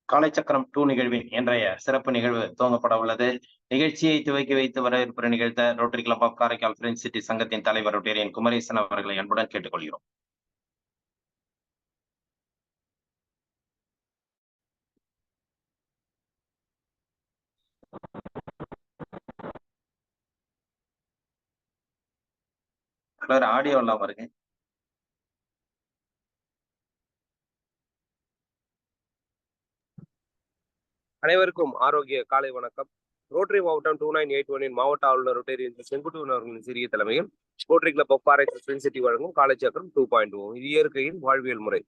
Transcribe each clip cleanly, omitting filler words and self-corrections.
காலைச்சக்கரம் 2 நிகழ்வின் இன்றைய சிறப்பு நிகழ்வு துவங்கப்பட உள்ளது. நிகழ்ச்சியை துவக்கி வைத்து வரவேற்புரை நிகழ்த்த rotary club of Karaikal French city சங்கத்தின் தலைவர் ரொட்டேரியன் குமரேசன் அவர்களை அன்புடன் கேட்டுக்கொள்கிறோம். ஆடியோ இல்லாம இருக்கு. அனைவருக்கும் ஆரோக்கிய காலை வணக்கம். ரோட்டரி மாவட்டம் 2981 மாவட்ட ஆளுநர் ரொட்டேரியன் செங்குட்டுவன் அவர்களின் சிறிய தலைமையில் rotary club of Karaikal French city வழங்கும் காலைச்சக்கரம் 2.0 இது இயற்கையின் வாழ்வியல் முறை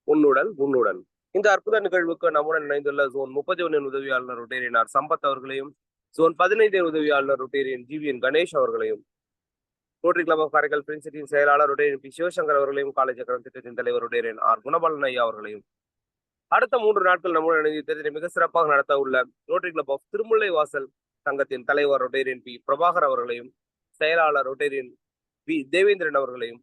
உன்னுடன். இந்த அற்புத நிகழ்வுக்கு நம்முடன் இணைந்துள்ள ஜோன் 31 உதவியாளர் ரொட்டேரியன் ஆர் சம்பத் அவர்களையும், ஜோன் 15 உதவியாளர் ரொட்டேரியன் ஜிவிஎன் கணேஷ் அவர்களையும், Rotary club of Karaikal French சிட்டியின் செயலாளர் ரொட்டேரியன் பி சிவசங்கர் அவர்களையும், காலைச்சக்கரம் திட்டத்தின் தலைவர் ரொட்டேரியன் ஆர் குணபாலன் ஐயா அவர்களையும் அடுத்த 3 நாட்கள் நம்முடன் இணைந்து மிக சிறப்பாக நடத்த உள்ள ரோட்டரி கிளப் ஆஃப் திருமுல்லை வாசல் சங்கத்தின் தலைவர் ரொட்டேரியன் பி பிரபாகர் அவர்களையும், செயலாளர் ரொட்டேரியன் பி தேவேந்திரன் அவர்களையும்,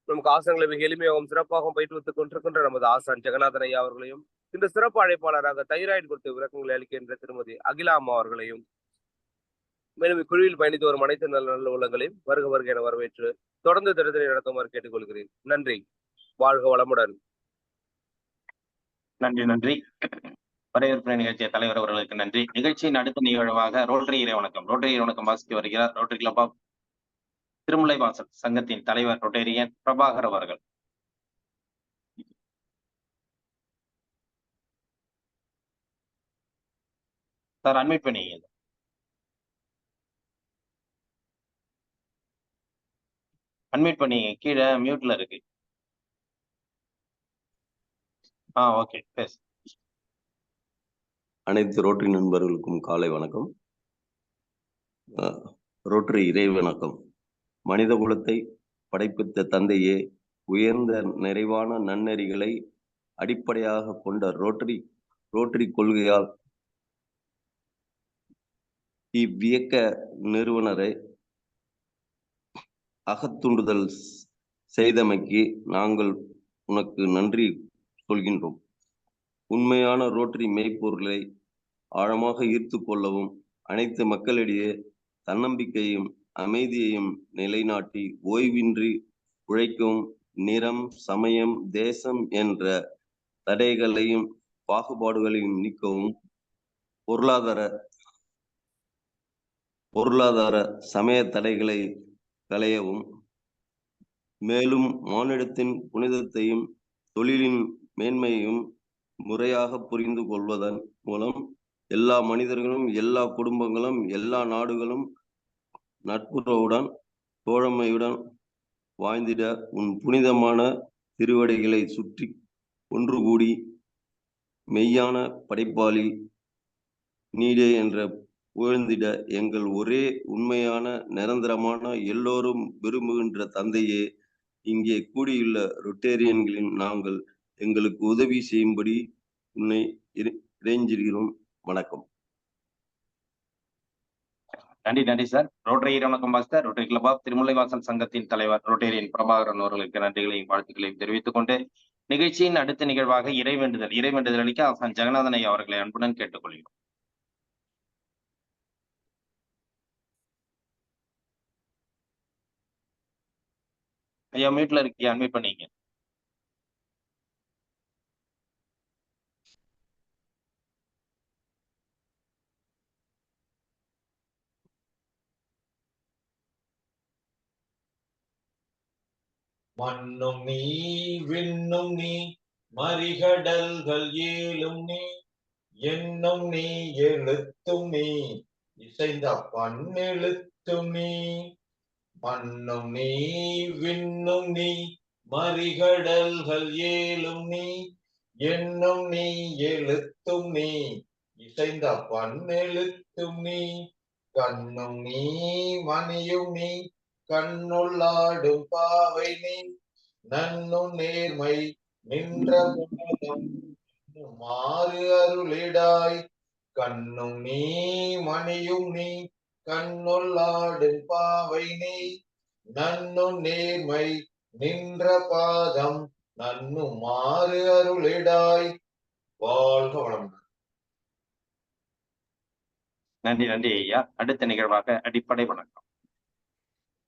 நமக்கு ஆசனங்களை மிக எளிமையாகவும் சிறப்பாகவும் பயிற்றுவித்துக் கொண்டிருக்கின்ற நமது ஆசான் ஜெகநாதன் ஐயா அவர்களையும், இந்த சிறப்பு அழைப்பாளராக தைராய்டு குறித்து விளக்கங்களை அளிக்கின்ற திருமதி அகிலா அம்மா அவர்களையும், மேலும் இக்குழுவில் பயணித்து வரும் அனைத்து நல்ல உள்ளங்களையும் வருக என வரவேற்று தொடர்ந்து திட்டத்தினை நடத்துமாறு கேட்டுக்கொள்கிறேன். நன்றி. வாழ்க வளமுடன். நன்றி. வரவேற்பு நிகழ்ச்சிய தலைவர் அவர்களுக்கு நன்றி. நிகழ்ச்சியின் அடுத்த நிகழ்வாக ரோட்டரி இறைவணக்கம் வாசித்து வருகிறார் ரோட்டரி கிளப் ஆஃப் திருமுல்லை வாசல் சங்கத்தின் தலைவர் ரொட்டேரியன் பிரபாகர் அவர்கள். சார் அட்மிட் பண்ணீங்க. கீழே மியூட்ல இருக்கு. ஓகே. அனைத்து ரோட்டரி நண்பர்களுக்கும் காலை வணக்கம். ரோட்டரி இறை வணக்கம். மனித குலத்தை படைப்பித்த தந்தையே, உயர்ந்த நிறைவான நன்னெறிகளை அடிப்படையாக கொண்ட ரோட்டரி கொள்கையால் இவ்வியக்க நிறுவனரை அகத்துண்டுதல் செய்தமைக்கு நாங்கள் உனக்கு நன்றி சொல்கின்றோம். உண்மையான ரோட்டரி மெய்ப்பொருளை ஆழமாக ஈர்த்து கொள்ளவும், அனைத்து மக்களிடையே தன்னம்பிக்கையும் அமைதியையும் நிலைநாட்டி ஓய்வின்றி உழைக்கும், நிறம், சமயம், தேசம் என்ற தடைகளையும் பாகுபாடுகளையும் நீக்கவும், பொருளாதார சமய தடைகளை களையவும், மேலும் மானிடத்தின் புனிதத்தையும் தொழிலின் மேன்மையையும் முறையாக புரிந்து கொள்வதன் மூலம் எல்லா மனிதர்களும், எல்லா குடும்பங்களும், எல்லா நாடுகளும் நட்புறவுடன் தோழமையுடன் வாழ்ந்திட உன் புனிதமான திருவடிகளை சுற்றி ஒன்று கூடி மெய்யான படைப்பாளி நீடே என்ற புகழ்ந்திட எங்கள் ஒரே உண்மையான நிரந்தரமான எல்லோரும் விரும்புகின்ற தந்தையே, இங்கே கூடியுள்ள ரொட்டேரியன்களின் நாங்கள் எங்களுக்கு உதவி செய்யும்படி உன்னை இறைஞ்சுகிறோம். வணக்கம். நன்றி சார். ரோட்டரி இறைவணக்கம் வாசித்த ரோட்டரி கிளப் ஆஃப் திருமுல்லை வாசல் சங்கத்தின் தலைவர் ரொட்டேரியன் பிரபாகரன் அவர்களுக்கு நன்றிகளையும் வாழ்த்துக்களையும் தெரிவித்துக் கொண்டு நிகழ்ச்சியின் அடுத்த நிகழ்வாக இறைவேண்டுதல் அளிக்க ஆசான் ஜெகநாதன் ஐயா அவர்களை அன்புடன் கேட்டுக்கொள்கிறோம். ஐயா மீட்ல இருக்கியா? அட்மிட் பண்ணீங்க. மண்ணும் நீ விண்ணும் நீ மறிகடல்கள் ஏழும் நீ என்னும் நீ எழுத்தும் நீ இசைந்த பன்னெழுத்தும் நீ. மண்ணும் நீ விண்ணும் நீ மறிகடல்கள் ஏழும் நீ என்னும் நீ எழுத்தும் நீ இசைந்த பன்னெழுத்தும் நீ. கண்ணும் நீ மணியும் நீ கண்ணுள்ளாடும் பாவை நீ நன்னும் நேர்மை நின்ற மாறு அருளிடாய். கண்ணும் நீ மணியும் நீ கண்ணுள்ளாடும் பாவை நீ நன்னும் நேர்மை நின்ற பாதம் நன்னும் மாறு அருளிடாய். வாழ்க வளமுடன். நன்றி நன்றி ஐயா. அடுத்த நிகழ்வாக அடிப்படை வணக்கம்.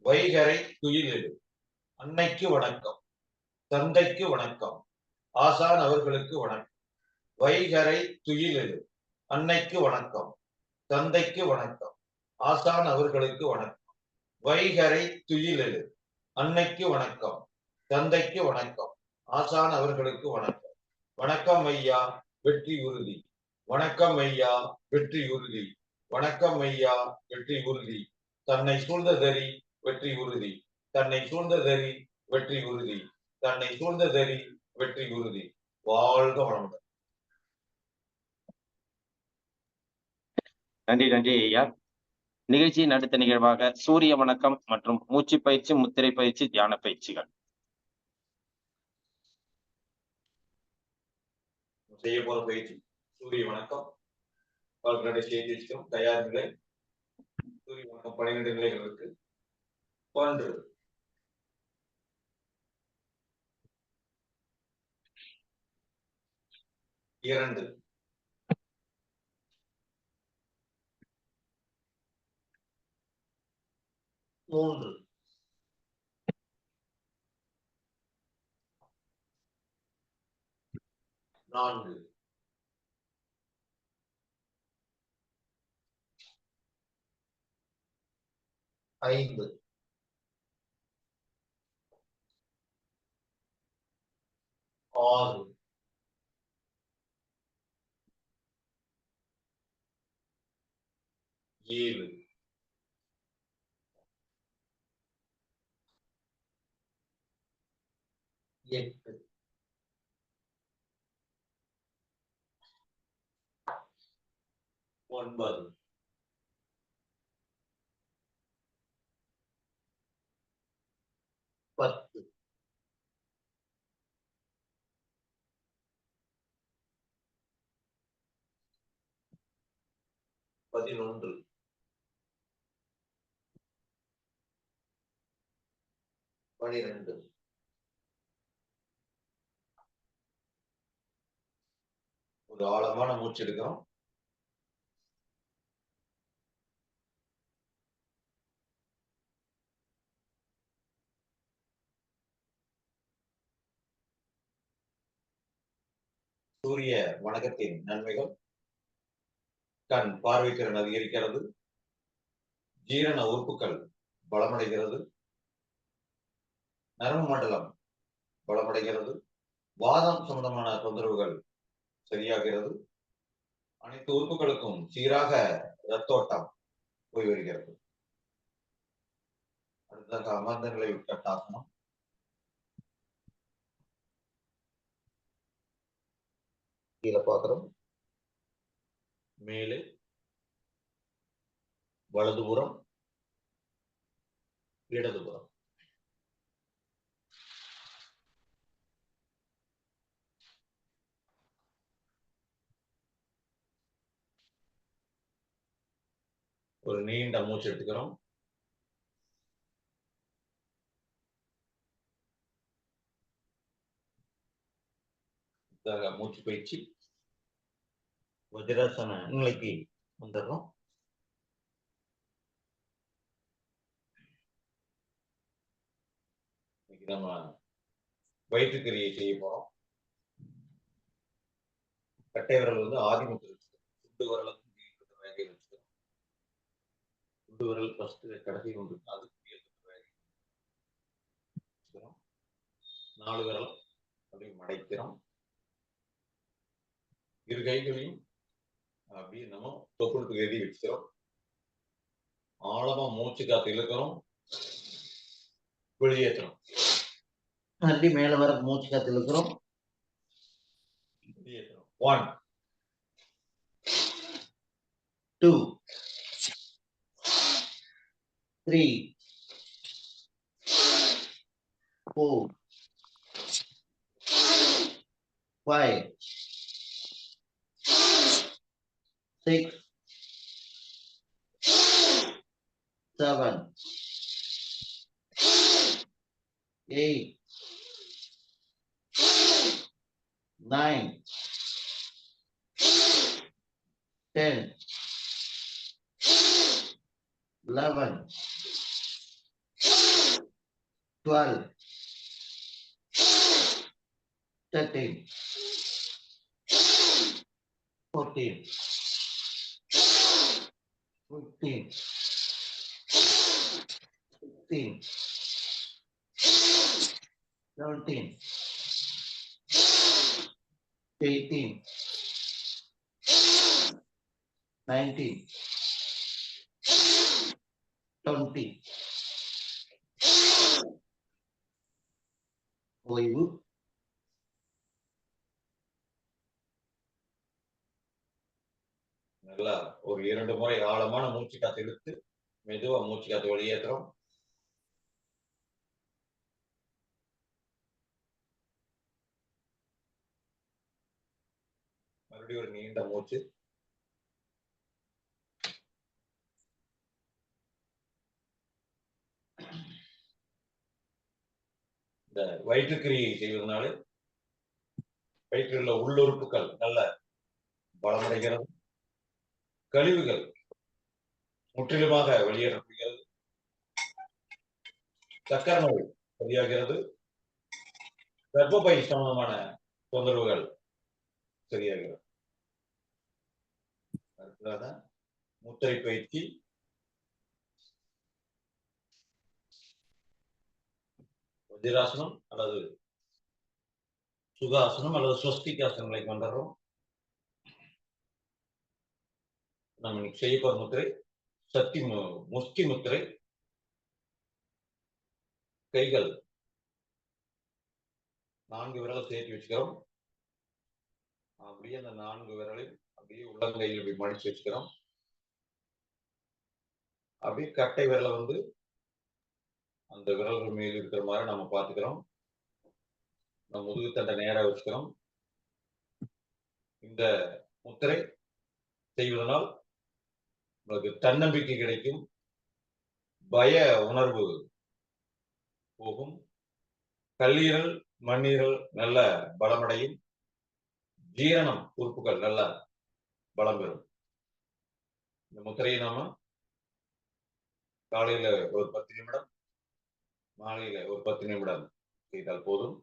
வைகரை துயிலெழு. அன்னைக்கு வணக்கம். தந்தைக்கு வணக்கம். ஆசான் அவர்களுக்கு வணக்கம். வைகரை துயிலெழு. அன்னைக்கு வணக்கம். தந்தைக்கு வணக்கம். ஆசான் அவர்களுக்கு வணக்கம். வைகரை துயிலெழு. அன்னைக்கு வணக்கம். தந்தைக்கு வணக்கம். ஆசான் அவர்களுக்கு வணக்கம். வணக்கம் ஐயா, வெற்றி உறுதி. வணக்கம் ஐயா, வெற்றி உறுதி. வணக்கம் ஐயா, வெற்றி உறுதி. தன்னை சூழ்ந்ததறி வெற்றி உறுதி. தன்னை சூழ்ந்ததறி வெற்றி உறுதி. தன்னை சூழ்ந்ததறி வெற்றி உறுதி. வாழ்க வளமுடன். நன்றி நன்றி ஐயா. நிகழ்ச்சியின் அடுத்த நிகழ்வாக சூரிய வணக்கம் மற்றும் மூச்சு பயிற்சி, முத்திரை பயிற்சி, தியான பயிற்சிகள். செய்ய போற பயிற்சி சூரிய வணக்கம். ஆல்ரெடி செய்து வச்சிருக்கோம். தயார் நிலை. சூரிய வணக்கம் 12 நிலைகள் இருக்கு. 1, 2, 3, 4, 5, 6, 7, 8, 9, 10, 11, 12. ஒரு ஆழமான மூச்சு எடுக்கிறோம். சூரிய வணக்கத்தின் நன்மைகள். கண் பார்வை திறன் அதிகரிக்கிறது. ஜீரண உறுப்புகள் பலமடைகிறது. நரம்பு மண்டலம் பலமடைகிறது. வாதம் சம்பந்தமான தொந்தரவுகள் சரியாகிறது. அனைத்து உறுப்புகளுக்கும் சீராக இரத்தோட்டம் போய் வருகிறது. அடுத்ததாக அமர்ந்த நிலை உட்கட்டாசனம். கீழே பார்க்கிறோம். மேலே வலதுபுறம், இடதுபுறம். ஒரு நீண்ட மூச்சு எடுத்துக்கிறோம். மூச்சு பயிற்சி. வஜ்ராசன நிலைக்கு வந்துடுறோம். நம்ம வயிற்றுக்கரியை செய்ய போறோம். கட்டை விரல் வந்து ஆதிமத்தில் வச்சுக்கணும். சுண்டு விரலுக்கு வேகை வச்சுக்கணும். சுண்டு விரல் ஃபர்ஸ்ட் கடைசி கொண்டு அதுக்கு வேகை வச்சுக்கிறோம். 4 விரல் அப்படியே மடைக்கிறோம். இரு கைகளையும் அப்படியே நம்ம தொப்புளுக்கு எழுதி வச்சுக்கிறோம். ஆழமா மூச்சு காத்து இழுக்கிறோம், வெளியேற்றணும். அடி மேல வர மூச்சு காத்து இழுக்கிறோம், வெளியேற்றணும். 1, 2, 3, 4, 5, 6, 7, 8, 9, 10, 11, 12, 13, 14, 15, 16, 17, 18, 19, 20. ஓய்வு. நல்லா ஒரு 2 முறை ஆழமான மூச்சு காத்து இழுத்து மெதுவா மூச்சு காத்து வெளியேற்றுறோம். மறுபடியும் ஒரு நீண்ட மூச்சு. இந்த வயிற்றுக்கிரியை செய்வதனால வயிற்றில் உள்ள உள்ளுறுப்புகள் நல்ல பலமடைகிறது. கழிவுகள் முற்றிலுமாக வெளியேறப்படுகிறது. சக்கரை நோய் சரியாகிறது. கர்ப்பப்பை சம்பந்தமான தொந்தரவுகள் சரியாகிறது. அடுத்ததாக முத்திரை பயிற்சி. வஜ்ராசனம் அல்லது சுகாசனம் அல்லது ஸ்வஸ்திகாசனங்களை கொண்டுறோம். நம்ம இன்னைக்கு செய்ய போற முத்திரை முஷ்டி முத்திரை. கைகள் 4 விரலை சேர்த்து வச்சுக்கிறோம். அப்படியே அந்த 4 விரலையும் அப்படியே உள்ளங்கையில் இப்படி மடிச்சு வச்சுக்கிறோம். அப்படியே கட்டை விரலை அந்த விரல்கள் மேல் இருக்கிற மாதிரி நம்ம பார்த்துக்கிறோம். நம்ம முதுகு தண்டை நேரா வச்சுக்கிறோம். இந்த முத்திரை செய்வதனால் உங்களுக்கு தன்னம்பிக்கை கிடைக்கும். பய உணர்வு போகும். கல்லீரல் மண்ணீரல் நல்ல பலமடையும். ஜீரணம் உறுப்புகள் நல்ல பலம் பெறும். இந்த முத்திரையை நாம காலையில ஒரு 10 நிமிடம், மாலையில ஒரு 10 நிமிடம் செய்தால் போதும்.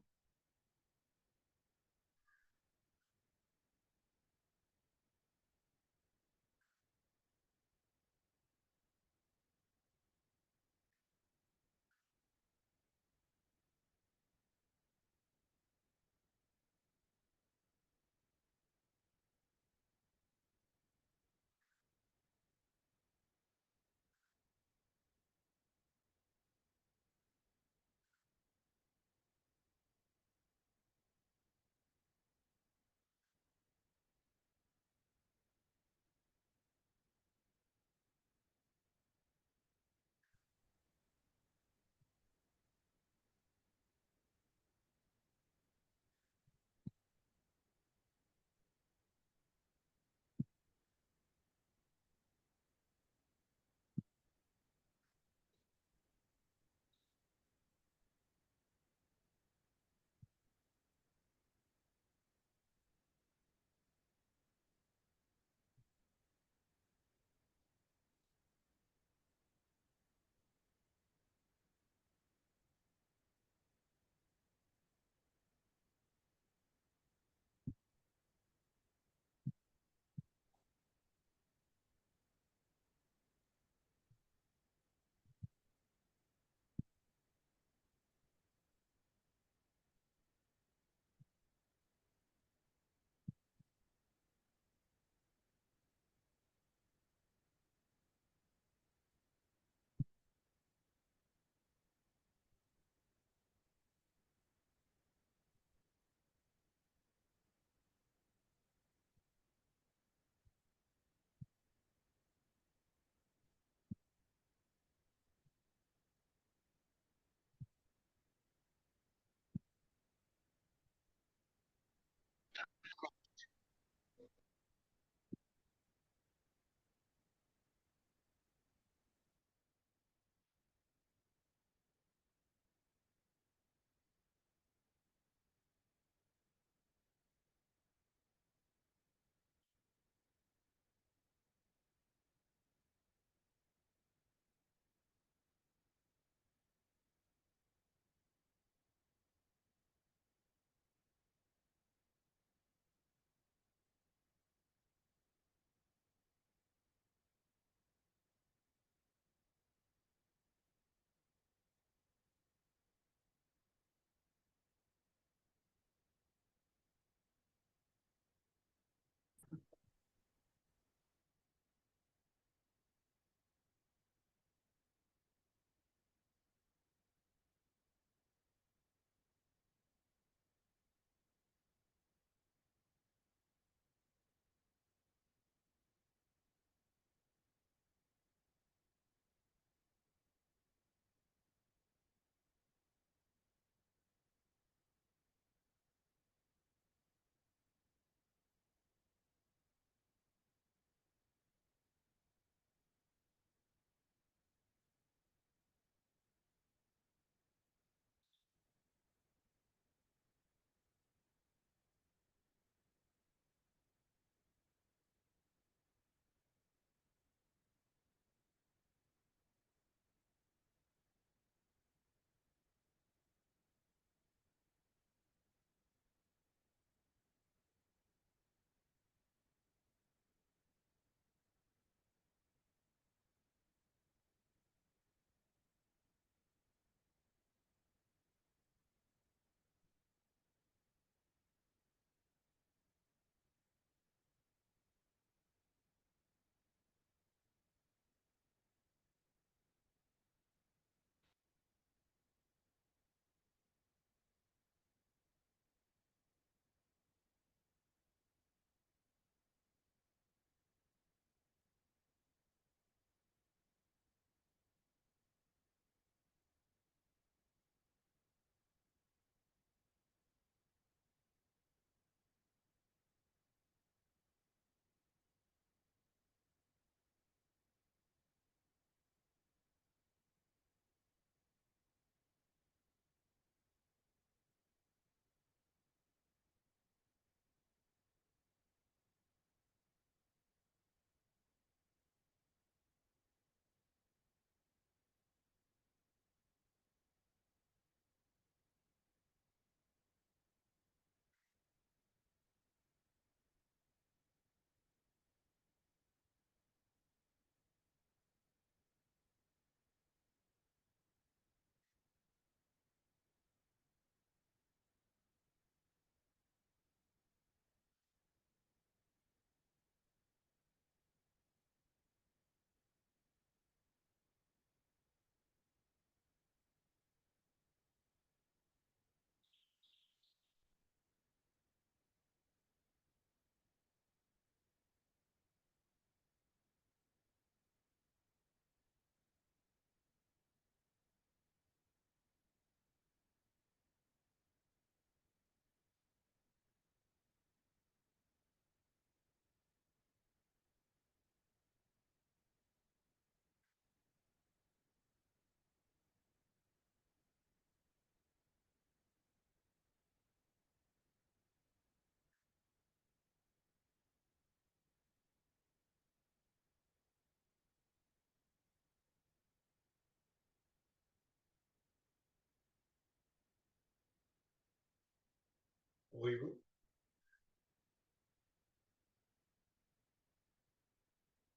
ஓய்வு.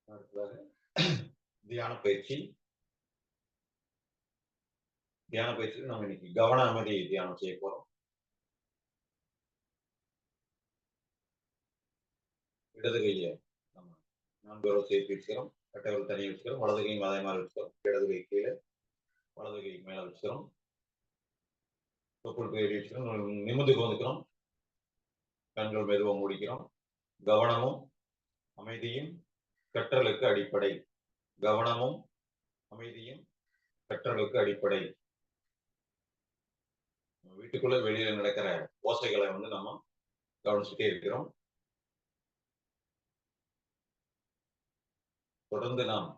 அடுத்ததாக தியான பயிற்சி. தியான பயிற்சியில் நம்ம இன்னைக்கு கவன அமைதி தியானம் செய்ய போறோம். இடது கையை நம்ம 4 விரல் சேர்த்து வச்சுக்கிறோம். கட்டை விரல் தனியாக வச்சுக்கிறோம். வலது கையும் அதே மாதிரி வச்சுக்கிறோம். இடது கை கீழே, வலது கை மேல வச்சுக்கிறோம். தொப்புள் கை வச்சுக்கிறோம். நிமிர்ந்து வந்துக்கிறோம். கண்கள் மெதுவாக மூடிக்கிறோம். கவனமும் அமைதியும் கற்றலுக்கு அடிப்படை. கவனமும் அமைதியும் கற்றலுக்கு அடிப்படை. வீட்டுக்குள்ள வெளியில நடக்கிற ஓசைகளை வந்து நம்ம கவனிச்சுட்டே இருக்கிறோம். தொடர்ந்து நாம்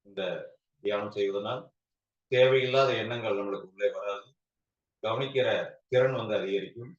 இந்த தியானம் செய்வதனால் தேவையில்லாத எண்ணங்கள் நம்மளுக்கு உள்ளே வராது. கவனிக்கிற திறன் வந்து அதிகரிக்கும்.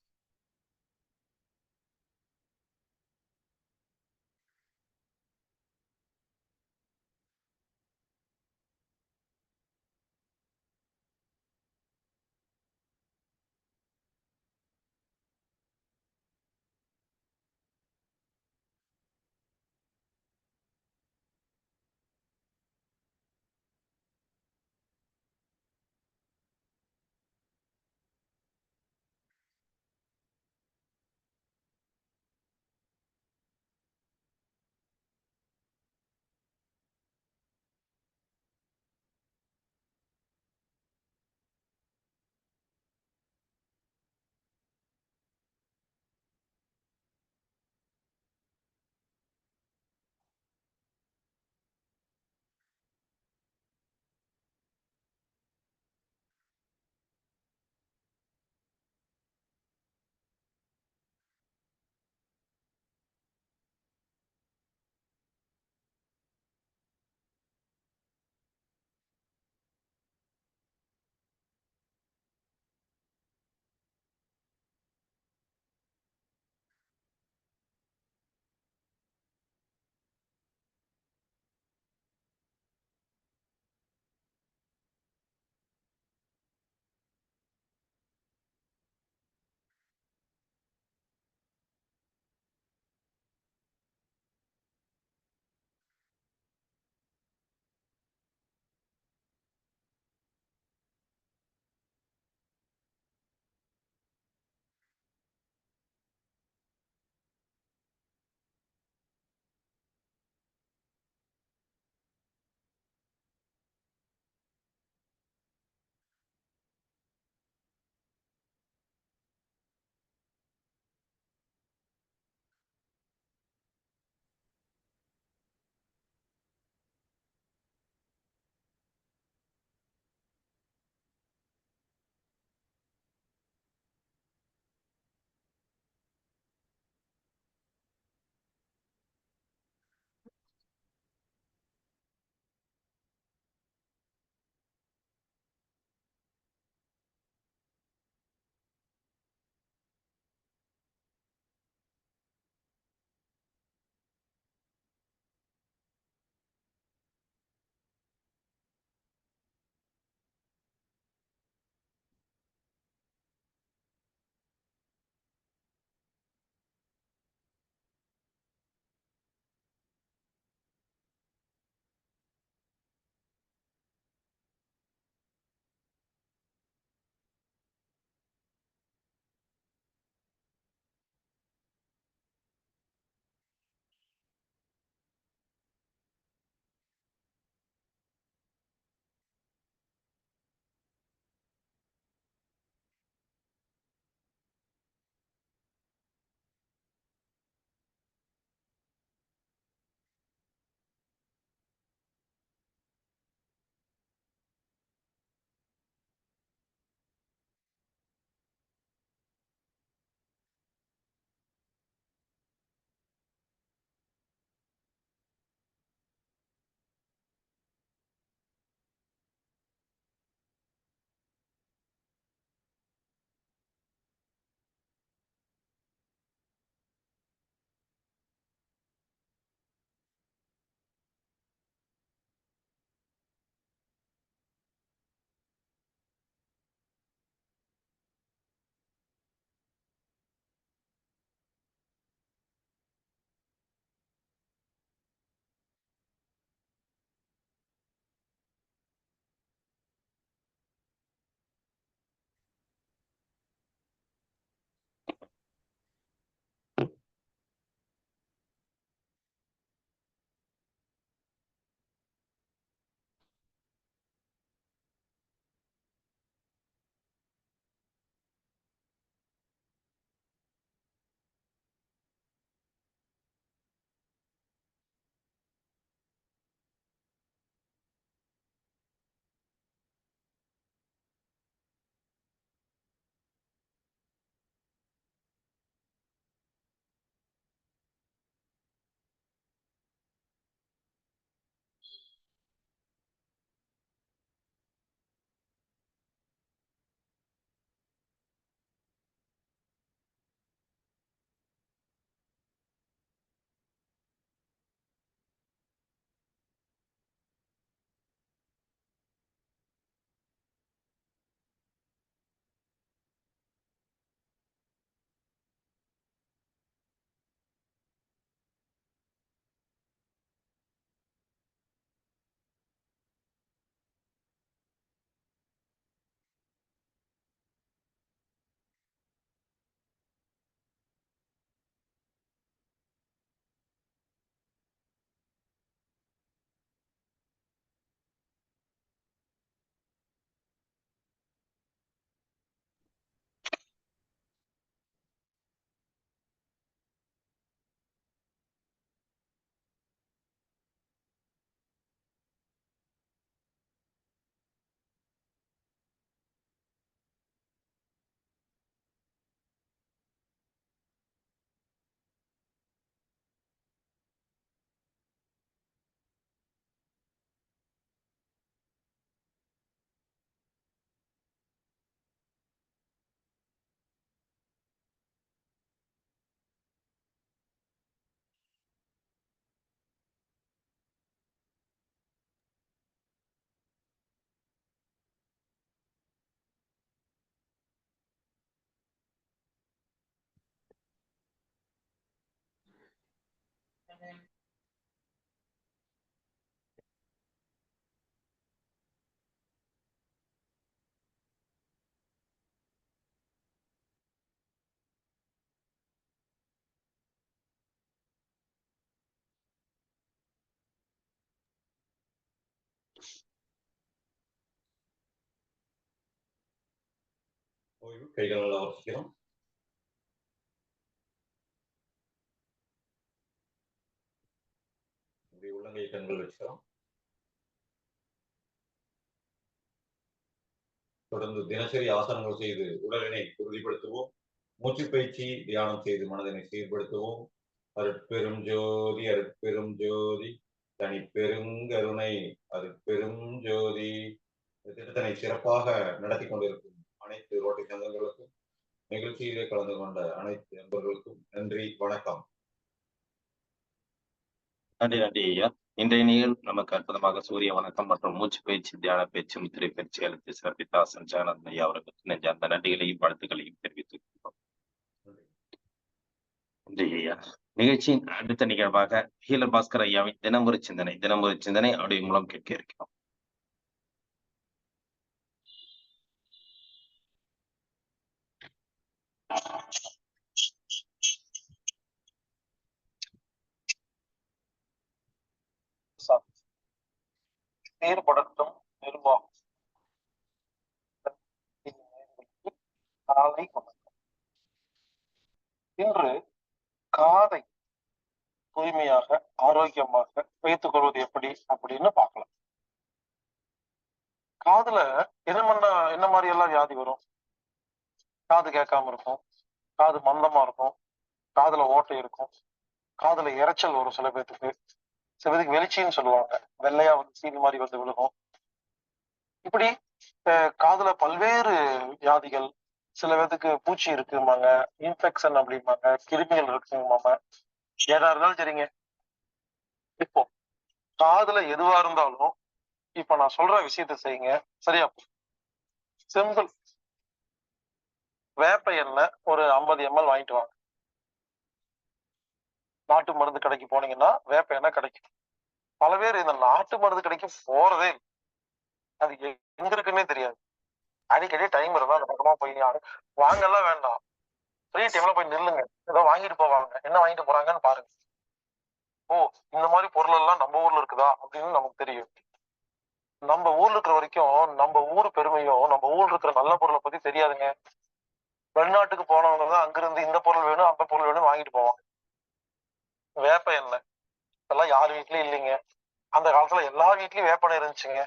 ஓய்வு, கைகள் நல்லா வச்சுக்கிறோம். உள்ளங்கை கண்கள் வச்சுக்கிறோம். தொடர்ந்து தினசரி ஆசனங்கள் செய்து உடலினை உறுதிப்படுத்துவோம். மூச்சு பயிற்சி தியானம் செய்து மனதினை சீர்படுத்துவோம். அருட்பெரும் ஜோதி அருட்பெரும் ஜோதி தனிப்பெருங்கருணை அருட்பெரும் ஜோதி. திட்டத்தினை சிறப்பாக நடத்தி கொண்டிருக்கும் அனைத்து ரோட்டரி சங்கங்களுக்கும் நிகழ்ச்சியிலே கலந்து கொண்ட அனைத்து நண்பர்களுக்கும் நன்றி, வணக்கம். நன்றி ஐயா. இன்றைய நிகழ்வு நமக்கு அற்புதமாக சூரிய வணக்கம் மற்றும் மூச்சு பயிற்சி, தியான பயிற்சி, முத்திரை பயிற்சி அளித்து சிறப்பித்த ஆசன் ஜெகநாதன் ஐயா அவர்களுக்கு நெஞ்சார்ந்த நன்றிகளையும் வாழ்த்துக்களையும் தெரிவித்துக் கொள்கிறோம். நன்றி ஐயா. நிகழ்ச்சியின் அடுத்த நிகழ்வாக ஹீலர் பாஸ்கர் ஐயாவின் தினமொரு சிந்தனை ஆடியோ மூலம் கேட்க இருக்கிறோம். சீர்படுத்தும் நிர்வாகம். காலை வணக்கம். இன்று காதை தூய்மையாக ஆரோக்கியமாக வைத்துக் கொள்வது எப்படி அப்படின்னு பார்க்கலாம். காதுல என்ன மாதிரி எல்லாம் வியாதி வரும்? காது கேட்காம இருக்கும், காது மந்தமா இருக்கும், காதுல ஓட்டை இருக்கும், காதுல இரைச்சல் வரும். சில பேருக்கு வெளிச்சின்னு சொல்லுவாங்க, வெள்ளையா வந்து சீல் மாதிரி வந்து விழுகும். இப்படி காதுல பல்வேறு வியாதிகள், சில பேருக்கு பூச்சி இருக்குமாங்க, இன்ஃபெக்ஷன் அப்படிம்பாங்க, கிருமிகள் இருக்குமாங்க. ஏதா இருந்தாலும் சரிங்க, இப்போ காதுல எதுவா இருந்தாலும் இப்ப நான் சொல்ற விஷயத்த செய்யுங்க, சரியா? சிம்பிள். வேப்ப எண்ணெய் ஒரு 50 ml வாங்கிட்டு வாங்க. நாட்டு மருந்து கடைக்கு போனீங்கன்னா வேப்ப எண்ணெய் கிடைக்கும். பல பேர் இந்த நாட்டு மருந்து கடைக்கு போறதே இல்லை. அது எங்க இருக்குன்னே தெரியாது. அடிக்கடி டைம் இருந்தா அந்த பக்கமா போய் வாங்கலாம் வேண்டாம், ஃப்ரீ டைம்ல போய் நில்லுங்க, ஏதோ வாங்கிட்டு போவாங்க, என்ன வாங்கிட்டு போறாங்கன்னு பாருங்க. ஓ, இந்த மாதிரி பொருள் எல்லாம் நம்ம ஊர்ல இருக்குதா அப்படின்னு நமக்கு தெரியும். நம்ம ஊர்ல இருக்கிற வரைக்கும் நம்ம ஊர் பெருமையும் நம்ம ஊர்ல இருக்கிற நல்ல பொருளை பத்தி தெரியாதுங்க. வெளிநாட்டுக்கு போனவங்க தான் அங்கிருந்து இந்த பொருள் வேணும் அந்த பொருள் வேணும் வாங்கிட்டு போவாங்க. வேப்ப எண்ணெய் இதெல்லாம் யார் வீட்லயும் இல்லைங்க. அந்த காலத்துல எல்லா வீட்லயும் வேப்ப எண்ணெய் இருந்துச்சுங்க.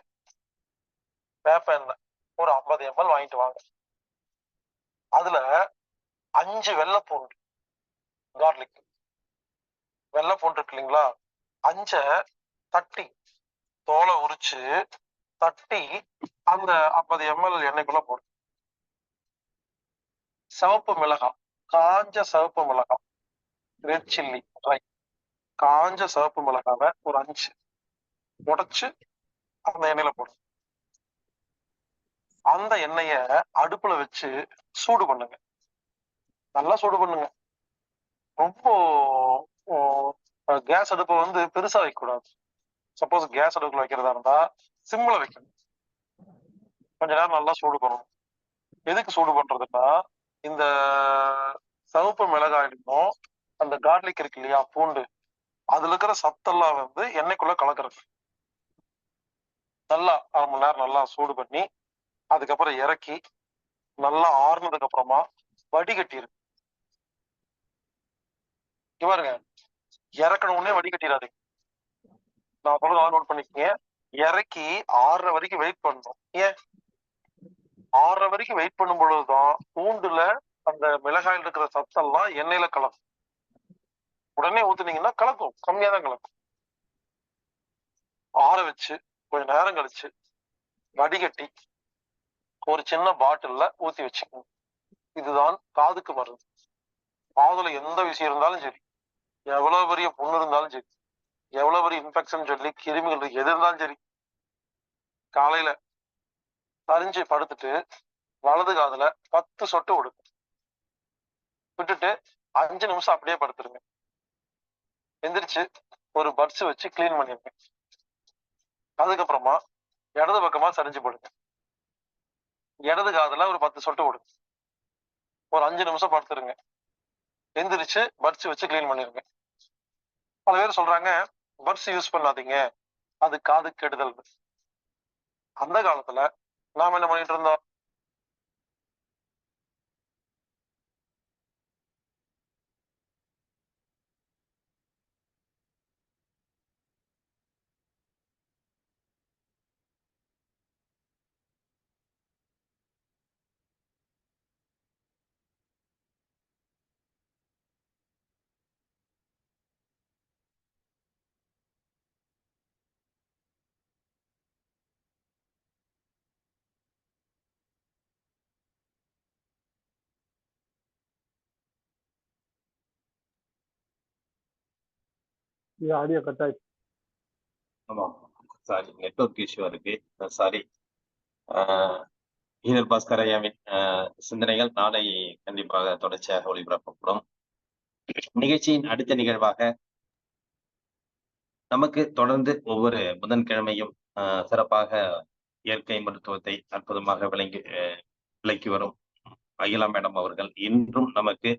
வேப்ப எண்ணெய் ஒரு 50 ml வாங்கிட்டு வாங்க. அதுல 5 வெள்ளைப்பூண்டு, கார்லிக் வெள்ளைப்பூண்டு இருக்கு இல்லைங்களா, 5 தட்டி தோலை உரிச்சு தட்டி அந்த 50 ml எண்ணெய்க்குள்ள போடு. சிவப்பு மிளகாய், காஞ்ச சிவப்பு மிளகாய், ரெட் சில்லி ட்ரை, காஞ்ச சிவப்பு மிளகாவை ஒரு 5 உடைச்சு அந்த எண்ணெயில போடு. அந்த எண்ணெய அடுப்புல வச்சு சூடு பண்ணுங்க, நல்லா சூடு பண்ணுங்க. ரொம்ப கேஸ் அடுப்பை வந்து பெருசா வைக்கக்கூடாது. சப்போஸ் கேஸ் அடுப்புல வைக்கிறதா இருந்தா சிம்ல வைக்கணும். கொஞ்ச நேரம் நல்லா சூடு பண்ணணும். எதுக்கு சூடு பண்றதுன்னா, இந்த சிவப்பு மிளகாயும் அந்த கார்லிக் இருக்கு இல்லையா, பூண்டு, அதுல இருக்கிற சத்தெல்லாம் வந்து எண்ணெய்க்குள்ள கலக்கிறது. நல்லா 1/2 மணி நேரம் நல்லா சூடு பண்ணி அதுக்கப்புறம் இறக்கி நல்லா ஆறுனதுக்கு அப்புறமா வடிகட்டிரு. பாருங்க, இறக்கணும் உடனே வடிகட்டிடாதீங்க. நான் சொல்றது நோட் பண்ணிக்கங்க. இறக்கி 6:30 வரைக்கும் வெயிட் பண்ணணும். ஏன் 6:30 வரைக்கும் வெயிட் பண்ணும் பொழுதுதான் பூண்டுல அந்த மிளகாயில் இருக்கிற சத்தெல்லாம் எண்ணெயில கலக்கும். உடனே ஊத்துனீங்கன்னா கலக்கும், கம்மியா தான் கலக்கும். ஆற வச்சு கொஞ்ச நேரம் கழிச்சு வடிகட்டி ஒரு சின்ன பாட்டில்ல ஊத்தி வச்சுக்கணும். இதுதான் காதுக்கு மருந்து. காதுல எந்த விஷயம் இருந்தாலும் சரி, எவ்வளவு பெரிய புண்ணு இருந்தாலும் சரி, எவ்வளவு பெரிய இன்ஃபெக்ஷன் சொல்லி கிருமிகள் எது இருந்தாலும் சரி, காலையில சரிஞ்சு படுத்துட்டு வலது காதுல 10 சொட்டு விடுங்க. விட்டுட்டு 5 நிமிஷம் அப்படியே படுத்துருங்க. எந்திரிச்சு ஒரு பட்ஸ் வச்சு கிளீன் பண்ணிருங்க. அதுக்கப்புறமா இடது பக்கமா சரிஞ்சு போடுங்க. இடது காதுல ஒரு 10 சொட்டு விடுங்க. ஒரு 5 நிமிஷம் படுத்துருங்க. எந்திரிச்சு பட்ஸ் வச்சு கிளீன் பண்ணிருங்க. பல பேர் சொல்றாங்க பட்ஸ் யூஸ் பண்ணாதீங்க, அது காது கெடுதல். அந்த காலத்துல நாம என்ன பண்ணிட்டு இருந்தோம்? இது ஆடியோ கட் ஆயிடுச்சு. ஆமா, சாரி, நெட்வொர்க் இஷ்யூ இருக்கு. சாரி. ஈதர் பாஸ்கர் ஐயாவின் சிந்தனைகள் நாளை கண்டிப்பாக தொடர்ச்சியாக ஒளிபரப்பப்படும். நிகழ்ச்சியின் அடுத்த நிகழ்வாக நமக்கு தொடர்ந்து ஒவ்வொரு புதன்கிழமையும் சிறப்பாக இயற்கை மருத்துவத்தை அற்புதமாக விளக்கி வரும் அகிலா மேடம் அவர்கள் இன்றும் நமக்கு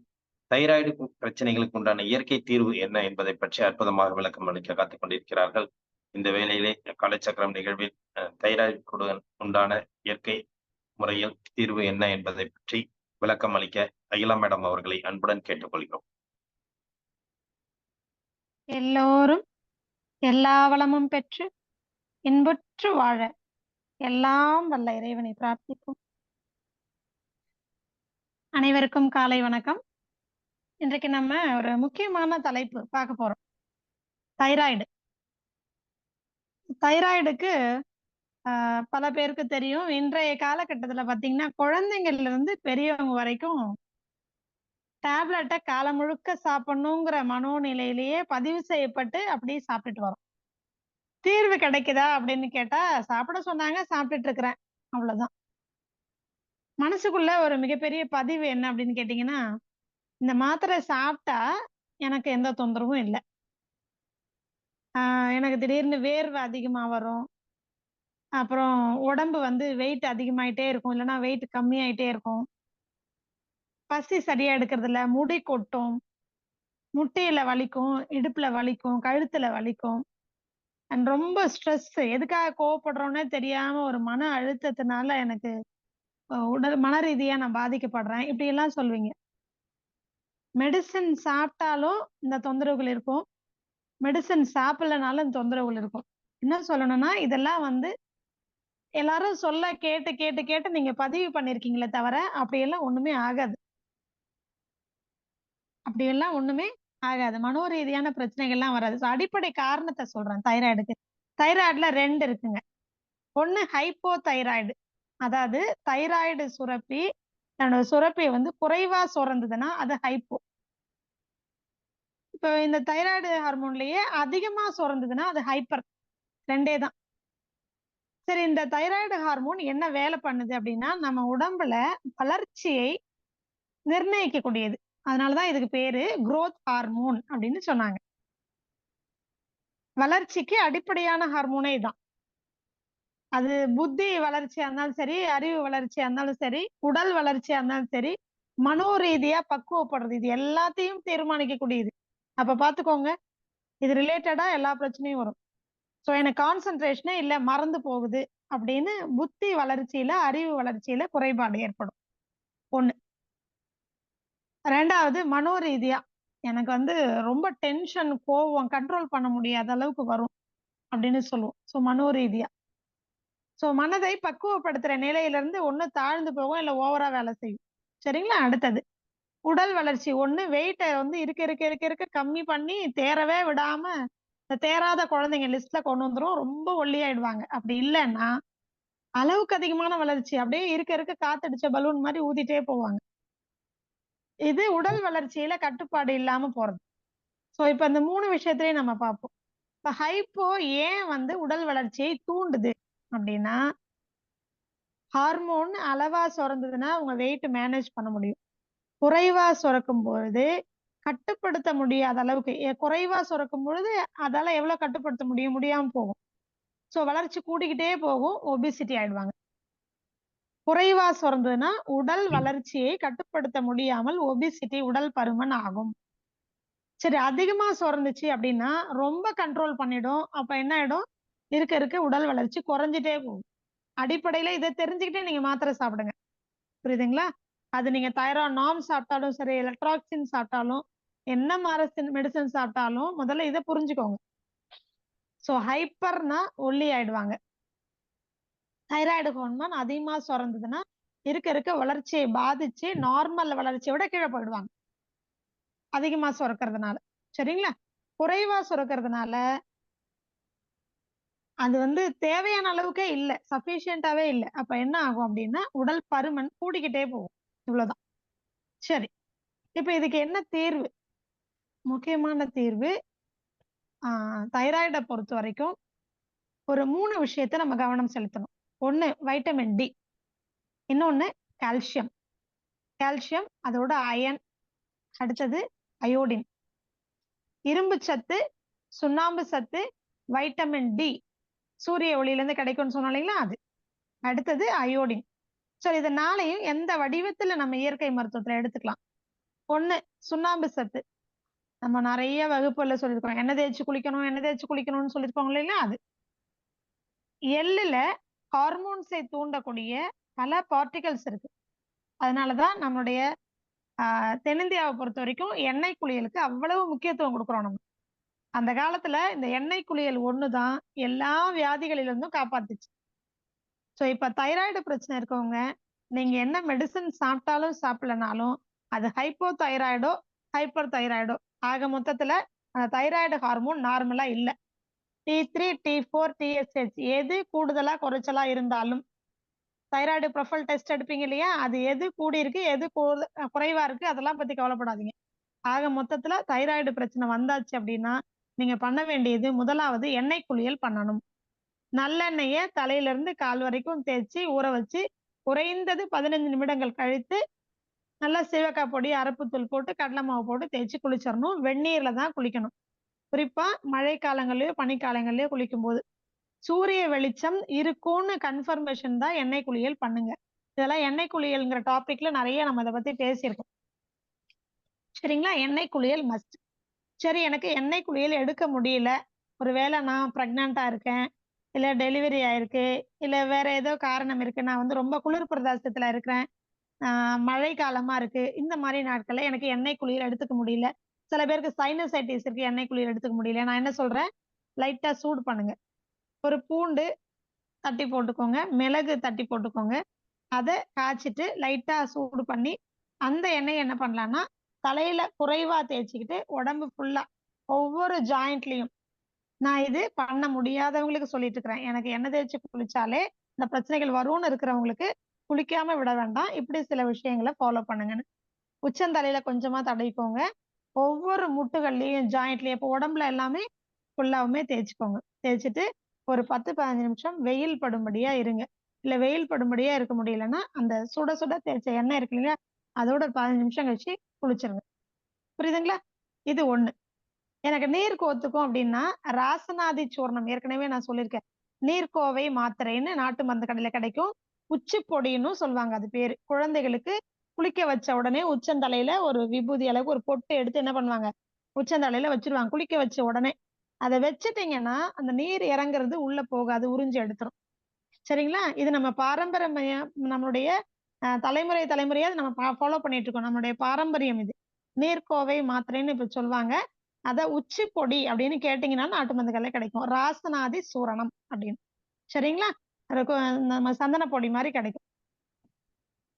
தைராய்டு பிரச்சனைகளுக்கு உண்டான இயற்கை தீர்வு என்ன என்பதை பற்றி அற்புதமாக விளக்கம் அளிக்க காத்துக் கொண்டிருக்கிறார்கள். இந்த வேளையிலே காலச்சக்கரம் நிகழ்வில் தைராய்டு உண்டான இயற்கை முறையில் தீர்வு என்ன என்பதை பற்றி விளக்கம் அளிக்க அகிலா மேடம் அவர்களை அன்புடன் கேட்டுக்கொள்கிறோம். எல்லோரும் எல்லா வளமும் பெற்று இன்புற்று வாழ எல்லாம் வல்ல இறைவனை பிரார்த்திப்போம். அனைவருக்கும் காலை வணக்கம். இன்றைக்கு நம்ம ஒரு முக்கியமான தலைப்பு பார்க்க போறோம். தைராய்டு. தைராய்டுக்கு பல பேருக்கு தெரியும். இன்றைய காலகட்டத்துல பாத்தீங்கன்னா குழந்தைங்கள்ல இருந்து பெரியவங்க வரைக்கும் டேப்லெட்டை காலம் முழுக்க சாப்பிடணுங்கிற மனோநிலையிலேயே பதிவு செய்யப்பட்டு அப்படியே சாப்பிட்டுட்டு வரோம். தீர்வு கிடைக்குதா அப்படின்னு கேட்டா சாப்பிட சொன்னாங்க, சாப்பிட்டுட்டு இருக்கிறேன், அவ்வளவுதான். மனசுக்குள்ள ஒரு மிகப்பெரிய பதிவு என்ன அப்படின்னு கேட்டீங்கன்னா, இந்த மாத்திரை சாப்பிட்டா எனக்கு எந்த தொந்தரவும் இல்லை. எனக்கு திடீர்னு வேர்வை அதிகமா வரும், அப்புறம் உடம்பு வெயிட் அதிகமாயிட்டே இருக்கும், இல்லைன்னா வெயிட் கம்மியாயிட்டே இருக்கும், பசி சரியா எடுக்கிறது இல்ல, முடி கொட்டும், முட்டியில வலிக்கும், இடுப்புல வலிக்கும், கழுத்துல வலிக்கும், அண்ட் ரொம்ப ஸ்ட்ரெஸ், எதுக்காக கோவப்படுறோன்னே தெரியாம ஒரு மன அழுத்தத்தினால எனக்கு மன ரீதியா நான் பாதிக்கப்படுறேன், இப்படி எல்லாம் சொல்வீங்க. மெடிசின் சாப்பிட்டாலும் இந்த தொந்தரவுகள் இருக்கும், மெடிசின் சாப்பிடலனாலும் இந்த தொந்தரவுகள் இருக்கும். என்ன சொல்லணும்னா இதெல்லாம் எல்லாரும் சொல்ல கேட்டு கேட்டு கேட்டு நீங்க பதிவு பண்ணிருக்கீங்களே தவிர அப்படியெல்லாம் ஒண்ணுமே ஆகாது. அப்படியெல்லாம் ஒண்ணுமே ஆகாது. மனோரீதியான பிரச்சனைகள்லாம் வராது. அடிப்படை காரணத்தை சொல்றேன். தைராய்டுக்கு தைராய்டுல 2 இருக்குங்க. ஒண்ணு ஹைப்போ தைராய்டு, அதாவது தைராய்டு சுரப்பி தன்னோட சுரப்பியை குறைவா சுரந்ததுன்னா அது ஹைப்போ. இப்போ இந்த தைராய்டு ஹார்மோன்லயே அதிகமா சுரந்ததுன்னா அது ஹைப்பர். 2 தான். சரி, இந்த தைராய்டு ஹார்மோன் என்ன வேலை பண்ணுது அப்படின்னா நம்ம உடம்புல வளர்ச்சியை நிர்ணயிக்கக்கூடியது. அதனாலதான் இதுக்கு பேரு குரோத் ஹார்மோன் அப்படின்னு சொன்னாங்க. வளர்ச்சிக்கு அடிப்படையான ஹார்மோனே தான். அது புத்தி வளர்ச்சியா இருந்தாலும் சரி, அறிவு வளர்ச்சியா இருந்தாலும் சரி, உடல் வளர்ச்சியா இருந்தாலும் சரி, மனோரீதியா பக்குவப்படுறது, இது எல்லாத்தையும் தீர்மானிக்கக்கூடியது. அப்ப பாத்துக்கோங்க, இது ரிலேட்டடா எல்லா பிரச்சனையும் வரும். சோ எனக்கு கான்சென்ட்ரேஷனே இல்ல, மறந்து போகுது அப்படின்னு புத்தி வளர்ச்சியில, அறிவு வளர்ச்சியில குறைபாடு ஏற்படும். 1. 2வது மனோரீதியா எனக்கு ரொம்ப டென்ஷன், கோவம் கண்ட்ரோல் பண்ண முடியாத அளவுக்கு வரும் அப்படின்னு சொல்லுவோம். சோ மனோரீதியா. சோ மனதை பக்குவப்படுத்துற நிலையிலிருந்து ஒண்ணு தாழ்ந்து போகும், இல்ல ஓவரா வேலை செய்யும். சரிங்களா? அடுத்தது உடல் வளர்ச்சி. ஒண்ணு வெயிட்டை இருக்க இருக்க இருக்க இருக்க கம்மி பண்ணி தேரவே விடாம இந்த தேராத குழந்தைங்க லிஸ்ட்ல கொண்டு வந்துரும், ரொம்ப ஒல்லியாயிடுவாங்க. அப்படி இல்லைன்னா அளவுக்கு அதிகமான வளர்ச்சி, அப்படியே இருக்க இருக்க காத்தடிச்ச பலூன் மாதிரி ஊதிட்டே போவாங்க. இது உடல் வளர்ச்சியில கட்டுப்பாடு இல்லாம போறது. சோ இப்ப இந்த 3 விஷயத்திலையும் நம்ம பார்ப்போம். இப்ப ஹைப்போ ஏன் உடல் வளர்ச்சியை தூண்டுது அப்படின்னா, ஹார்மோன் அளவா சுரந்ததுன்னா உங்க வெயிட் மேனேஜ் பண்ண முடியும். குறைவா சுரக்கும் பொழுது கட்டுப்படுத்த முடியாத அளவுக்கு குறைவா சுரக்கும் பொழுது அதால எவ்வளவு கட்டுப்படுத்த முடியாம போகும். சோ வளர்ச்சி கூடிக்கிட்டே போகும், ஒபிசிட்டி ஆயிடுவாங்க. குறைவா சுரந்ததுன்னா உடல் வளர்ச்சியை கட்டுப்படுத்த முடியாமல் ஒபிசிட்டி, உடல் பருமன் ஆகும். சரி, அதிகமா சுரந்துச்சு அப்படின்னா ரொம்ப கண்ட்ரோல் பண்ணிடும். அப்ப என்ன ஆயிடும், இருக்க இருக்க உடல் வளர்ச்சி குறைஞ்சிட்டே போகும். அடிப்படையில இதை தெரிஞ்சுக்கிட்டே நீங்க மாத்திரை சாப்பிடுங்க. புரியுதுங்களா? அது நீங்க தைராய்டு நார்ம் சாப்பிட்டாலும் சரி, எலக்ட்ராக்சின் சாப்பிட்டாலும், என்ன மெடிசன் சாப்பிட்டாலும் முதல்ல இதை புரிஞ்சுக்கோங்க. சோ ஹைப்பர்னா ஒல்லி ஆயிடுவாங்க. தைராய்டு ஹார்மோன் அதிகமா சுரந்ததுன்னா இருக்க இருக்க வளர்ச்சியை பாதிச்சு நார்மல் வளர்ச்சியை விட கீழே போயிடுவாங்க, அதிகமா சுரக்கிறதுனால. சரிங்களா? குறைவா சுரக்கிறதுனால அது வந்து தேவையான அளவுக்கே இல்ல, சஃபிஷியன்டாவே இல்ல. அப்ப என்ன ஆகும் அப்படின்னா உடல் பருமன் கூடிக்கிட்டே போகும். இவ்வளவுதான். சரி, இப்ப இதுக்கு என்ன தீர்வு? முக்கியமான தீர்வு, தைராய்டை பொறுத்த வரைக்கும் ஒரு 3 விஷயத்த நம்ம கவனம் செலுத்தணும். ஒண்ணு வைட்டமின் டி, இன்னொன்னு கால்சியம். கால்சியம், அதோட அயன், அடுத்தது அயோடின். இரும்பு சத்து, சுண்ணாம்பு சத்து, வைட்டமின் டி சூரிய ஒளியில இருந்து கிடைக்கும்னு சொன்னோம் இல்லைங்களா, அது. அடுத்தது அயோடின். சோ இதனாலையும் எந்த வடிவத்துல நம்ம இயற்கை மருத்துவத்துல எடுத்துக்கலாம். ஒண்ணு சுண்ணாம்பு சத்து. நம்ம நிறைய வகுப்புல சொல்லியிருக்கோம், எண்ணெய் தேய்ச்சி குளிக்கணும்னு சொல்லியிருக்கோம் இல்லைங்களா, அது. எள்ளுல ஹார்மோன்ஸை தூண்டக்கூடிய பல பார்ட்டிகல்ஸ் இருக்கு. அதனாலதான் நம்மளுடைய தென்னிந்தியாவை பொறுத்த வரைக்கும் எண்ணெய் குளியலுக்கு அவ்வளவு முக்கியத்துவம் கொடுக்குறோம் நம்ம. அந்த காலத்துல இந்த எண்ணெய் குளியல் ஒண்ணுதான் எல்லா வியாதிகளிலிருந்தும் காப்பாத்துச்சு. சோ இப்ப தைராய்டு பிரச்சனை இருக்கவங்க நீங்க என்ன மெடிசன் சாப்பிட்டாலும் சாப்பிடலனாலும் அது ஹைப்போ தைராய்டோ ஹைப்பர் தைராய்டோ ஆக மொத்தத்துல அந்த தைராய்டு ஹார்மோன் நார்மலா இல்ல. T3, T4, TSH எது கூடுதலா குறைச்சலா இருந்தாலும், தைராய்டு ப்ரொஃபைல் டெஸ்ட் எடுப்பீங்க இல்லையா, அது எது கூடி இருக்கு எது குறைவா இருக்கு அதெல்லாம் பத்தி கவலைப்படாதீங்க. ஆக மொத்தத்துல தைராய்டு பிரச்சனை வந்தாச்சு அப்படின்னா நீங்க பண்ண வேண்டியது முதலாவது எண்ணெய் குளியல் பண்ணணும். நல்லெண்ணெய தலையில இருந்து கால் வரைக்கும் தேய்ச்சி ஊற வச்சு குறைந்தது 15 நிமிடங்கள் கழித்து நல்லா சிவக்காய் பொடி, அரப்புத்தூள் போட்டு கடலை மாவு போட்டு தேய்ச்சி குளிச்சிடணும். வெந்நீர்ல தான் குளிக்கணும். குறிப்பா மழை காலங்கள்லயோ பனிக்காலங்கள்லயோ குளிக்கும் போது சூரிய வெளிச்சம் இருக்கும்னு கன்ஃபர்மேஷன் தான் எண்ணெய் குளியல் பண்ணுங்க. இதெல்லாம் எண்ணெய் குளியல்ங்கிற டாபிக்ல நிறைய நம்ம அதை பத்தி பேசியிருக்கோம். சரிங்களா? எண்ணெய் குளியல் மஸ்ட். சரி, எனக்கு எண்ணெய் குளியல் எடுக்க முடியல, ஒருவேளை நான் பிரெக்னண்டா இருக்கேன், இல்ல டெலிவரி ஆயிருக்கு, இல்ல வேற ஏதோ காரணம் இருக்கு, நான் வந்து ரொம்ப குளிர் பிரதேசத்துல இருக்கிறேன், மழை காலமா இருக்கு, இந்த மாதிரி நாட்கள்ல எனக்கு எண்ணெய் குளியல் எடுத்துக்க முடியல. சில பேருக்கு சைனசைட்டிஸ் இருக்கு, எண்ணெய் குளியல் எடுத்துக்க முடியல. நான் என்ன சொல்றேன், லைட்டா சூடு பண்ணுங்க. ஒரு பூண்டு தட்டி போட்டுக்கோங்க, மிளகு தட்டி போட்டுக்கோங்க. அதை காய்ச்சிட்டு லைட்டா சூடு பண்ணி அந்த எண்ணெய் என்ன பண்ணலாம்னா தலையில குறைவா தேய்ச்சிக்கிட்டு உடம்பு ஃபுல்லா ஒவ்வொரு ஜாயிண்ட்லயும், நான் இது பண்ண முடியாதவங்களுக்கு சொல்லிட்டு இருக்கிறேன், எனக்கு எண்ணெய் தேய்ச்சி குளிச்சாலே இந்த பிரச்சனைகள் வரும்னு இருக்கிறவங்களுக்கு குளிக்காம விட வேண்டாம், இப்படி சில விஷயங்களை ஃபாலோ பண்ணுங்கன்னு. உச்சந்தலையில கொஞ்சமா தடவிக்கோங்க, ஒவ்வொரு முட்டுகள்லயும் ஜாயிண்ட்லயும், இப்போ உடம்புல எல்லாமே ஃபுல்லாவுமே தேய்ச்சிக்கோங்க. தேய்ச்சிட்டு ஒரு 10-15 நிமிஷம் வெயில் படும்படியா இருங்க. இல்ல வெயில் படும்படியா இருக்க முடியலன்னா அந்த சுட சுட தேய்ச்ச எண்ணெய் இருக்கு இல்லையா, அதோட 15 நிமிஷம் கழிச்சு குளிச்சிருங்க. புரியுதுங்களா? இது ஒண்ணு. எனக்கு நீர் கோத்துக்கும் அப்படின்னா ராசநாதி சூர்ணம், ஏற்கனவே நான் சொல்லியிருக்கேன், நீர்க்கோவை மாத்திரைன்னு நாட்டு மருந்து கடையில கிடைக்கும். உச்சி பொடின்னு சொல்லுவாங்க அது பேரு. குழந்தைகளுக்கு குளிக்க வச்ச உடனே உச்சந்தலையில ஒரு விபூதி அளவுக்கு ஒரு பொட்டு எடுத்து என்ன பண்ணுவாங்க, உச்சந்தலையில வச்சிருவாங்க. குளிக்க வச்ச உடனே அதை வச்சுட்டீங்கன்னா அந்த நீர் இறங்குறது உள்ள போகாது, உறிஞ்சு எடுத்துரும். சரிங்களா? இது நம்ம பாரம்பரிய, நம்மளுடைய தலைமுறையா நம்ம ஃபாலோ பண்ணிட்டு இருக்கோம். நம்மளுடைய பாரம்பரியம் இது. நீர்க்கோவை மாத்திரைன்னு இப்ப சொல்லுவாங்க. அத உச்சி பொடி அப்படின்னு கேட்டீங்கன்னா நாட்டு மருந்து கடையில கிடைக்கும். ராசநாதி சூரணம் அப்படின்னு. சரிங்களா? நம்ம சந்தன பொடி மாதிரி கிடைக்கும்.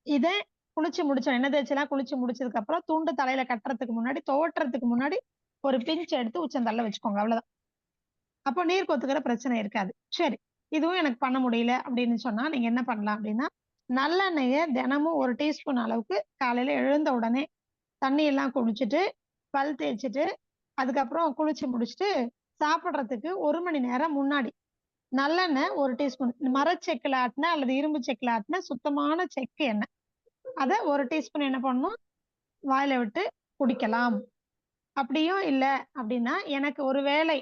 இதை குளிச்சு முடிச்சோம், எண்ணெய் தேய்ச்செல்லாம் குளிச்சு முடிச்சதுக்கு அப்புறம் துண்டு தலையில கட்டுறதுக்கு முன்னாடி, துவட்டுறதுக்கு முன்னாடி ஒரு பிஞ்ச் எடுத்து உச்சந்தலையில வச்சுக்கோங்க, அவ்வளவுதான். அப்போ நீர் கொத்துக்கிற பிரச்சனை இருக்காது. சரி, இதுவும் எனக்கு பண்ண முடியல அப்படின்னு சொன்னா நீங்க என்ன பண்ணலாம் அப்படின்னா, நல்லெண்ணெய தினமும் 1 டீஸ்பூன் அளவுக்கு காலையில எழுந்த உடனே தண்ணி எல்லாம் குடிச்சிட்டு பல் தேய்ச்சிட்டு அதுக்கப்புறம் குளிச்சு முடிச்சுட்டு சாப்பிடுறதுக்கு 1 மணி நேரம் முன்னாடி நல்லெண்ணெய் 1 டீஸ்பூன், மரச்செக்கில் ஆட்டின அல்லது இரும்பு செக்கில் ஆட்டின சுத்தமான செக்கு எண்ணெய், அதை 1 டீஸ்பூன் என்ன பண்ணணும் வாயில விட்டு குடிக்கலாம். அப்படியும் இல்ல அப்படின்னா எனக்கு ஒரு வேளை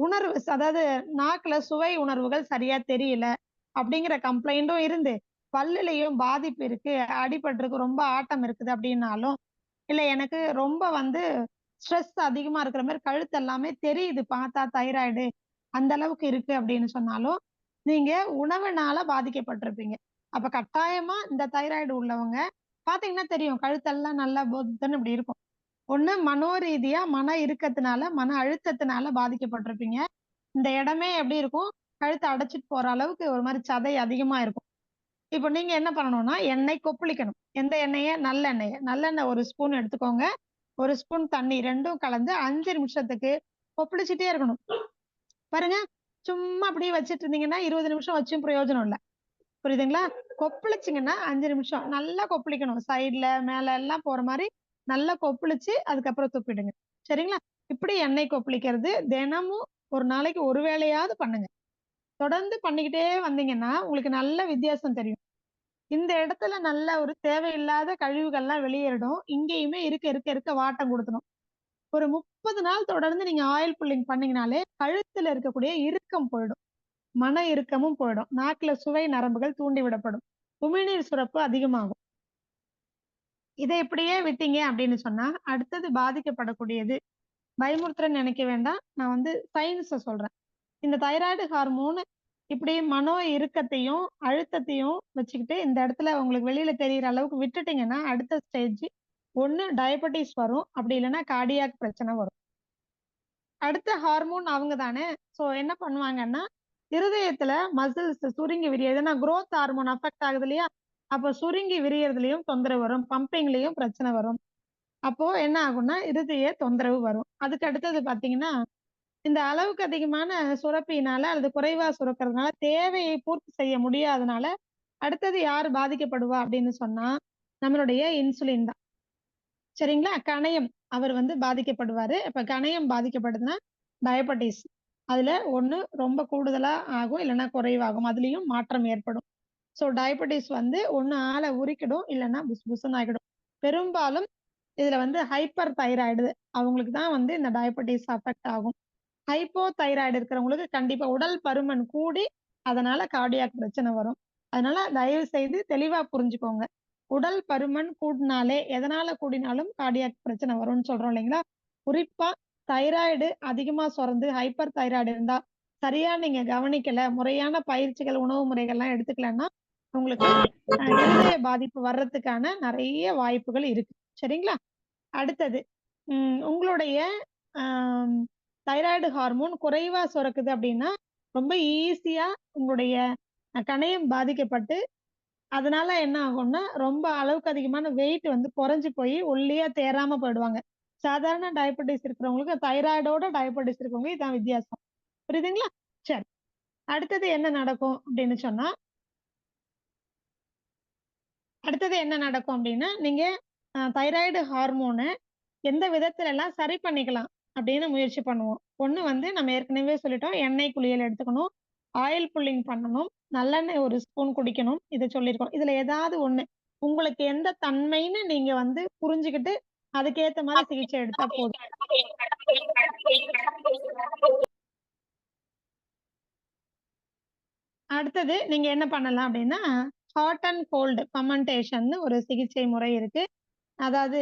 உணர்வு அதாவது நாக்குல சுவை உணர்வுகள் சரியா தெரியல அப்படிங்கிற கம்ப்ளைண்டும் இருந்து பல்லுலயும் பாதிப்பு இருக்கு, அடிபட்டிருக்கு, ரொம்ப ஆட்டம் இருக்குது அப்படின்னாலும், இல்ல எனக்கு ரொம்ப வந்து ஸ்ட்ரெஸ் அதிகமா இருக்கிற மாதிரி கழுத்து எல்லாமே தெரியுது பார்த்தா தைராய்டு அந்த அளவுக்கு இருக்கு அப்படின்னு சொன்னாலும், நீங்க உணவுனால பாதிக்கப்பட்டிருப்பீங்க. அப்ப கட்டாயமா இந்த தைராய்டு உள்ளவங்க பாத்தீங்கன்னா தெரியும் கழுத்தெல்லாம் நல்லா பொத்துன்னு இப்படி இருக்கும். ஒண்ணு மனோரீதியா மன இறுக்கத்தினால, மன அழுத்தத்தினால பாதிக்கப்பட்டிருப்பீங்க. இந்த இடமே எப்படி இருக்கும்? கழுத்த அடைச்சிட்டு போற அளவுக்கு ஒரு மாரி சதை அதிகமா இருக்கும். இப்ப நீங்க என்ன பண்ணணும்னா, எண்ணெய் கொப்பளிக்கணும். எந்த எண்ணெய? நல்லெண்ணெய. நல்லெண்ணெய் 1 ஸ்பூன் எடுத்துக்கோங்க. 1 ஸ்பூன் தண்ணி 2ம் கலந்து 5 நிமிஷத்துக்கு கொப்பளிச்சுட்டே இருக்கணும். பாருங்க, சும்மா அப்படியே வச்சுட்டு இருந்தீங்கன்னா 20 நிமிஷம் வச்சும் பிரயோஜனம் இல்ல. புரியுதுங்களா? கொப்பளிச்சீங்கன்னா 5 நிமிஷம் நல்லா கொப்பளிக்கணும். சைடுல, மேல எல்லாம் போற மாரி நல்லா கொப்பளிச்சு அதுக்கப்புறம் துப்பிடுங்க. சரிங்களா? இப்படி எண்ணெய் கொப்பளிக்கிறது தினமும் ஒரு நாளைக்கு ஒரு வேளையாவது பண்ணுங்க. தொடர்ந்து பண்ணிக்கிட்டே வந்தீங்கன்னா, உங்களுக்கு நல்ல வித்தியாசம் தெரியும். இந்த இடத்துல நல்ல ஒரு தேவையில்லாத கழிவுகள்லாம் வெளியேறிடும். இங்கேயுமே இருக்க, இருக்க, இருக்க வாட்டம் குடுத்துரும். ஒரு 30 நாள் தொடர்ந்து நீங்க ஆயில் புல்லிங் பண்ணீங்கனாலே, கழுத்துல இருக்கக்கூடிய இறுக்கம் போயிடும். மன இறுக்கமும் போயிடும். நாக்குல சுவை நரம்புகள் தூண்டி விடப்படும். உமிழ்நீர் சுரப்பு அதிகமாகும். இதை இப்படியே விட்டீங்க அப்படின்னு சொன்னா, அடுத்தது பாதிக்கப்படக்கூடியது பயமுறுத்துறேன்னு நினைக்க வேண்டாம். நான் வந்து சயின்ஸ சொல்றேன். இந்த தைராய்டு ஹார்மோன் இப்படி மனோ இறுக்கத்தையும், அழுத்தத்தையும் வச்சுக்கிட்டு இந்த இடத்துல உங்களுக்கு வெளியில தெரியிற அளவுக்கு விட்டுட்டீங்கன்னா, அடுத்த ஸ்டேஜ் ஒண்ணு டயபெட்டிஸ் வரும். அப்படி இல்லன்னா கார்டியாக் பிரச்சனை வரும். அடுத்த ஹார்மோன் அவங்க தானே. ஸோ என்ன பண்ணுவாங்கன்னா, இருதயத்துல மசில்ஸ் சுருங்கி விரியது. ஏன்னா குரோத் ஹார்மோன் அஃபெக்ட் ஆகுது இல்லையா? அப்போ சுருங்கி விரியறதுலயும் தொந்தரவு வரும். பம்பிங்லயும் பிரச்சனை வரும். அப்போ என்ன ஆகும்னா, இருதய தொந்தரவு வரும். அதுக்கு அடுத்தது பார்த்தீங்கன்னா, இந்த அளவுக்கு அதிகமான சுரப்பியினால அல்லது குறைவா சுரக்கிறதுனால தேவையை பூர்த்தி செய்ய முடியாதனால, அடுத்தது யாரு பாதிக்கப்படுவா அப்படின்னு சொன்னா, நம்மளுடைய இன்சுலின் தான். சரிங்களா? கணையம் அவர் வந்து பாதிக்கப்படுவாரு. அப்ப கணையம் பாதிக்கப்படுதுன்னா, டயபெட்டிஸ். அதுல ஒண்ணு ரொம்ப கூடுதலா ஆகும், இல்லன்னா குறைவாகும். அதுலயும் மாற்றம் ஏற்படும். ஸோ டயபெட்டிஸ் வந்து ஒண்ணு ஆள உரிக்கிடும், இல்லன்னா புசு புசுன்னு ஆக்கிடும். பெரும்பாலும் இதுல வந்து ஹைப்பர் தைராய்டு அவங்களுக்கு தான் வந்து இந்த டயபெட்டிஸ் அஃபெக்ட் ஆகும். ஹைப்போ தைராய்டு இருக்கிறவங்களுக்கு கண்டிப்பா உடல் பருமன் கூடி, அதனால கார்டியாக் பிரச்சனை வரும். அதனால தயவு செய்து தெளிவா புரிஞ்சுக்கோங்க. உடல் பருமன் கூடினாலே, எதனால கூடினாலும் கார்டியாக் பிரச்சனை வரும்னு சொல்றோம் இல்லைங்களா? குறிப்பா தைராய்டு அதிகமா சுரந்து ஹைப்பர் தைராய்டு இருந்தா, சரியா நீங்க கவனிக்கல, முறையான பயிற்சிகள், உணவு முறைகள்லாம் எடுத்துக்கலன்னா, உங்களுக்கு இருதய பாதிப்பு வர்றதுக்கான நெறைய வாய்ப்புகள் இருக்கு. சரிங்களா? அடுத்தது, உங்களுடைய ஆம் தைராய்டு ஹார்மோன் குறைவா சுரக்குது அப்படின்னா, ரொம்ப ஈஸியா உங்களுடைய கணையம் பாதிக்கப்பட்டு, அதனால என்ன ஆகும்னா, ரொம்ப அளவுக்கு அதிகமான வெயிட் வந்து குறைஞ்சு போய் ஒல்லியா தேறாம போயிடுவாங்க. சாதாரண டயபெட்டிஸ் இருக்கிறவங்களுக்கு தைராய்டோட டயபெட்டிஸ் இருக்கிறவங்க இதான் வித்தியாசம். புரியுதுங்களா? சரி. அடுத்தது என்ன நடக்கும் அப்படின்னு சொன்னா, அடுத்தது என்ன நடக்கும் அப்படின்னா, நீங்க தைராய்டு ஹார்மோன எந்த விதத்துல எல்லாம் சரி பண்ணிக்கலாம் அப்படின்னு முயற்சி பண்ணுவோம். ஒண்ணு வந்து நம்ம ஏற்கனவே சொல்லிட்டோம். எண்ணெய் குளியல் எடுத்துக்கணும். ஆயில் புல்லிங் பண்ணணும். நல்லெண்ணெய் 1 ஸ்பூன் குடிக்கணும். இத சொல்லியிருக்கோம். இதுல ஏதாவது ஒண்ணு உங்களுக்கு எந்த தன்மைன்னு நீங்க வந்து புரிஞ்சுகிட்டு, அதுக்கேத்த மாரி சிகிச்சை எடுத்தா போதும். அடுத்தது நீங்க என்ன பண்ணலாம் அப்படின்னா, ஹாட் அண்ட் கோல்டு ஃபெர்மென்டேஷன்னு ஒரு சிகிச்சை முறை இருக்கு. அதாவது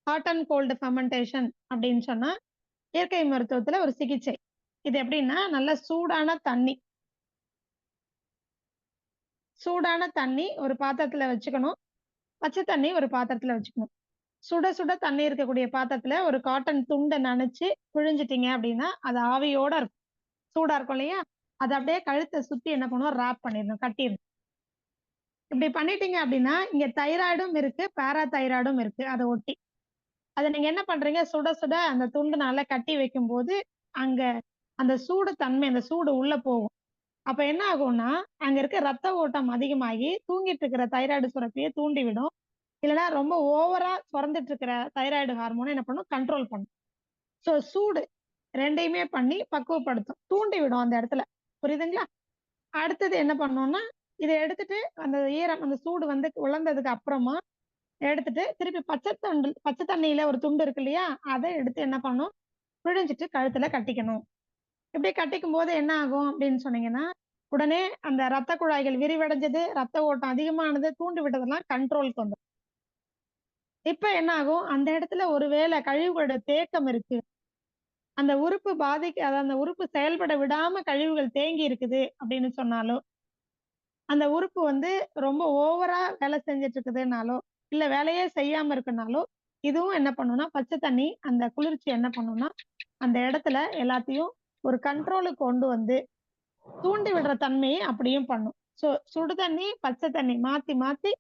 ஹாட் அண்ட் கோல்டு ஃபெர்மென்டேஷன் அப்படின்னு சொன்னா, இயற்கை மருத்துவத்துல ஒரு சிகிச்சை. இது எப்படின்னா, நல்ல சூடான தண்ணி ஒரு பாத்திரத்துல வச்சுக்கணும். பச்சை தண்ணி ஒரு பாத்திரத்துல வச்சுக்கணும். சுட சுட தண்ணி இருக்கக்கூடிய பாத்திரத்துல ஒரு காட்டன் துண்ட நனைச்சு பிழிஞ்சிட்டீங்க அப்படின்னா, அது ஆவியோட இருக்கும். சூடா இருக்கும் இல்லையா? அத அப்படியே கழுத்த சுத்தி என்ன பண்ணுவோம், ராப் பண்ணிடணும், கட்டிடணும். இப்படி பண்ணிட்டீங்க அப்படின்னா, இங்க தைராய்டும் இருக்கு, பாராதைராய்டும் இருக்கு அத ஒட்டி. அத நீங்க என்ன பண்றீங்க, சுட சுட அந்த துண்டுனால கட்டி வைக்கும்போது, அங்க அந்த சூடு தன்மை, அந்த சூடு உள்ள போகும். அப்ப என்ன ஆகும்னா, அங்க இருக்க ரத்த ஓட்டம் அதிகமாகி, தூங்கிட்டு இருக்கிற தைராய்டு சுரப்பிய தூண்டிவிடும். இல்லன்னா ரொம்ப ஓவரா சுரந்துட்டு இருக்கிற தைராய்டு ஹார்மோன என்ன பண்ணும், கண்ட்ரோல் பண்ணும். சோ சூடு 2யுமே பண்ணி பக்குவப்படுத்தும். தூண்டி விடும் அந்த இடத்துல. புரியுதுங்களா? அடுத்தது என்ன பண்ணணும்னா, இத எடுத்துட்டு அந்த ஈரம், அந்த சூடு வந்து உலர்ந்ததுக்கு அப்புறமா, எடுத்துட்டு திருப்பி பச்சை தண்ணியில ஒரு துண்டு இருக்கு இல்லையா, அதை எடுத்து என்ன பண்ணணும், பிழிஞ்சிட்டு கழுத்துல கட்டிக்கணும். இப்படி கட்டிக்கும் போது என்ன ஆகும் அப்படின்னு சொன்னீங்கன்னா, உடனே அந்த ரத்த குழாய்கள் விரிவடைஞ்சது, ரத்த ஓட்டம் அதிகமானது, தூண்டி விட்டதெல்லாம் கண்ட்ரோலுக்கு வந்துரும். இப்ப என்ன ஆகும், அந்த இடத்துல ஒருவேளை கழிவுகளோட தேக்கம் இருக்கு, அந்த உறுப்பு அதாவது அந்த உறுப்பு செயல்பட விடாம கழிவுகள் தேங்கி இருக்குது அப்படின்னு சொன்னாலோ, அந்த உறுப்பு வந்து ரொம்ப ஓவரா வேலை செஞ்சுட்டு இருக்குதுனாலோ, இல்ல வேலையே செய்யாம இருக்குனாலோ, இதுவும் என்ன பண்ணும்னா, பச்சை தண்ணி அந்த குளிர்ச்சி என்ன பண்ணும்னா, அந்த இடத்துல எல்லாத்தையும் ஒரு கண்ட்ரோலுக்கு கொண்டு வந்து தூண்டி விடுற தன்மையை அப்படியும் பண்ணும். சுடு தண்ணி, பச்சை தண்ணி மாத்தி மாத்தி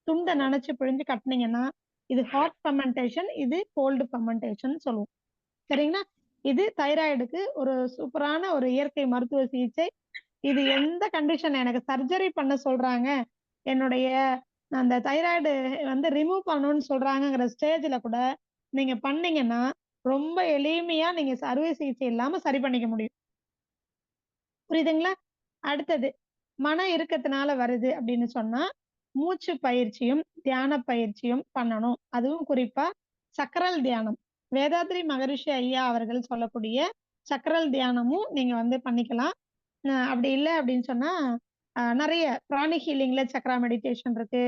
துண்ட நனைச்சு பிழிஞ்சு கட்டுனீங்கன்னா, இது ஹாட் ஃபெர்மென்டேஷன், இது கோல்டு ஃபெர்மென்டேஷன் சொல்லுவோம். சரிங்களா? இது தைராய்டுக்கு ஒரு சூப்பரான ஒரு இயற்கை மருத்துவ சிகிச்சை. இது எந்த கண்டிஷன் எனக்கு சர்ஜரி பண்ண சொல்றாங்க, என்னுடைய அந்த தைராய்டு வந்து ரிமூவ் பண்ணணும்னு சொல்றாங்கங்கிற ஸ்டேஜ்ல கூட நீங்க பண்ணீங்கன்னா, ரொம்ப எளிமையா நீங்க அறுவை சிகிச்சை இல்லாம சரி பண்ணிக்க முடியும். புரியுதுங்களா? அடுத்தது, மன இறுக்கத்தினால வருது அப்படின்னு சொன்னா, மூச்சு பயிற்சியும், தியான பயிற்சியும் பண்ணணும். அதுவும் குறிப்பா சக்ரல் தியானம். வேதாத்ரி மகரிஷி ஐயா அவர்கள் சொல்லக்கூடிய சக்ரல் தியானமும் நீங்க வந்து பண்ணிக்கலாம். அப்படி இல்ல அப்படின்னு சொன்னா, நெறைய பிராணி ஹீலிங்ல சக்ரா மெடிடேஷன் இருக்கு.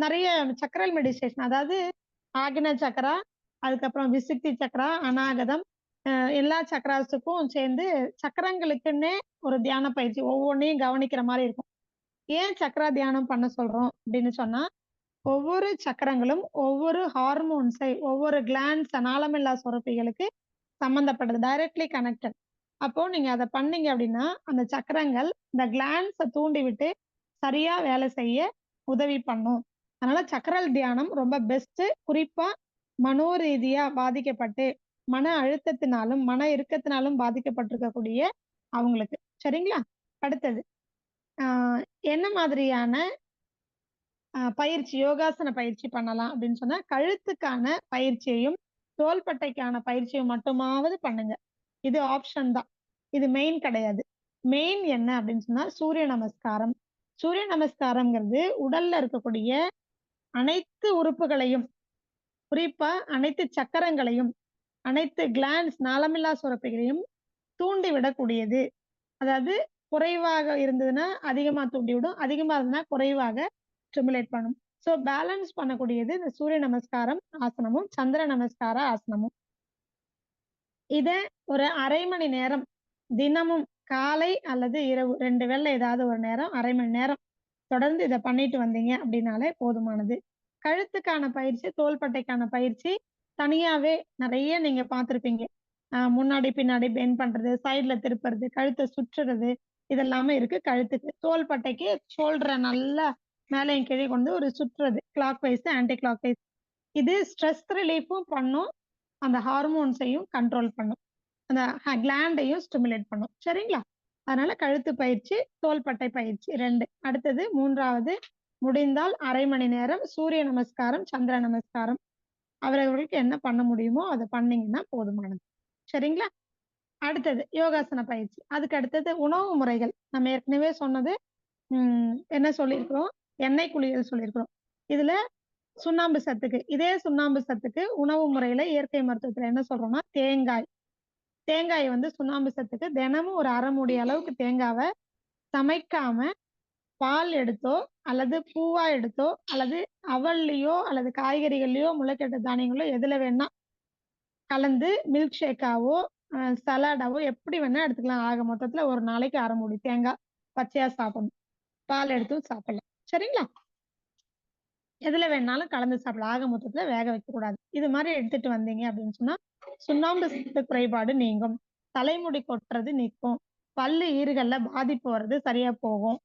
நெறைய சக்ரல் மெடிடேஷன் அதாவது ஆக்ன சக்ரா, அதுக்கப்புறம் விசுக்தி சக்ரா, அநாகதம் எல்லா சக்ராஸுக்கும் சேர்ந்து சக்கரங்களுக்குன்னே ஒரு தியான பயிற்சி ஒவ்வொன்னையும் கவனிக்கிற மாரி இருக்கும். ஏன் சக்ரா தியானம் பண்ண சொல்றோம் அப்படின்னு சொன்னா, ஒவ்வொரு சக்கரங்களும் ஒவ்வொரு ஹார்மோன்ஸை, ஒவ்வொரு கிளாண்ட்ஸ் நாளமில்லா சுரப்பிகளுக்கு சம்மந்தப்பட்டது. Directly connected. அப்போ நீங்க அத பண்ணீங்க அப்படின்னா, அந்த சக்கரங்கள் இந்த கிளாண்ட்ஸ தூண்டிவிட்டு சரியா வேலை செய்ய உதவி பண்ணும். அதனால சக்ரல் தியானம் ரொம்ப பெஸ்ட். குறிப்பா மனோரீதியா பாதிக்கப்பட்டு, மன அழுத்தத்தினாலும், மன இறுக்கத்தினாலும் பாதிக்கப்பட்டிருக்கக்கூடிய அவங்களுக்கு. சரிங்களா? அடுத்தது, ஆ என்ன மாதிரியான பயிற்சி, யோகாசன பயிற்சி பண்ணலாம் அப்படின்னு சொன்னா, கழுத்துக்கான பயிற்சியையும், தோள்பட்டைக்கான பயிற்சியும் மட்டுமாவது பண்ணுங்க. இது ஆப்ஷன் தான். இது மெயின் கிடையாது. மெயின் என்ன அப்படின்னு சொன்னா, சூரிய நமஸ்காரம். சூரிய நமஸ்காரம்ங்கிறது உடல்ல இருக்கக்கூடிய அனைத்து உறுப்புகளையும், குறிப்பா அனைத்து சக்கரங்களையும், அனைத்து கிளாண்ட்ஸ் நாளமில்லா சுரப்பிகளையும் தூண்டி விடக்கூடியது. அதாவது குறைவாக இருந்ததுன்னா அதிகமா தூண்டிவிடும், அதிகமா இருந்ததுன்னா குறைவாக ஸ்டிமுலேட் பண்ணும். பேலன்ஸ் பண்ணக்கூடியது இந்த சூரிய நமஸ்காரம் ஆசனமும், சந்திர நமஸ்கார ஆசனமும். இத ஒரு 1/2 மணி நேரம் தினமும் காலை அல்லது இரவு 2 வேளைல ஏதாவது ஒரு நேரம் 1/2 மணி நேரம் தொடர்ந்து இத பண்ணிட்டு வந்தீங்க அப்படின்னாலே போதுமானது. கழுத்துக்கான பயிற்சி, தோள்பட்டைக்கான பயிற்சி தனியாவே நெறைய நீங்க பார்த்திருப்பீங்க. முன்னாடி பின்னாடி பெண்ட் பண்றது, சைடுல திருப்புறது, கழுத்த சுற்றுறது இதெல்லாமே இருக்கு கழுத்துக்கு. தோள்பட்டைக்கு ஷோல்டர நல்லா மேலயும் கீழயும் கொண்டு ஒரு சுற்றுறது. Clockwise, anticlockwise. இது ஸ்ட்ரெஸ் ரிலீஃபும் பண்ணும். அந்த ஹார்மோன்ஸையும் கண்ட்ரோல் பண்ணும். அந்த கிளாண்டையும் ஸ்டிமுலேட் பண்ணும். சரிங்களா? அதனால கழுத்து பயிற்சி, தோள்பட்டை பயிற்சி 2. அடுத்தது 3வது முடிந்தால் 1/2 மணி நேரம் சூரிய நமஸ்காரம், சந்திர நமஸ்காரம். அவரவர்களுக்கு என்ன பண்ண முடியுமோ அத பண்ணீங்கன்னா போதுமானது. சரிங்களா? அடுத்தது யோகாசன பயிற்சி. அதுக்கு அடுத்தது உணவு முறைகள். நம்ம ஏற்கனவே சொன்னது என்ன சொல்லியிருக்கிறோம்? எண்ணெய் குளியல் சொல்லியிருக்கிறோம். இதுல சுண்ணாம்பு சத்துக்கு, இதே சுண்ணாம்பு சத்துக்கு உணவு முறையில இயற்கை மருத்துவத்துல என்ன சொல்றோம்னா, தேங்காய். தேங்காய் வந்து சுண்ணாம்பு சத்துக்கு தினமும் ஒரு 1/2 மூடி அளவுக்கு தேங்காவ சமைக்காம பால் எடுத்தோ, அல்லது பூவா எடுத்தோ, அல்லது அவல்லயோ, அல்லது காய்கறிகள்லயோ, முளைக்கட்ட தானியங்களோ எதுல வேணா கலந்து மில்க் ஷேக்காவோ, சலாடாவோ எப்படி வேணா எடுத்துக்கலாம். ஆக மொத்தத்துல ஒரு நாளைக்கு 1/2 மூடி தேங்காய் பச்சையா சாப்பிடணும். பால் எடுத்தும் சாப்பிடலாம். சரிங்களா? எதுல வேணாலும் கலந்து சாப்பிடலாம். ஆக மொத்தத்துல வேக வைக்கக்கூடாது. இது மாரி எடுத்துட்டு வந்தீங்க அப்படின்னு சொன்னா, சுண்ணாம்பு சத்து குறைபாடு நீங்கும். தலைமுடி கொட்டுறது நீக்கும். பல்லு ஈறுகள்ல பாதிப்பு வர்றது சரியா போகும்.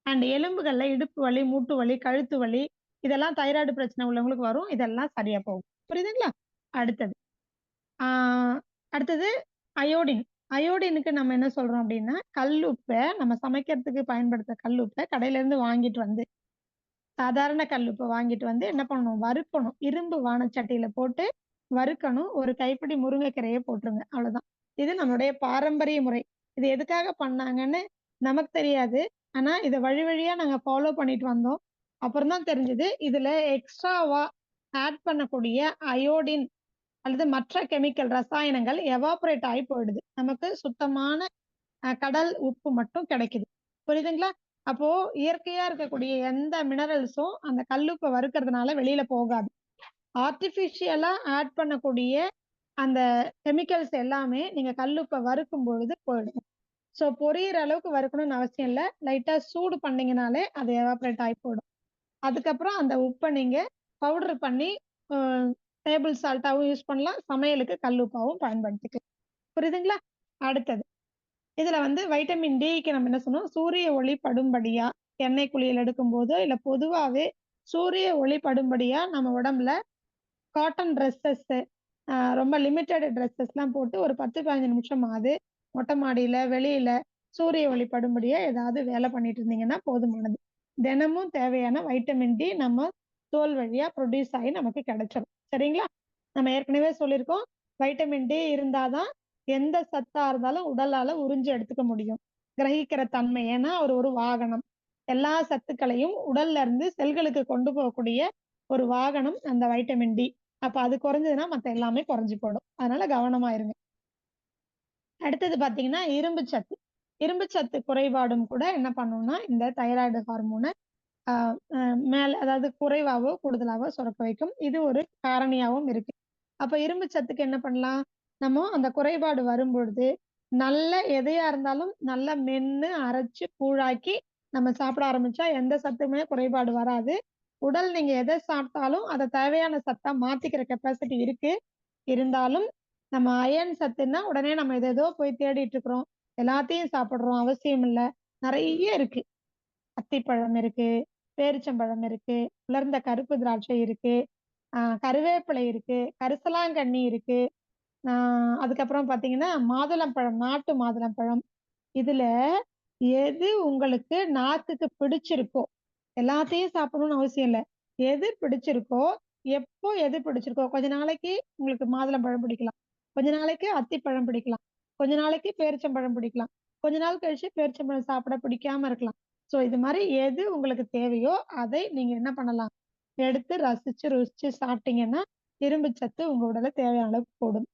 அண்ட் எலும்புகள்ல இடுப்பு வலி, மூட்டு வலி, கழுத்து வலி இதெல்லாம் தைராய்டு பிரச்சனை உள்ளவங்களுக்கு வரும். இதெல்லாம் சரியா போகும். புரியுதுங்களா? அடுத்தது, ஆ அடுத்தது அயோடின். அயோடினுக்கு நம்ம என்ன சொல்றோம் அப்படின்னா, கல்லுப்ப நம்ம சமைக்கிறதுக்கு பயன்படுத்துற கல்லுப்ப கடையில இருந்து வாங்கிட்டு வந்து, சாதாரண கல்லுப்ப வாங்கிட்டு வந்து என்ன பண்ணணும்? வறுக்கணும். இரும்பு வாணச்சட்டியில போட்டு வறுக்கணும். ஒரு கைப்பிடி முருங்கைக்கீரைய போட்டுருங்க. அவ்வளவுதான். இது நம்மளுடைய பாரம்பரிய முறை. இது எதுக்காக பண்ணாங்கன்னு நமக்கு தெரியாது. ஆனா இத வழி வழியா நாங்க ஃபாலோ பண்ணிட்டு வந்தோம். அப்புறம் தான் தெரிஞ்சது இதுல எக்ஸ்ட்ராவா ஆட் பண்ணக்கூடிய அயோடின் அல்லது மற்ற கெமிக்கல் ரசாயனங்கள் எவாபரேட் ஆகி போயிடுது. நமக்கு சுத்தமான கடல் உப்பு மட்டும் கிடைக்குது. புரியுதுங்களா? அப்போ இயற்கையா இருக்கக்கூடிய எந்த மினரல்ஸும் அந்த கல்லுப்பை வறுக்கிறதுனால வெளியில போகாது. ஆர்டிபிஷியலா ஆட் பண்ணக்கூடிய அந்த கெமிக்கல்ஸ் எல்லாமே நீங்க கல்லுப்பை வறுக்கும் பொழுது போயிடும். ஸோ பொரியிற அளவுக்கு வறுக்கணும்னு அவசியம் இல்லை. லைட்டா சூடு பண்ணீங்கனாலே அது எவாபரேட் ஆகி போயிடும். அதுக்கப்புறம் அந்த உப்பை நீங்க பவுடர் பண்ணி டேபிள் சால்ட்டாவும் யூஸ் பண்ணலாம், சமையலுக்கு கல்லுப்பாவும் பயன்படுத்திக்கலாம். புரியுதுங்களா? அடுத்தது இதுல வந்து வைட்டமின் டிக்கு நம்ம என்ன சொன்னோம், சூரிய ஒளி படும்படியா எண்ணெய் குளியல் எடுக்கும் போதோ இல்ல பொதுவாவே சூரிய ஒளி படும்படியா நம்ம உடம்புல காட்டன் ட்ரெஸ்ஸஸ் ரொம்ப லிமிட்டட் ட்ரெஸ்ஸஸ்லாம் போட்டு ஒரு 10-15 நிமிஷமாவது மொட்டை மாடியில வெளியில சூரிய ஒளி படும்படியா ஏதாவது வேலை பண்ணிட்டு இருந்தீங்கன்னா போதுமானது. தினமும் தேவையான வைட்டமின் டி நம்ம தோல் வழியா ப்ரொடியூஸ் ஆகி நமக்கு கிடைச்சிடும். சரிங்களா? நம்ம ஏற்கனவே சொல்லியிருக்கோம், வைட்டமின் டி இருந்தாதான் எந்த சத்தா இருந்தாலும் உடலால உறிஞ்சு எடுத்துக்க முடியும், கிரகிக்கிற தன்மை. ஏன்னா ஒரு வாகனம் எல்லா சத்துக்களையும் உடல்ல இருந்து செல்களுக்கு கொண்டு போகக்கூடிய ஒரு வாகனம் அந்த வைட்டமின் டி. அப்ப அது குறைஞ்சதுன்னா மத்த எல்லாமே குறைஞ்சு போயிடும். அதனால கவனமா இருங்க. அடுத்தது பாத்தீங்கன்னா இரும்பு சத்து. இரும்பு சத்து குறைபாடும் கூட என்ன பண்ணும்னா இந்த தைராய்டு ஹார்மோனை மேல அதாவது குறைவாவோ கூடுதலாவோ சுரக்க வைக்கும். இது ஒரு காரணியாவும் இருக்கு. அப்ப இரும்பு சத்துக்கு என்ன பண்ணலாம், நம்ம அந்த குறைபாடு வரும்பொழுது நல்ல எதையா இருந்தாலும் நல்லா மென்னு அரைச்சு கூழாக்கி நம்ம சாப்பிட ஆரம்பிச்சா எந்த சத்துமே குறைபாடு வராது. உடல் நீங்க எதை சாப்பிட்டாலும் அதை தேவையான சத்தா மாத்திக்கிற கெப்பாசிட்டி இருக்கு. இருந்தாலும் நம்ம அயன் சத்துன்னா உடனே நம்ம ஏதோ போய் தேடிட்டு இருக்கிறோம், எல்லாத்தையும் சாப்பிடுறோம், அவசியம் இல்லை. நிறைய இருக்கு. அத்திப்பழம் இருக்கு, பேரிச்சம்பழம் இருக்கு, உலர்ந்த கருப்பு திராட்சை இருக்கு, கருவேப்பிலை இருக்கு, கரிசலாங்கண்ணி இருக்கு, அதுக்கப்புறம் பாத்தீங்கன்னா மாதுளம்பழம், நாட்டு மாதுளம்பழம். இதுல எது உங்களுக்கு நாக்குக்கு பிடிச்சிருக்கோ, எல்லாத்தையும் சாப்பிடணும்னு அவசியம் இல்லை, எது பிடிச்சிருக்கோ, எப்போ எது பிடிச்சிருக்கோ, கொஞ்ச நாளைக்கு உங்களுக்கு மாதுளம்பழம் பிடிக்கலாம், கொஞ்ச நாளைக்கு அத்திப்பழம் பிடிக்கலாம், கொஞ்ச நாளைக்கு பேரிச்சம்பழம் பிடிக்கலாம், கொஞ்ச நாள் கழிச்சு பேரிச்சம்பழம் சாப்பிட பிடிக்காம இருக்கலாம். சோ இது மாதிரி எது உங்களுக்கு தேவையோ அதை நீங்க என்ன பண்ணலாம், எடுத்து ரசிச்சு ருசிச்சு சாப்பிட்டீங்கன்னா இரும்பு சத்து உங்க உடல தேவையான அளவுக்கு கூடும்.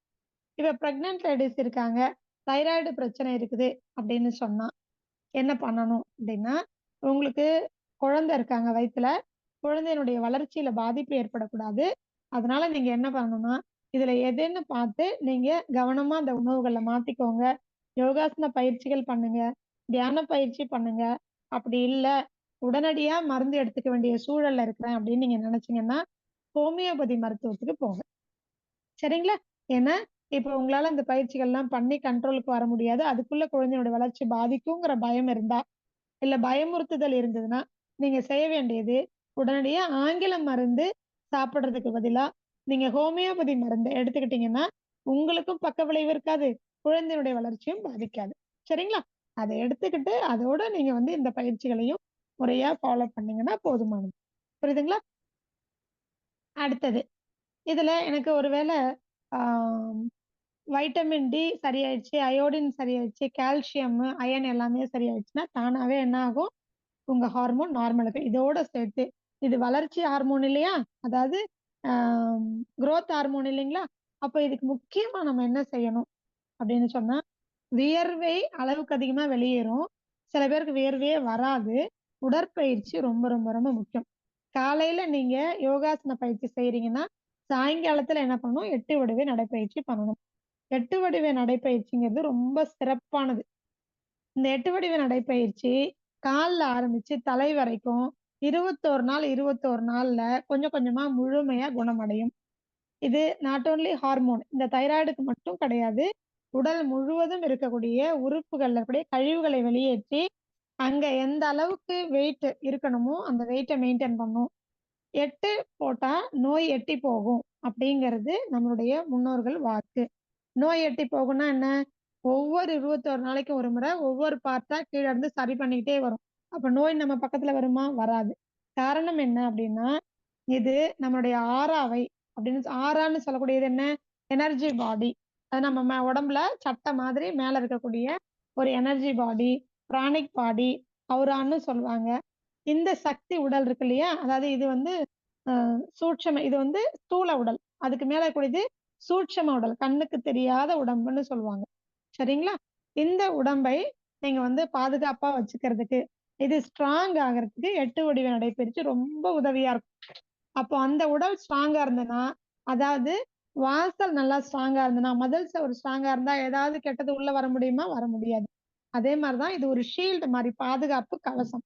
இப்ப பிரெக்னன்ட் லேடிஸ் இருக்காங்க, தைராய்டு பிரச்சனை இருக்குது அப்படின்னு சொன்னா என்ன பண்ணணும் அப்படின்னா, உங்களுக்கு குழந்தை இருக்காங்க வயித்துல, குழந்தையினுடைய வளர்ச்சியில பாதிப்பு ஏற்படக்கூடாது. அதனால நீங்க என்ன பண்ணணும்னா இதுல எதுன்னு பார்த்து நீங்க கவனமா அந்த உணவுகளை மாத்திக்கோங்க. யோகாசன பயிற்சிகள் பண்ணுங்க, தியான பயிற்சி பண்ணுங்க. அப்படி இல்ல உடனடியா மருந்து எடுத்துக்க வேண்டிய சூழல்ல இருக்கிறேன் அப்படின்னு நீங்க நினைச்சீங்கன்னா ஹோமியோபதி மருத்துவத்துக்கு போங்க. சரிங்களா? ஏன்னா இப்ப உங்களால அந்த பயிற்சிகள் எல்லாம் பண்ணி கண்ட்ரோலுக்கு வர முடியாது. அதுக்குள்ள குழந்தையோட வளர்ச்சி பாதிக்குங்கிற பயம் இருந்தா, இல்ல பயமுறுத்துதல் இருந்ததுன்னா நீங்க செய்ய வேண்டியது உடனடியா ஆங்கில மருந்து சாப்பிடுறதுக்கு பதிலா நீங்க ஹோமியோபதி மருந்து எடுத்துக்கிட்டீங்கன்னா உங்களுக்கும் பக்க விளைவு இருக்காது, குழந்தையுடைய வளர்ச்சியும் பாதிக்காது. சரிங்களா? அதை எடுத்துக்கிட்டு அதோட நீங்க வந்து இந்த பயிற்சிகளையும் முறையா ஃபாலோ பண்ணீங்கன்னா போதுமானது. புரியுதுங்களா? அடுத்தது இதுல எனக்கு ஒருவேளை வைட்டமின் டி சரியாயிடுச்சு, அயோடின் சரியாயிடுச்சு, கால்சியம், அயன் எல்லாமே சரியாயிடுச்சுன்னா தானாவே என்ன ஆகும், உங்க ஹார்மோன் நார்மலுக்கு. இதோட சேர்த்து இது வளர்ச்சி ஹார்மோன் இல்லையா, அதாவது growth ஹார்மோன் இல்லைங்களா? அப்ப இதுக்கு முக்கியமா நம்ம என்ன செய்யணும் அப்படின்னு சொன்னா, வியர்வை அளவுக்கு அதிகமா வெளியேறும், சில பேருக்கு வியர்வையே வராது. உடற்பயிற்சி ரொம்ப ரொம்ப ரொம்ப முக்கியம். காலையில நீங்க யோகாசன பயிற்சி செய்யறீங்கன்னா சாயங்காலத்துல என்ன பண்ணணும், 8 வடிவ நடைப்பயிற்சி பண்ணணும். 8 வடிவ நடைப்பயிற்சிங்கிறது ரொம்ப சிறப்பானது. இந்த 8 வடிவ நடைப்பயிற்சி கால்ல ஆரம்பிச்சு தலை வரைக்கும் 21 நாள் 21 நாள்ல கொஞ்சம் கொஞ்சமா முழுமையா குணமடையும். இது நாட் ஓன்லி ஹார்மோன், இந்த தைராய்டுக்கு மட்டும் கிடையாது, உடல் முழுவதும் இருக்கக்கூடிய உறுப்புகள்ல இருக்கக்கூடிய கழிவுகளை வெளியேற்றி அங்க எந்த அளவுக்கு வெயிட் இருக்கணுமோ அந்த வெயிட்டை மெயின்டைன் பண்ணும். 8 போட்டா நோய் எட்டி போகும் அப்படிங்கிறது நம்மளுடைய முன்னோர்கள் வாக்கு. நோய் எட்டி போகும்னா என்ன, ஒவ்வொரு 21 நாளைக்கு ஒரு முறை ஒவ்வொரு பார்ட்டா கீழே இருந்து சரி பண்ணிக்கிட்டே வரும். அப்ப நோய் நம்ம பக்கத்துல வருமா? வராது. காரணம் என்ன அப்படின்னா, இது நம்மளுடைய ஆறாவை அப்படின்னு ஆறான்னு சொல்லக்கூடியது என்ன, எனர்ஜி பாடி. அது நம்ம உடம்புல சட்டை மாதிரி மேல இருக்கக்கூடிய ஒரு எனர்ஜி பாடி, பிராணிக் பாடி, அவுரான்னு சொல்லுவாங்க. இந்த சக்தி உடல் இருக்கு இல்லையா? அதாவது இது வந்து சூட்சும இது வந்து ஸ்தூல உடல். அதுக்கு மேல இருக்கக்கூடியது சூட்சும உடல். கண்ணுக்கு தெரியாத உடம்புன்னு சொல்லுவாங்க. சரிங்களா? இந்த உடம்பை நீங்க வந்து பாதுகாப்பா வச்சுக்கிறதுக்கு, இது ஸ்ட்ராங் ஆகுறதுக்கு 8 வடிவ நடைப்பயிற்சி ரொம்ப உதவியா இருக்கும். அப்போ அந்த உடல் ஸ்ட்ராங்கா இருந்ததுன்னா, அதாவது வாசல் நல்லா ஸ்ட்ராங்கா இருந்ததுன்னா, மதில் சுவர் ஸ்ட்ராங்கா இருந்தா ஏதாவது கெட்டது உள்ள வர முடியுமா? வர முடியாது. அதே மாரி தான் இது ஒரு ஷீல்டு மாரி பாதுகாப்பு கவசம்.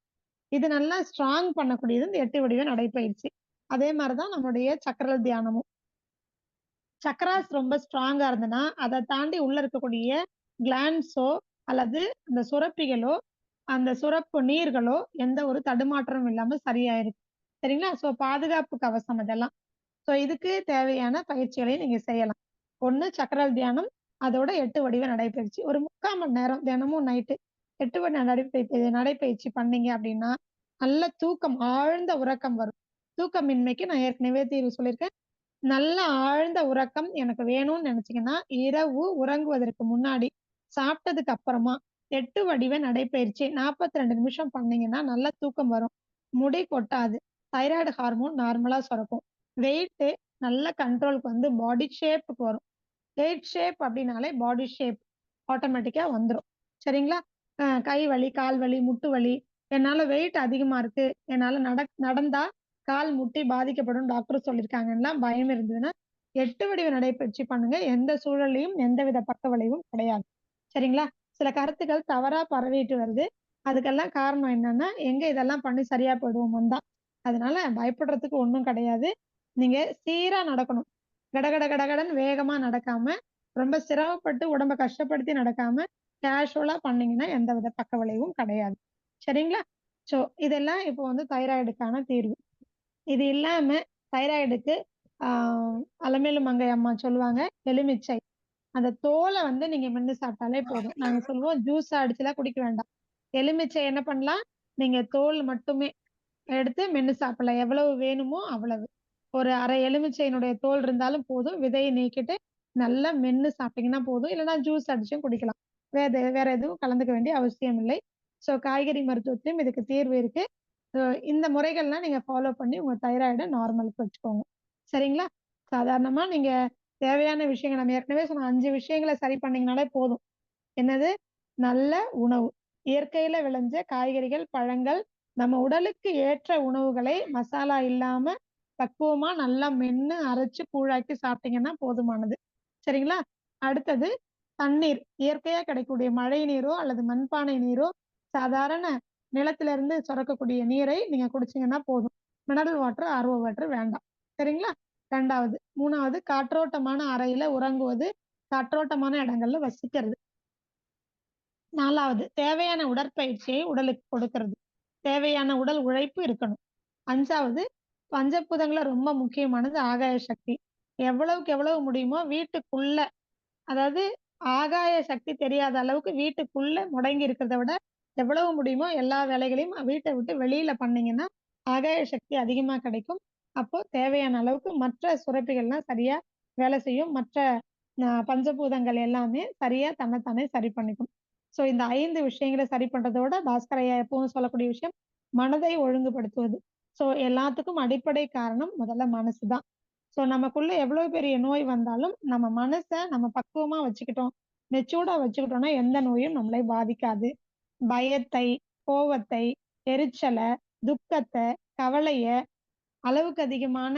இது நல்லா ஸ்ட்ராங் பண்ணக்கூடியது இந்த 8 வடிவ நடைப்பயிற்சி. அதே மாரி தான் நம்முடைய சக்ரல் தியானமும். சக்ராஸ் ரொம்ப ஸ்ட்ராங்கா இருந்ததுன்னா, அத தாண்டி உள்ள இருக்கக்கூடிய கிளாண்ட்ஸோ அல்லது அந்த சுரப்பிகளோ, அந்த சுரப்பு நீர்களோ எந்த ஒரு தடுமாற்றமும் இல்லாம சரியாயிருக்கு. சரிங்களா? ஸோ பாதுகாப்பு கவசம் இதெல்லாம். ஸோ இதுக்கு தேவையான பயிற்சிகளை நீங்க செய்யலாம். 1 சக்ரல் தியானம், அதோட 8 வடிவ நடைப்பயிற்சி. ஒரு 3/4 மணி நேரம் தினமும் நைட்டு 8 வடிவ நடைப்பயிற்சி பண்ணீங்க அப்படின்னா, நல்ல தூக்கம், ஆழ்ந்த உறக்கம் வரும். தூக்கமின்மைக்கு நான் ஏற்கனவே தீர்வு சொல்லியிருக்கேன். நல்ல ஆழ்ந்த உறக்கம் எனக்கு வேணும்னு நினைச்சீங்கன்னா, இரவு உறங்குவதற்கு முன்னாடி, சாப்பிட்டதுக்கு அப்புறமா 8 வடிவ நடைப்பயிற்சி 42 நிமிஷம் பண்ணீங்கன்னா, நல்ல தூக்கம் வரும். முடி கொட்டாது. தைராய்டு ஹார்மோன் நார்மலா சுரக்கும். வெயிட் நல்ல கண்ட்ரோலுக்கு வந்து பாடி ஷேப்புக்கு வரும். ஹெட் ஷேப் அப்படின்னாலே பாடி ஷேப் ஆட்டோமேட்டிக்கா வந்துரும். சரிங்களா? கை வலி, கால் வலி, முட்டு வலி, என்னால வெயிட் அதிகமா இருக்கு. என்னால நடந்தா கால், முட்டி பாதிக்கப்படும் டாக்டர் சொல்லியிருக்காங்கன்னுலாம் பயம் இருந்ததுன்னா, 8 வடிவ நடைப்பயிற்சி பண்ணுங்க. எந்த சூழல்லயும் எந்தவித பக்க விளைவும் கிடையாது. சரிங்களா? சில கருத்துக்கள் தவறா பரவிட்டு வருது. அதுக்கெல்லாம் காரணம் என்னன்னா, எங்க இதெல்லாம் பண்ணி சரியா போயிடுவோமோன்னு தான். அதனால பயப்படுறதுக்கு ஒண்ணும் கிடையாது. நீங்க சீரா நடக்கணும். கடகட கடகடன்னு வேகமா நடக்காம, ரொம்ப சிரமப்பட்டு உடம்ப கஷ்டப்படுத்தி நடக்காம, கேஷுவலா பண்ணீங்கன்னா எந்தவித பக்க விளைவும் கிடையாது. சரிங்களா? ஸோ இதெல்லாம் இப்போ வந்து தைராய்டுக்கான தீர்வு. இது இல்லாம தைராய்டுக்கு ஆ அலமேலு மங்கை அம்மா சொல்லுவாங்க, எலுமிச்சை. அந்த தோல வந்து நீங்க மென்னு சாப்பிட்டாலே போதும். நாங்க சொல்லுவோம் ஜூஸா அடிச்சுலாம் குடிக்க வேண்டாம். எலுமிச்சை என்ன பண்ணலாம்? நீங்க தோல் மட்டுமே எடுத்து மென்னு சாப்பிடலாம். எவ்வளவு வேணுமோ அவ்வளவு. ஒரு 1/2 எலுமிச்சையினுடைய தோல் இருந்தாலும் போதும். விதைய நீக்கிட்டு நல்லா மென்னு சாப்பிட்டீங்கன்னா போதும். இல்லன்னா ஜூஸ் அடிச்சும் குடிக்கலாம். வேற எதுவும் கலந்துக்க வேண்டிய அவசியம் இல்லை. ஸோ காய்கறி மருத்துவத்திலும் இதுக்கு தீர்வு இருக்கு. அ இந்த முறைகள்லாம் நீங்க ஃபாலோ பண்ணி உங்க தைராய்ட நார்மலுக்கு வச்சுக்கோங்க. சரிங்களா? சாதாரணமா நீங்க தேவையான விஷயங்கள் நம்ம ஏற்கனவே சொன்ன 5 விஷயங்கள சரி பண்ணீங்கனாலே போதும். என்னது? நல்ல உணவு. இயற்கையில விளைஞ்ச காய்கறிகள், பழங்கள், நம்ம உடலுக்கு ஏற்ற உணவுகளை மசாலா இல்லாம பக்குவமா நல்லா மென்னு அரைச்சு கூழாக்கி சாப்பிட்டீங்கன்னா போதுமானது. சரிங்களா? அடுத்தது தண்ணீர். இயற்கையா கிடைக்கக்கூடிய மழை நீரோ அல்லது மண்பானை நீரோ, சாதாரண நிலத்திலிருந்து சுரக்கக்கூடிய நீரை நீங்க குடிச்சீங்கன்னா போதும். மினரல் வாட்டர், ஆர்ஓ வாட்டர் வேண்டாம். சரிங்களா? 2வது. 3வது காற்றோட்டமான அறையில உறங்குவது, காற்றோட்டமான இடங்கள்ல வசிக்கிறது. 4வது தேவையான உடற்பயிற்சியை உடலுக்கு கொடுக்கிறது. தேவையான உடல் உழைப்பு இருக்கணும். 5வது பஞ்சபூதங்கள்ல ரொம்ப முக்கியமானது ஆகாய சக்தி. எவ்வளவுக்கு எவ்வளவு முடியுமோ வீட்டுக்குள்ள, அதாவது ஆகாய சக்தி தெரியாத அளவுக்கு வீட்டுக்குள்ள முடங்கி இருக்கிறத விட, எவ்வளவு முடியுமோ எல்லா வேலைகளையும் வீட்ட விட்டு வெளியில பண்ணீங்கன்னா, ஆகாய சக்தி அதிகமா கிடைக்கும். அப்போ தேவையான அளவுக்கு மற்ற சுரப்பிகள்லாம் சரியா வேலை செய்யும். மற்ற பஞ்சபூதங்கள் எல்லாமே சரியா தன்னைத்தானே சரி பண்ணிக்கும். ஸோ இந்த 5 விஷயங்கள சரி பண்றதோட, பாஸ்கர் ஐயா எப்பவும் சொல்லக்கூடிய விஷயம், மனதை ஒழுங்குபடுத்துவது. ஸோ எல்லாத்துக்கும் அடிப்படை காரணம் முதல்ல மனசு தான். ஸோ நமக்குள்ள எவ்வளவு பெரிய நோய் வந்தாலும், நம்ம மனச நம்ம பக்குவமா வச்சுக்கிட்டோம், மெச்சூர்டா வச்சுக்கிட்டோம்னா, எந்த நோயும் நம்மளை பாதிக்காது. பயத்தை, கோவத்தை, எரிச்சல, துக்கத்த, கவலைய, அளவுக்கு அதிகமான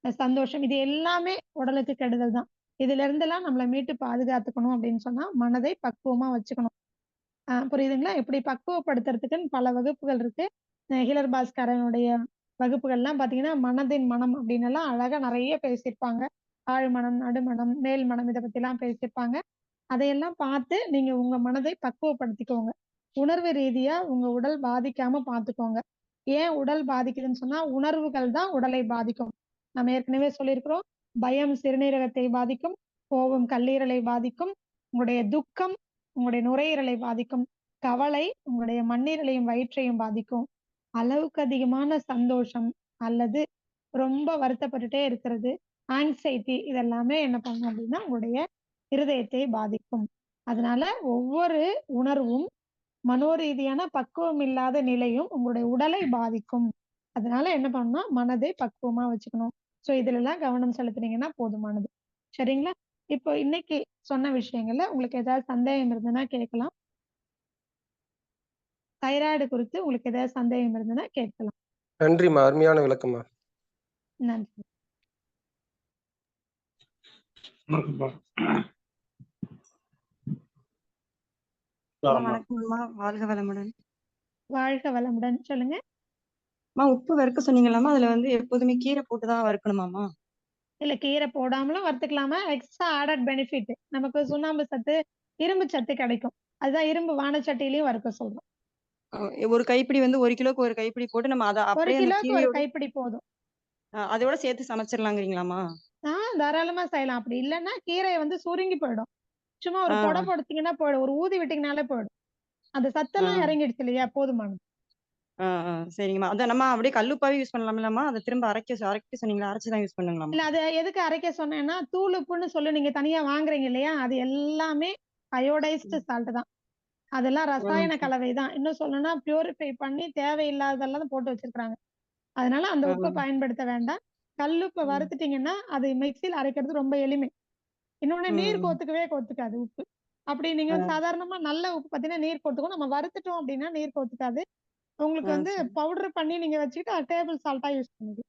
சந்தோஷம், இது எல்லாமே உடலுக்கு கெடுதல் தான். இதுல இருந்தெல்லாம் நம்மள மீட்டு பாதுகாத்துக்கணும் அப்படின்னு சொன்னா, மனதை பக்குவமா வச்சுக்கணும். புரியுதுங்களா? இப்படி பக்குவப்படுத்துறதுக்குன்னு பல வகுப்புகள் இருக்கு. ஹீலர் பாஸ்கரனுடைய வகுப்புகள்லாம் பார்த்தீங்கன்னா, மனதின் மனம் அப்படின்னெல்லாம் அழகா நெறைய பேசியிருப்பாங்க. ஆழ்மனம், நடுமனம், மேல் மனம் இத பத்திலாம் பேசியிருப்பாங்க. அதையெல்லாம் பார்த்து நீங்க உங்க மனதை பக்குவப்படுத்திக்கோங்க. உணர்வு ரீதியா உங்க உடல் பாதிக்காம பார்த்துக்கோங்க. ஏன் உடல் பாதிக்குதுன்னு சொன்னா, உணர்வுகள் தான் உடலை பாதிக்கும். நம்ம ஏற்கனவே சொல்லியிருக்கிறோம். பயம் சிறுநீரகத்தை பாதிக்கும். கோபம் கல்லீரலை பாதிக்கும். உங்களுடைய துக்கம் உங்களுடைய நுரையீரலை பாதிக்கும். கவலை உங்களுடைய மண்ணீரலையும், வயிற்றையும் பாதிக்கும். அளவுக்கு அதிகமான சந்தோஷம் அல்லது ரொம்ப வருத்தப்பட்டுட்டே இருக்கிறது, ஆங்ஸைட்டி இதெல்லாமே என்ன பண்ணும் அப்படின்னா, உங்களுடைய இருதயத்தை பாதிக்கும். அதனால ஒவ்வொரு உணர்வும் மனோரீதியான பக்குவம் இல்லாத நிலையும் உங்களுடைய உடலை பாதிக்கும். அதனால என்ன பண்ணணும்னா, மனதை பக்குவமா வச்சுக்கணும். ஸோ இதுலலாம் கவனம் செலுத்துனீங்கன்னா போதுமானது. சரிங்களா? இப்போ இன்னைக்கு சொன்ன விஷயங்கள்ல உங்களுக்கு ஏதாவது சந்தேகம் இருந்ததுன்னா கேட்கலாம். தைராய்டு குறித்து உங்களுக்கு ஏதாவது சந்தேகம் இருந்ததுன்னா கேட்கலாம். நன்றிம்மா, அருமையான விளக்கம்மா. நன்றி. வணக்கம்மா, வாழ்க வளமுடன். வாழ்க வளமுடன். சொல்லுங்க. உப்பு வறுக்க சொன்னீங்களாம்மா, அதுல வந்து எப்போதுமே கீரை போட்டுதான் வறுக்கணுமாம்மா? இல்ல கீரை போடாமலும் வறுத்துக்கலாமா? Extra added benefit. நமக்கு சுண்ணாம்பு சத்து, இரும்பு சத்து கிடைக்கும். அதுதான் இரும்பு வானச்சட்டியிலயும் வறுக்க சொல்றோம். ஒரு கைப்பிடி வந்து 1 கிலோக்கு 1 கைப்பிடி போட்டு நம்ம அத 1 அப்படியே அந்த கிலோக்கு 1 கீரையோட கைப்பிடி போதும். அதோட சேர்த்து சமைச்சிடலாங்கிறீங்களாம்மா? தாராளமா செய்யலாம். அப்படி இல்லன்னா கீரை வந்து சுருங்கி போயிடும். சும்மா ஒரு ஆ, பொட பொடுத்தீங்கன்னா போயிடும். ஒரு ஊதி விட்டீங்கனாலே போயிடும். அந்த ஆ, சத்தெல்லாம் இறங்கிடுச்சு இல்லையா? போதுமானது. சரிங்கம்மா. அத நம்ம அப்படியே கல்லுப்பாவே யூஸ் பண்ணலாம்லம்மா? அத திரும்ப அரைக்க சொன்னீங்களா? அரைச்சு தான் யூஸ் பண்ணுங்களாம்மா? இல்ல அத எதுக்கு அரைக்க சொன்னேன்னா, தூள் உப்புன்னு சொல்லி நீங்க தனியா வாங்குறீங்க இல்லையா? அது எல்லாமே அயோடைஸ்டு சால்ட் தான். அதெல்லாம் ரசாயன சரி. கலவை தான். இன்னும் சொல்லணும்னா பியூரிஃபை பண்ணி தேவையில்லாததெல்லாம் போட்டு வச்சிருக்காங்க. அதனால அந்த ஆ, உப்ப பயன்படுத்த வேண்டாம். கல்லுப்ப ம், வறுத்துட்டீங்கன்னா, அது மிக்ஸியில அரைக்கிறது ரொம்ப எளிமை. இன்னொன்னு நீர் ம், கோத்துக்காது உப்பு. அப்படி நீங்க ஆ, வந்து சாதாரணமா நல்ல உப்பு பார்த்தீங்கன்னா, நீர் கோத்துக்கும். நம்ம வறுத்துட்டோம் அப்படின்னா நீர் கோத்துக்காது. உங்களுக்கு வந்து சரி. பவுடர் பண்ணி நீங்க வச்சுக்கிட்டு டேபிள் சால்ட்டா யூஸ் பண்ணிக்கலாம்.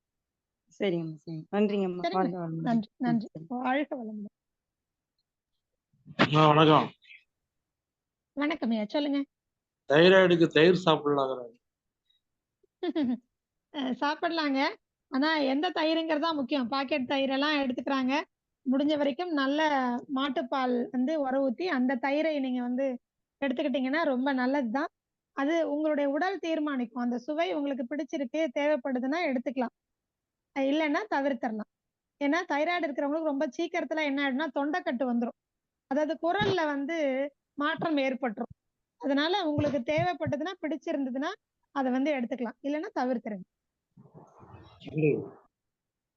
சரிங்கம்மா, சரிங்க. நன்றிங்கம்மா. சரிங்களா? வாழ்க வளமுடன். நன்றி, நன்றி. சரி. வாழ்க வளமுடன். வணக்கம். வணக்கம் ஐயா. சொல்லுங்க. தைராய்டுக்கு தயிர் சாப்பிடலாங்கிறாங்க. சாப்பிடலாங்க. ஆனா எந்த தயிருங்கிறது தான் முக்கியம். பாக்கெட் தயிரெல்லாம் எடுத்துக்கிறாங்க. முடிஞ்ச வரைக்கும் நல்ல மாட்டுப்பால் வந்து உர ஊத்தி, அந்த தயிரை நீங்க வந்து எடுத்துக்கிட்டீங்கன்னா ரொம்ப நல்லது தான். அது உங்களுடைய உடல் தீர்மானிக்கும். அந்த சுவை உங்களுக்கு பிடிச்சிருக்கு, தேவைப்படுதுன்னா எடுத்துக்கலாம். இல்லன்னா தவிர்த்தரலாம். ஏன்னா தைராய்டு இருக்கிறவங்களுக்கு ரொம்ப சீக்கிரத்துல என்ன ஆயிடும்னா, தொண்டைக்கட்டு வந்துரும். அதாவது குரல்ல வந்து மாற்றம் ஏற்பட்டுரும். அதனால உங்களுக்கு தேவைப்பட்டதுன்னா, பிடிச்சிருந்ததுன்னா, அத வந்து எடுத்துக்கலாம். இல்லன்னா தவிர்த்துருங்க.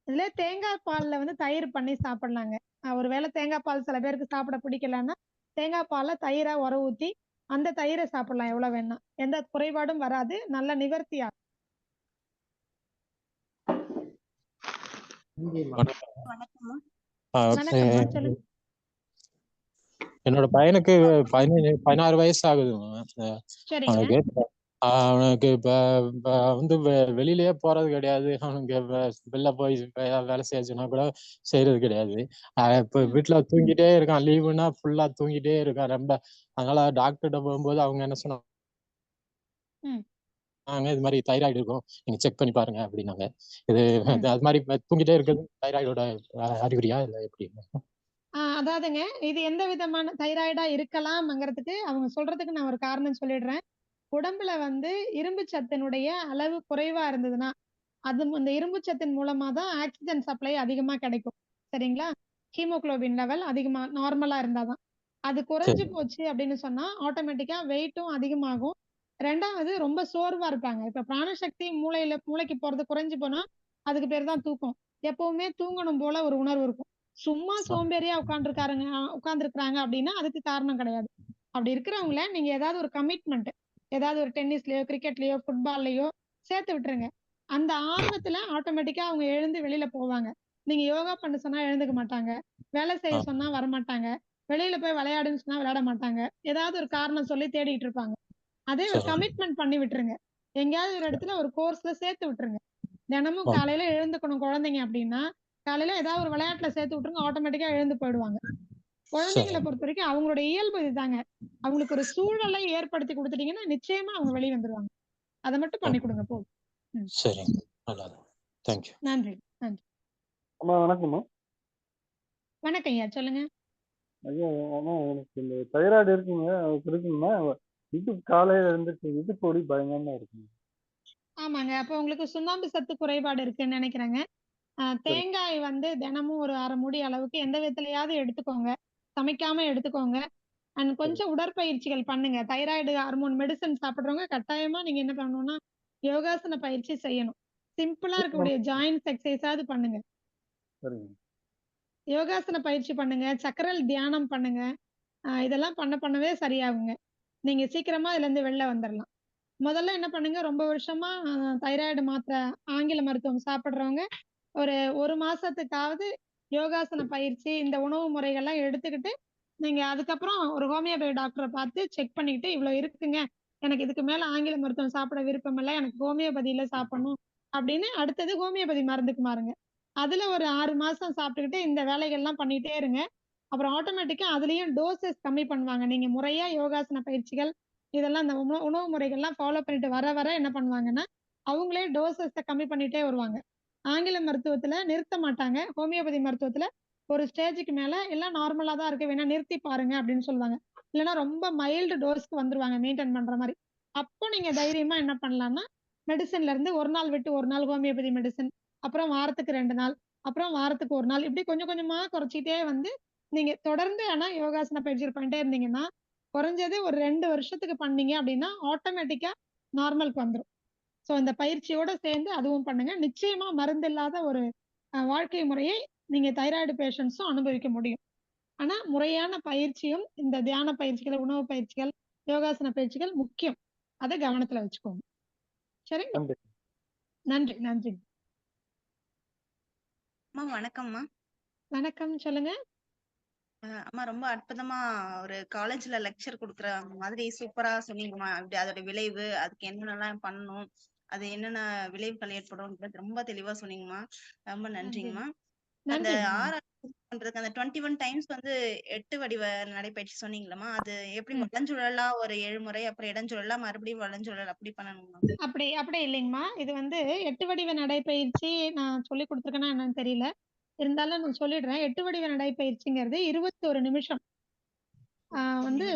இதுல தேங்காய் பால்ல வந்து தயிர் பண்ணி சாப்பிடலாங்க. ஒருவேளை தேங்காய் பால் சில பேருக்கு சாப்பிட பிடிக்கலன்னா, தேங்காய் பால்ல தயிரா உர ஊத்தி, அந்த தயிர சாப்பிடலாம் எவ்வளவு வேணா. எந்த குறைபாடும் வராது. நல்ல நிவர்த்தி ஆகும். வணக்கம். வணக்கம்மா. வணக்கம்மா. சொல்லுங்க. என்னோட பையனுக்கு 16 வயசு ஆகுதுங்க. சரிங்க. அவனுக்கு அவனுக்கு இப்ப இப்ப வந்து வெளியிலயே போறது கிடையாது. அவனுக்கு வெளில போய் வேலை செய்ய சொன்னா கூட செய்யறது கிடையாது. இப்ப ம். வீட்டுல தூங்கிட்டே இருக்கான். லீவுனா ஃபுல்லா தூங்கிட்டே இருக்கான் ரொம்ப. அதனால டாக்டர்கிட்ட போகும்போது அவங்க என்ன சொன்னாங்க, ம். இது மாதிரி தைராய்டு இருக்கும், நீங்க செக் பண்ணி பாருங்க அப்படின்னாங்க. இது ம். அது மாதிரி தூங்கிட்டே இருக்கிறது தைராய்டோட அறிகுறியா இல்ல எப்படி? அதாவதுங்க, இது எந்த விதமான தைராய்டா இருக்கலாம்ங்கிறதுக்கு அவங்க சொல்றதுக்கு நான் ஒரு காரணம் சொல்லிடுறேன். உடம்புல வந்து இரும்பு சத்தினுடைய அளவு குறைவா இருந்ததுன்னா, அந்த இரும்பு சத்தின் மூலமா தான் ஆக்ஸிஜன் சப்ளை அதிகமா கிடைக்கும். சரிங்களா? ஹீமோகுளோபின் லெவல் அதிகமா நார்மலா இருந்தா தான். அது குறைஞ்சு சரி. போச்சு அப்படின்னு சொன்னா, ஆட்டோமேட்டிக்கா வெயிட்டும் அதிகமாகும். 2வது ரொம்ப சோர்வா இருப்பாங்க. இப்ப பிராணசக்தி மூளைக்கு போறது குறைஞ்சு போனா, அதுக்கு பேரு தான் தூக்கம். எப்பவுமே தூங்கணும் போல ஒரு உணர்வு இருக்கும். சும்மா சோம்பேறியா உட்கார்ந்திருக்கிறாங்க அப்படின்னா, அதுக்கு காரணம் கிடையாது. அப்படி இருக்கிறவங்கள நீங்க ஏதாவது ஒரு கமிட்மெண்ட் ஏதாவது ஒரு டென்னிஸ்லயோ, கிரிக்கெட்லயோ, ஃபுட்பால்லயோ சேர்த்து விட்டுருங்க. அந்த ஆர்வத்துல ஆட்டோமேட்டிக்கா அவங்க எழுந்து வெளியில போவாங்க. நீங்க யோகா பண்ண சொன்னா எழுந்துக்க மாட்டாங்க. வேலை செய்ய ஆ, சொன்னா வரமாட்டாங்க. வெளியில போய் விளையாடுன்னு சொன்னா விளையாட மாட்டாங்க. ஏதாவது ஒரு காரணம் சொல்லி தேடிட்டு இருப்பாங்க. அதே ஒரு சரி. கமிட்மெண்ட் பண்ணி விட்டுருங்க. எங்கேயாவது ஒரு இடத்துல ஒரு கோர்ஸ்ல சேர்த்து விட்டுருங்க. தினமும் ஆ, காலையில எழுந்துக்கணும் குழந்தைங்க அப்படின்னா, காலையில ஏதாவது ஒரு விளையாட்டுல சேர்த்து விட்டுருங்க. ஆட்டோமேட்டிக்கா எழுந்து போயிடுவாங்க. சரி. குழந்தைங்கள பொறுத்தவரைக்கும் அவங்களுடைய இயல்பு இதுதாங்க. அவங்களுக்கு ஒரு சூழலை ஏற்படுத்தி குடுத்துட்டீங்கன்னா, நிச்சயமா அவங்க வெளிய வந்துருவாங்க. அத மட்டும் ஆ, பண்ணி குடுங்க போதும். ம். சரிங்க. நல்லது. தேங்க்யூ. நன்றி, நன்றி. அம்மா வணக்கம்மா. வணக்கம் ஐயா. சொல்லுங்க. ஐயா, அம்மா எனக்கு இந்த தைராய்டு இருக்குங்க. அது இருக்குங்கன்னா காலையில எழுந்திரிச்சு இடுப்பு வலி பயங்கரமா இருக்குங்க. ஆமாங்க. அப்ப உங்களுக்கு சுண்ணாம்பு சத்து குறைபாடு இருக்குன்னு நெனைக்கிறேங்க. சரி. தேங்காய் வந்து தினமும் ஒரு 1/2 மூடி அளவுக்கு எந்த விதத்திலயாவது எடுத்துக்கோங்க. சமைக்காம எடுத்துக்கோங்க. அண்ட் சரி. கொஞ்சம் உடற்பயிற்சிகள் பண்ணுங்க. தைராய்டு ஹார்மோன் மெடிசின் சாப்பிடுறவங்க கட்டாயமா நீங்க என்ன பண்ணணும்னா, யோகாசன பயிற்சி செய்யணும். சிம்பிளா இருக்கக்கூடிய ஜாயிண்ட்ஸ் எக்சர்சைஸாவது பண்ணுங்க. சரிங்க. யோகாசன பயிற்சி பண்ணுங்க. சக்கரல் தியானம் பண்ணுங்க. இதெல்லாம் பண்ணவே சரியாகுங்க. நீங்க சீக்கிரமா இதுல இருந்து வெளில வந்துடலாம். முதல்ல என்ன பண்ணுங்க, ரொம்ப வருஷமா தைராய்டு மாத்திரை ஆங்கில மருத்துவம் சாப்பிடுறவங்க ஒரு மாசத்துக்காவது யோகாசன பயிற்சி இந்த உணவு முறைகள்லாம் எடுத்துக்கிட்டு நீங்க அதுக்கப்புறம் ஒரு ஹோமியோபதி டாக்டரை பார்த்து செக் பண்ணிக்கிட்டு இவ்வளவு இருக்குங்க, எனக்கு இதுக்கு மேல ஆங்கில மருத்துவம் சாப்பிட விருப்பம் இல்லை, எனக்கு ஹோமியோபதியில சாப்பிடணும் அப்படின்னு அடுத்தது ஹோமியோபதி மருந்துக்கு மாறுங்க. அதுல ஒரு 6 மாசம் சாப்பிட்டுக்கிட்டு இந்த வேலைகள்லாம் பண்ணிட்டே இருங்க. அப்புறம் ஆட்டோமேட்டிக்கா அதுலயும் டோசஸ் கம்மி பண்ணுவாங்க. நீங்க முறையா யோகாசன பயிற்சிகள் இதெல்லாம் இந்த உணவு முறைகள்லாம் ஃபாலோ பண்ணிட்டு வர வர என்ன பண்ணுவாங்கன்னா அவங்களே டோசஸ கம்மி பண்ணிட்டே வருவாங்க. ஆங்கில மருத்துவத்துல நிறுத்த மாட்டாங்க. ஹோமியோபதி மருத்துவத்துல ஒரு ஸ்டேஜுக்கு மேல எல்லாம் நார்மலா தான் இருக்கு, வேணா நிறுத்தி பாருங்க அப்படின்னு சொல்லுவாங்க. இல்லைன்னா ரொம்ப மைல்டு டோஸ்க்கு வந்துருவாங்க மெயின்டைன் பண்ற மாதிரி. அப்போ நீங்க தைரியமா என்ன பண்ணலாம்னா மெடிசன்ல இருந்து ஒரு நாள் விட்டு ஒரு நாள் ஹோமியோபதி மெடிசன், அப்புறம் வாரத்துக்கு 2 நாள், அப்புறம் வாரத்துக்கு 1 நாள், இப்படி கொஞ்சம் கொஞ்சமா குறைச்சிட்டே வந்து நீங்க தொடர்ந்து ஆனா யோகாசன பயிற்சிகள் பண்ணிட்டே இருந்தீங்கன்னா குறைஞ்சது ஒரு 2 வருஷத்துக்கு பண்ணீங்க அப்படின்னா ஆட்டோமேட்டிக்கா நார்மலுக்கு வந்துரும். சோ இந்த பயிற்சியோட சேர்ந்து அதுவும் பண்ணுங்க. நிச்சயமா மருந்தில்லாத ஒரு வாழ்க்கை முறையை நீங்க தைராய்டு பேஷண்ட்ஸும் அனுபவிக்க முடியும். ஆனா முறையான பயிற்சியும் இந்த தியான பயிற்சிகள், உணவு பயிற்சிகள், யோகாசன பயிற்சிகள் முக்கியம். அத கவனத்துல வச்சுக்கோங்க. சரிங்களா? நன்றி. நன்றி, நன்றி. அம்மா வணக்கம்மா. வணக்கம், சொல்லுங்க. அம்மா ரொம்ப அற்புதமா ஒரு காலேஜ்ல லெக்சர் கொடுக்குற மாதிரி சூப்பரா சொன்னீங்கம்மா. அப்படி அதோட விளைவு, அதுக்கு என்னென்னலாம் பண்ணணும், அது என்னென்ன விளைவுகள் ஏற்படும் ரொம்ப தெளிவா சொன்னீங்கம்மா. ரொம்ப நன்றிங்கம்மா. அந்த நன்றி. 6 பண்றதுக்கு அந்த 21 டைம்ஸ் வந்து 8 வடிவ நடைப்பயிற்சி சொன்னீங்களம்மா, அது எப்படி வலஞ்சுழலா ஒரு 7 முறை, அப்புறம் இடஞ்சுழலா மறுபடியும் வலஞ்சுழல் அப்படி பண்ணணுமா? அப்படி இல்லைங்கம்மா. இது வந்து 8 வடிவ நடைப்பயிற்சி நான் சொல்லிக் கொடுத்துருக்கேன்னா என்னன்னு தெரியல. இருந்தாலும் நான் சொல்லிடுறேன். 8 வடிவ நடைப்பயிற்சிங்கிறது 21 நிமிஷம் வந்து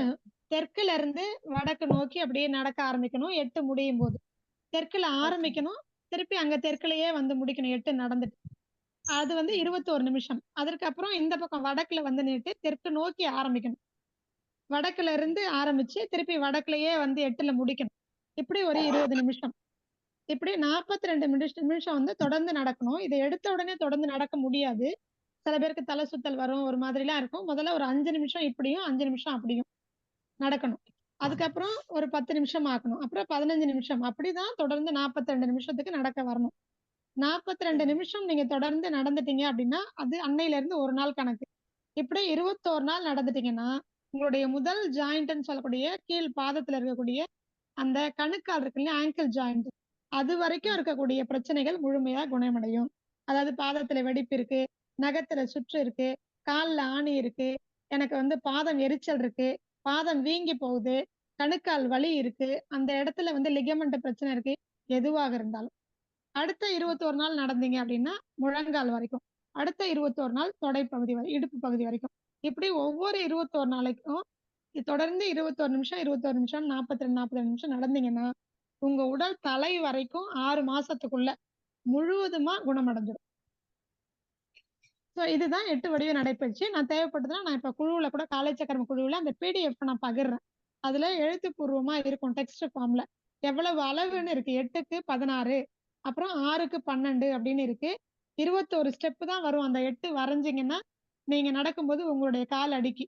தெற்குல இருந்து வடக்கு நோக்கி அப்படியே நடக்க ஆரம்பிக்கணும் 8 முடியும் போது. தெற்குல ஆரம்பிக்கணும், திருப்பி அங்க தெற்குலயே வந்து முடிக்கணும் 8 நடந்துட்டு. அது வந்து 21 நிமிஷம். அதற்கப்புறம் இந்த பக்கம் வடக்குல வந்து நின்னுட்டு தெற்கு நோக்கி ஆரம்பிக்கணும். வடக்குல இருந்து ஆரம்பிச்சு திருப்பி வடக்குலயே வந்து 8ல முடிக்கணும். இப்படி ஒரு 20 நிமிஷம். இப்படி 42 நிமிஷம் வந்து தொடர்ந்து நடக்கணும். இத எடுத்த உடனே தொடர்ந்து நடக்க முடியாது. சில பேருக்கு தலை சுத்தல் வரும், ஒரு மாதிரிலாம் இருக்கும். முதல்ல ஒரு 5 நிமிஷம் இப்படியும், 5 நிமிஷம் அப்படியும் நடக்கணும். அதுக்கப்புறம் ஒரு 10 நிமிஷம் ஆக்கணும். அப்புறம் 15 நிமிஷம். அப்படிதான் தொடர்ந்து 42 நிமிஷத்துக்கு நடக்க வரணும். 42 நிமிஷம் நீங்க தொடர்ந்து நடந்துட்டீங்க அப்படின்னா, அது அன்னையில இருந்து ஒரு நாள் கணக்கு. இப்படி 21 நாள் நடந்துட்டீங்கன்னா, உங்களுடைய முதல் ஜாயிண்ட்ன்னு சொல்லக்கூடிய கீழ் பாதத்துல இருக்கக்கூடிய அந்த கணுக்கால் இருக்கு இல்லையா? Angle joint. அது வரைக்கும் இருக்கக்கூடிய பிரச்சனைகள் முழுமையா குணமடையும். அதாவது பாதத்துல வெடிப்பு இருக்கு, நகத்துல சுற்று இருக்கு, கால்ல ஆணி இருக்கு, எனக்கு வந்து பாதம் எரிச்சல் இருக்கு, பாதம் வீங்கி போகுது, கணுக்கால் வலி இருக்கு, அந்த இடத்துல வந்து லிகமெண்ட் பிரச்சனை இருக்கு, எதுவாக இருந்தாலும். அடுத்த 21 நாள் நடந்தீங்க அப்படின்னா, முழங்கால் வரைக்கும். அடுத்த 21 நாள் தொடைப்பகுதி வரை, இடுப்பு பகுதி வரைக்கும். இப்படி ஒவ்வொரு 21 நாளைக்கும் தொடர்ந்து 21 நிமிஷம், 21 நிமிஷம், 42, 42 நிமிஷம் நடந்தீங்கன்னா, உங்க உடல் தலை வரைக்கும் 6 மாசத்துக்குள்ள முழுவதுமா குணமடைஞ்சிடும். சோ இதுதான் 8 வடிவ நடைப்பயிற்சி. நான் தேவைப்பட்டதுன்னா நான் இப்ப குழுவுல கூட காலை சக்கரம் குழுவுல அந்த பிடிஎஃப் நான் பகிர்றேன். அதுல எழுத்துப்பூர்வமா இருக்கும் டெக்ஸ்ட் ஃபார்ம்ல. எவ்வளவு அளவுன்னு இருக்கு. 8க்கு 16, அப்புறம் 6க்கு 12 அப்படின்னு இருக்கு. 21 ஸ்டெப் தான் வரும். அந்த 8 வரைஞ்சீங்கன்னா, நீங்க நடக்கும்போது உங்களுடைய கால் அடிக்கி.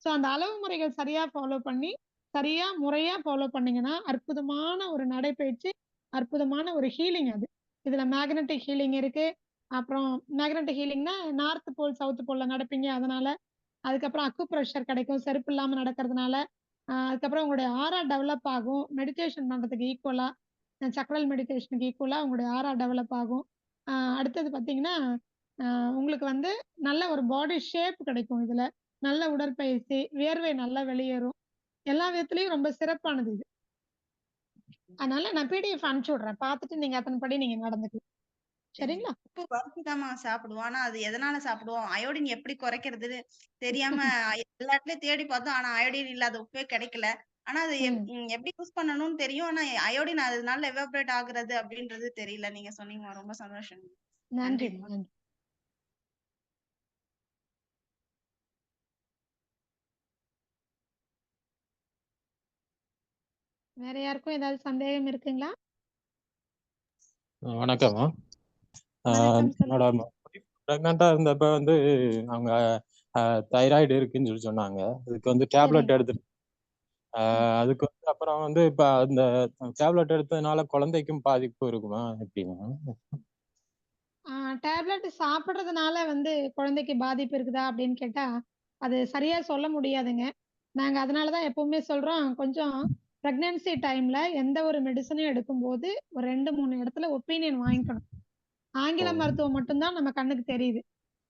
சோ அந்த அளவு முறைகள் சரியா ஃபாலோ பண்ணி, சரியா முறையா ஃபாலோ பண்ணீங்கன்னா, அற்புதமான ஒரு நடைப்பயிற்சி, அற்புதமான ஒரு ஹீலிங் அது. இதுல மேக்னெட்டிக் ஹீலிங் இருக்கு. அப்புறம் மேக்னெட்டிக் ஹீலிங்னா நார்த் போல், சவுத் போல்ல நடப்பீங்க அதனால. அதுக்கப்புறம் அக்குப்ரெஷர் கிடைக்கும் செருப்பு இல்லாம நடக்கிறதுனால. அதுக்கப்புறம் உங்களுடைய ஆரா டெவலப் ஆகும். மெடிடேஷன் பண்றதுக்கு ஈக்குவலா, சக்ரல் மெடிடேஷனுக்கு ஈக்குவலா உங்களுடைய ஆரா டெவலப் ஆகும். அடுத்தது பார்த்தீங்கன்னா, உங்களுக்கு வந்து நல்ல ஒரு பாடி ஷேப் கிடைக்கும் இதுல. நல்ல உடற்பயிற்சி, வியர்வை நல்லா வெளியேறும். எல்லா விதத்திலயும் ரொம்ப சிறப்பானது இது. அதனால நான் பிடிஎஃப் அனுப்பிச்சு விடுறேன். பார்த்துட்டு நீங்க அதன்படி நீங்க நடந்துக்கலாம். சரிங்களா? உப்பு வறுத்துதாம்மா சாப்பிடுவோம். ஆனா அது எதனால சாப்பிடுவோம்? அயோடின் எப்படி குறைக்கிறதுன்னு தெரியாம எல்லா இடத்துலயும் தேடி பார்த்தோம். ஆனா அயோடின் இல்லாத உப்பே கிடைக்கல. ஆனா அது எப்படி யூஸ் பண்ணணும்னு தெரியும். ஆனா அயோடின் அதனால எவாபரேட் ஆகுறது அப்படின்றது தெரியல. நீங்க சொன்னீங்க. ரொம்ப சந்தோஷம். நன்றி. நன்றிம்மா. நன்றி. வேற யாருக்கும் ஏதாவது சந்தேகம் இருக்குங்களா? வணக்கம்மா. வணக்கம், என்னோட சொல்லுங்க. பிரெக்னண்டா இருந்தப்ப வந்து அவங்க தைராய்டு இருக்குன்னு சொல்லி சொன்னாங்க. அதுக்கு வந்து சரி. டேப்லெட் எடுத்துட்டு அதுக்கு வந்து அப்புறம் வந்து இப்ப அந்த டேப்லெட் எடுத்ததுனால குழந்தைக்கும் பாதிப்பு இருக்குமா எப்படிங்க? டேப்லெட் சாப்பிடுறதுனால வந்து குழந்தைக்கு பாதிப்பு இருக்குதா அப்படின்னு கேட்டா அது சரியா சொல்ல முடியாதுங்க. நாங்க அதனால தான் எப்பவுமே சொல்றோம், கொஞ்சம் பிரெக்னன்சி டைம்ல எந்த ஒரு மெடிசனையும் எடுக்கும்போது ஒரு 2, 3 இடத்துல ஒப்பீனியன் வாங்கிக்கணும். ஆங்கில மருத்துவம் மட்டும் தான் நம்ம கண்ணுக்கு தெரியுது.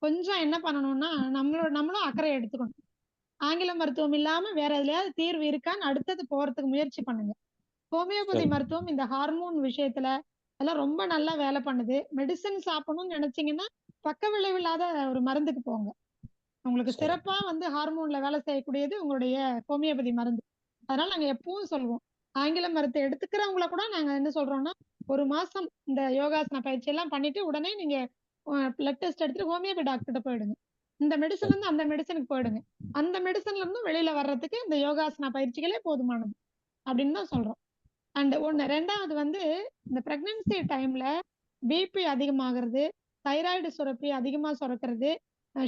கொஞ்சம் என்ன பண்ணணும்னா, நம்மளும் அக்கறை எடுத்துக்கணும். ஆங்கில மருத்துவம் இல்லாம வேற எதுலயாவது தீர்வு இருக்கான்னு அடுத்தது போறதுக்கு முயற்சி பண்ணுங்க. ஹோமியோபதி சரி மருத்துவம் இந்த ஹார்மோன் விஷயத்துல அதெல்லாம் ரொம்ப நல்லா வேலை பண்ணுது. மெடிசின் சாப்பிடணும்னு நினைச்சீங்கன்னா, பக்க விளைவு இல்லாத ஒரு மருந்துக்கு போங்க. உங்களுக்கு சரி சிறப்பா வந்து ஹார்மோன்ல வேலை செய்யக்கூடியது உங்களுடைய ஹோமியோபதி மருந்து. அதனால நாங்க எப்பவும் சொல்லுவோம். ஆங்கில மருத்துவம் எடுத்துக்கிறவங்கள கூட நாங்க என்ன சொல்றோம்னா, 1 மாசம் இந்த யோகாசன பயிற்சி எல்லாம் பண்ணிட்டு உடனே நீங்க பிளட் டெஸ்ட் எடுத்துட்டு ஹோமியோபதி டாக்டர்ட்ட போயிடுங்க. இந்த மெடிசின்ல இருந்து அந்த மெடிசினுக்கு போயிடுங்க. அந்த மெடிசின்ல இருந்து வெளியில வர்றதுக்கு இந்த யோகாசன பயிற்சிகளே போதுமானது. அப்படின்னு தான் சொல்றோம். அண்ட் 2வது வந்து இந்த பிரெக்னன்சி டைம்ல பிபி அதிகமாகிறது, தைராய்டு சுரப்பி அதிகமா சுரக்கிறது,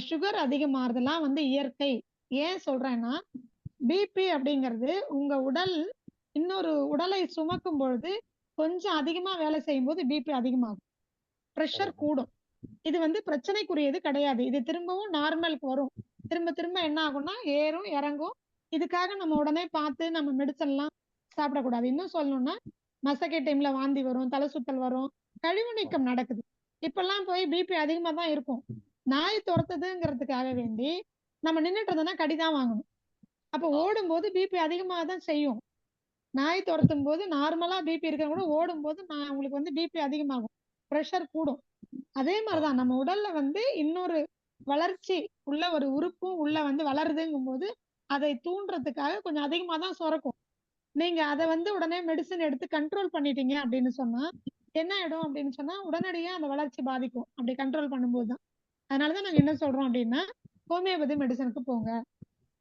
சுகர் அதிகமாறதெல்லாம் வந்து இயற்கை. ஏன் சொல்றேன்னா, பிபி அப்படிங்கிறது உங்க உடல் இன்னொரு உடலை சுமக்கும் பொழுது கொஞ்சம் அதிகமா வேலை செய்யும்போது பிபி அதிகமாகும். பிரஷர் சரிங்க கூடும். இது வந்து பிரச்சனைக்குரியது கிடையாது. இது திரும்பவும் நார்மலுக்கு வரும். திரும்ப திரும்ப என்ன ஆகும்னா, ஏறும், இறங்கும். இதுக்காக நம்ம உடனே பார்த்து நம்ம மெடிசன்லாம் சாப்பிடக்கூடாது. இன்னும் சொல்லணும்னா, மசக்கை டைம்ல வாந்தி வரும், தலை சுத்தல் வரும், கழிவு நீக்கம் நடக்குது. இப்பல்லாம் போய் பிபி அதிகமா தான் இருக்கும். நாய் துரத்துதுங்கிறதுக்காக வேண்டி, நம்ம நின்னுட்டு இருந்தோம்னா கடி தான் வாங்கணும். அப்ப ஓடும்போது பிபி அதிகமாக தான் செய்யும். நாய் துரத்தும்போது நார்மலா பிபி இருக்கிறவங்க கூட ஓடும்போது உங்களுக்கு வந்து பிபி அதிகமாகும். பிரஷர் கூடும். அதே மாரிதான் நம்ம உடல்ல வந்து இன்னொரு வளர்ச்சி உள்ள ஒரு உறுப்பும் உள்ள வந்து வளருதுங்கும்போது, அதை தூண்டுறதுக்காக கொஞ்சம் அதிகமா தான் சுரக்கும். நீங்க அத வந்து உடனே மெடிசின் எடுத்து கண்ட்ரோல் பண்ணிட்டீங்க அப்படின்னு சொன்னா, என்ன ஆயிடும் அப்படின்னு சொன்னா, உடனடியா அந்த வளர்ச்சி பாதிக்கும். அப்படி கண்ட்ரோல் பண்ணும்போது தான். அதனால தான் நாங்க என்ன சொல்றோம் அப்படின்னா, ஹோமியோபதி மெடிசினுக்கு போங்க.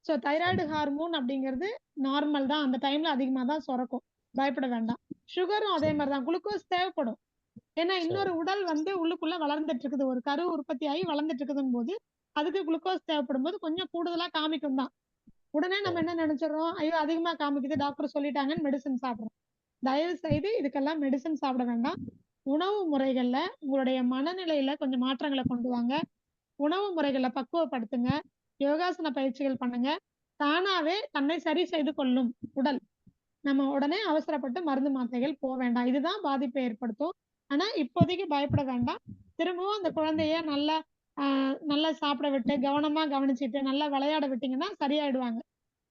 ஸோ தைராய்டு ஹார்மோன் அப்படிங்கிறது நார்மல் தான். அந்த டைம்ல அதிகமா தான் சுரக்கும். பயப்பட வேண்டாம். சுகரும் அதே சரி மாரி தான். குளுக்கோஸ் தேவைப்படும். ஏன்னா சரி இன்னொரு உடல் வந்து உள்ளுக்குள்ள வளர்ந்துட்டு இருக்குது. ஒரு கரு உற்பத்தி ஆகி வளர்ந்துட்டு இருக்குதுங்கும்போது, அதுக்கு குளுக்கோஸ் தேவைப்படும்போது கொஞ்சம் கூடுதலா காமிக்கும் தான். உடனே நம்ம சரி என்ன நெனச்சுடுறோம், ஐயோ! அதிகமா காமிக்குது டாக்டர் சொல்லிட்டாங்கன்னு மெடிசின் சாப்பிடுறோம். தயவு செய்து இதுக்கெல்லாம் மெடிசின் சாப்பிட வேண்டாம். உணவு முறைகள்ல உங்களுடைய மனநிலையில கொஞ்சம் மாற்றங்கள கொண்டு வாங்க. உணவு முறைகள பக்குவப்படுத்துங்க. யோகாசன பயிற்சிகள் பண்ணுங்க. தானாவே தன்னை சரி செய்து கொள்ளும் உடல். நம்ம உடனே அவசரப்பட்டு மருந்து மாத்திரைகள் வேண்டாம். இதுதான் பாதிப்பை ஏற்படுத்தும். ஆனா இப்போதைக்கு பயப்பட வேண்டாம். திரும்பவும் அந்த குழந்தைய நல்லா அ நல்லா சாப்பிட விட்டு, கவனமா கவனிச்சுட்டு, நல்லா விளையாட விட்டீங்கன்னா சரியாயிடுவாங்க.